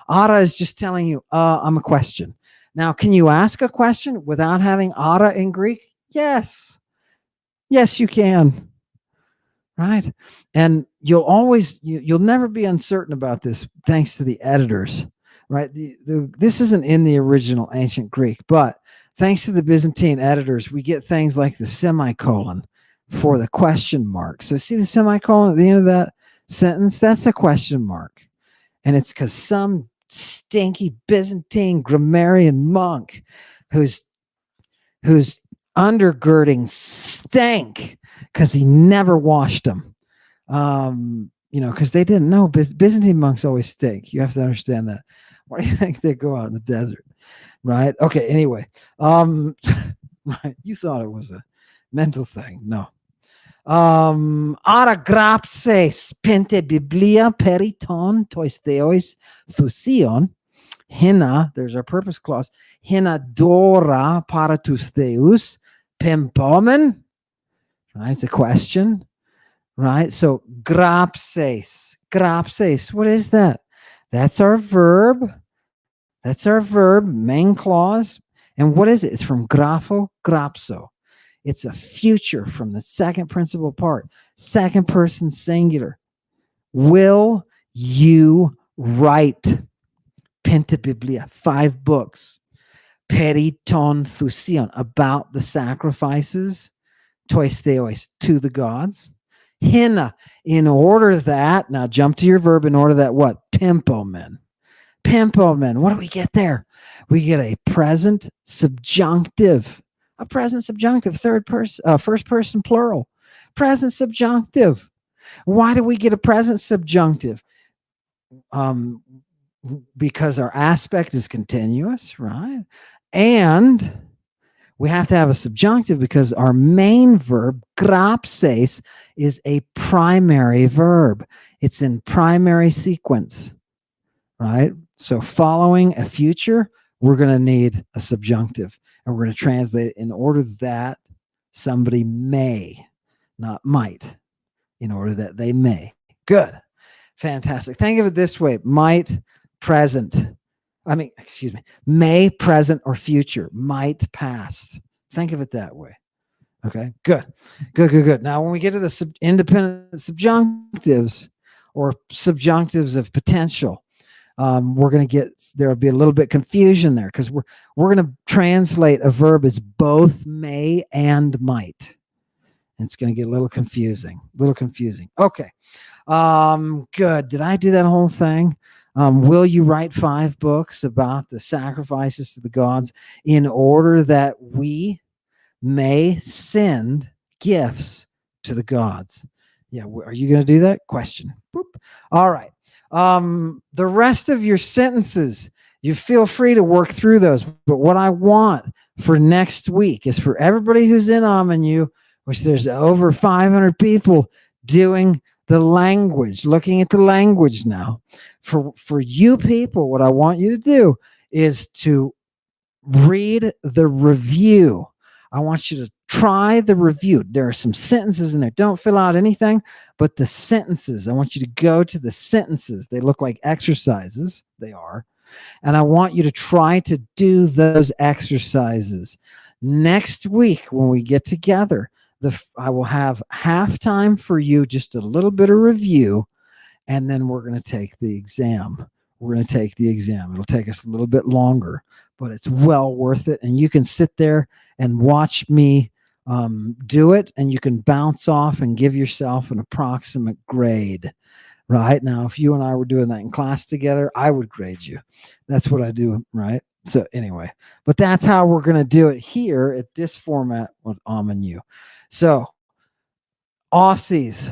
Ara is just telling you, I'm a question. Now, can you ask a question without having ara in Greek? Yes. Yes, you can. Right? And you'll never be uncertain about this thanks to the editors. Right? This isn't in the original ancient Greek, but thanks to the Byzantine editors, we get things like the semicolon for the question mark. So see the semicolon at the end of that sentence? That's a question mark. And it's because some stinky Byzantine grammarian monk whose undergirding stank because he never washed them. Because they didn't know. Byzantine monks always stink. You have to understand that. Why do you think they go out in the desert? Right? Okay, anyway. Right. You thought it was a mental thing. No. Aragrapses pente biblia periton tois theois thusion. Hina, there's our purpose clause. Hina dora paratus theus pimpomen. Right? It's a question. Right? So grapses. What is that? That's our verb. That's our verb, main clause. And what is it? It's from grapho, grapso. It's a future from the second principal part, second person singular. Will you write Pentabiblia, 5 books, periton thusion, about the sacrifices, tois theois, to the gods? Hina, in order that, now jump to your verb, in order that what? Pimpomen. Pimpomen. What do we get there? We get a present subjunctive. A present subjunctive, first person plural. Present subjunctive. Why do we get a present subjunctive? Because our aspect is continuous, right? And we have to have a subjunctive because our main verb, grapses, is a primary verb. It's in primary sequence, right? So following a future, we're going to need a subjunctive, and we're going to translate it in order that somebody may, not might, in order that they may. Good. Fantastic. Think of it this way: might, present. May, present, or future. Might, past. Think of it that way. Okay, good. Now, when we get to the independent subjunctives or subjunctives of potential, we're going to get, there'll be a little bit confusion there because we're going to translate a verb as both may and might. And it's going to get a little confusing. Okay. Good. Did I do that whole thing? Will you write 5 books about the sacrifices to the gods in order that we may send gifts to the gods? Yeah. Are you going to do that? Question. Boop. All right. The rest of your sentences, you feel free to work through those. But what I want for next week is for everybody who's in Ammon, which there's over 500 people doing the language, looking at the language now. For you people, what I want you to do is to read the review. I want you to try the review. There are some sentences in there. Don't fill out anything, but the sentences. I want you to go to the sentences. They look like exercises. They are. And I want you to try to do those exercises. Next week, when we get together, I will have halftime for you, just a little bit of review, and then we're going to take the exam. It'll take us a little bit longer, but it's well worth it. And you can sit there and watch me do it, and you can bounce off and give yourself an approximate grade. Right now, if you and I were doing that in class together, I would grade you. That's what I do, right? So anyway, but that's how we're going to do it here at this format with Ammon. So Aussies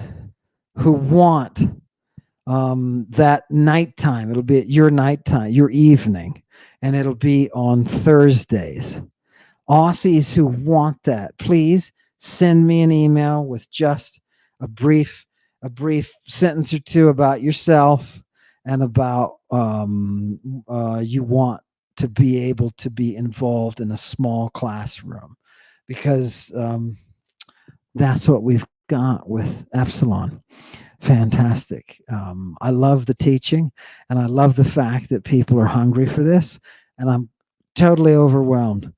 who want that nighttime, it'll be at your nighttime, your evening, and it'll be on Thursdays. Aussies who want that, please send me an email with just a brief sentence or two about yourself and about you want to be able to be involved in a small classroom, because that's what we've got with Epsilon. Fantastic. I love the teaching, and I love the fact that people are hungry for this, and I'm totally overwhelmed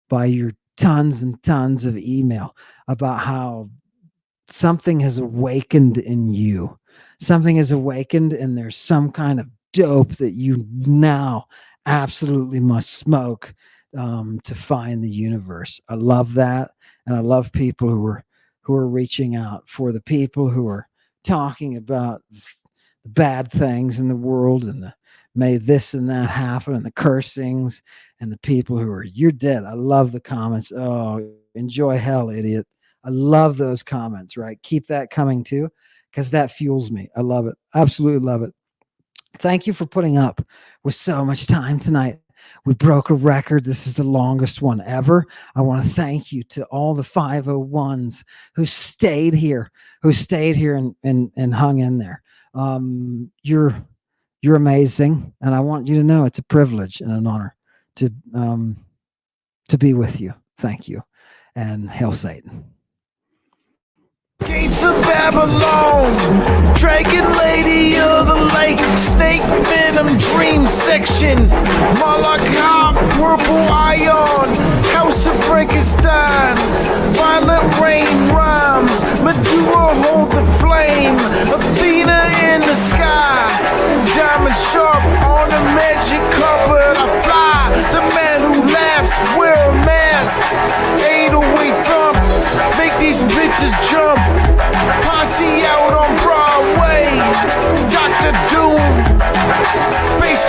by your tons and tons of email about how something has awakened in you. Something has awakened, and there's some kind of dope that you now absolutely must smoke to find the universe. I love that, and I love people who are reaching out for the people who are talking about the bad things in the world and the may this and that happen and the cursings, and the people who are you're dead. I love the comments. Oh, enjoy hell, idiot. I love those comments, right? Keep that coming too, because that fuels me. I love it. Absolutely love it. Thank you for putting up with so much time tonight. We broke a record. This is the longest one ever. I want to thank you to all the 501s who stayed here, and hung in there. You're amazing, and I want you to know it's a privilege and an honor to be with you. Thank you, and hail Satan. Gates of Babylon, Dragon Lady of the Lake, Snake Venom Dream Section, Malachite, Purple Ion, House of Frankenstein, Violent Rain Rhymes, Medulla hold the flame, Athena in the sky, Diamond Sharp on the magic carpet, I fly, the man who laughs, wear a mask, 808 thump, make these bitches jump. Posse out on Broadway, Dr. Doom, Bass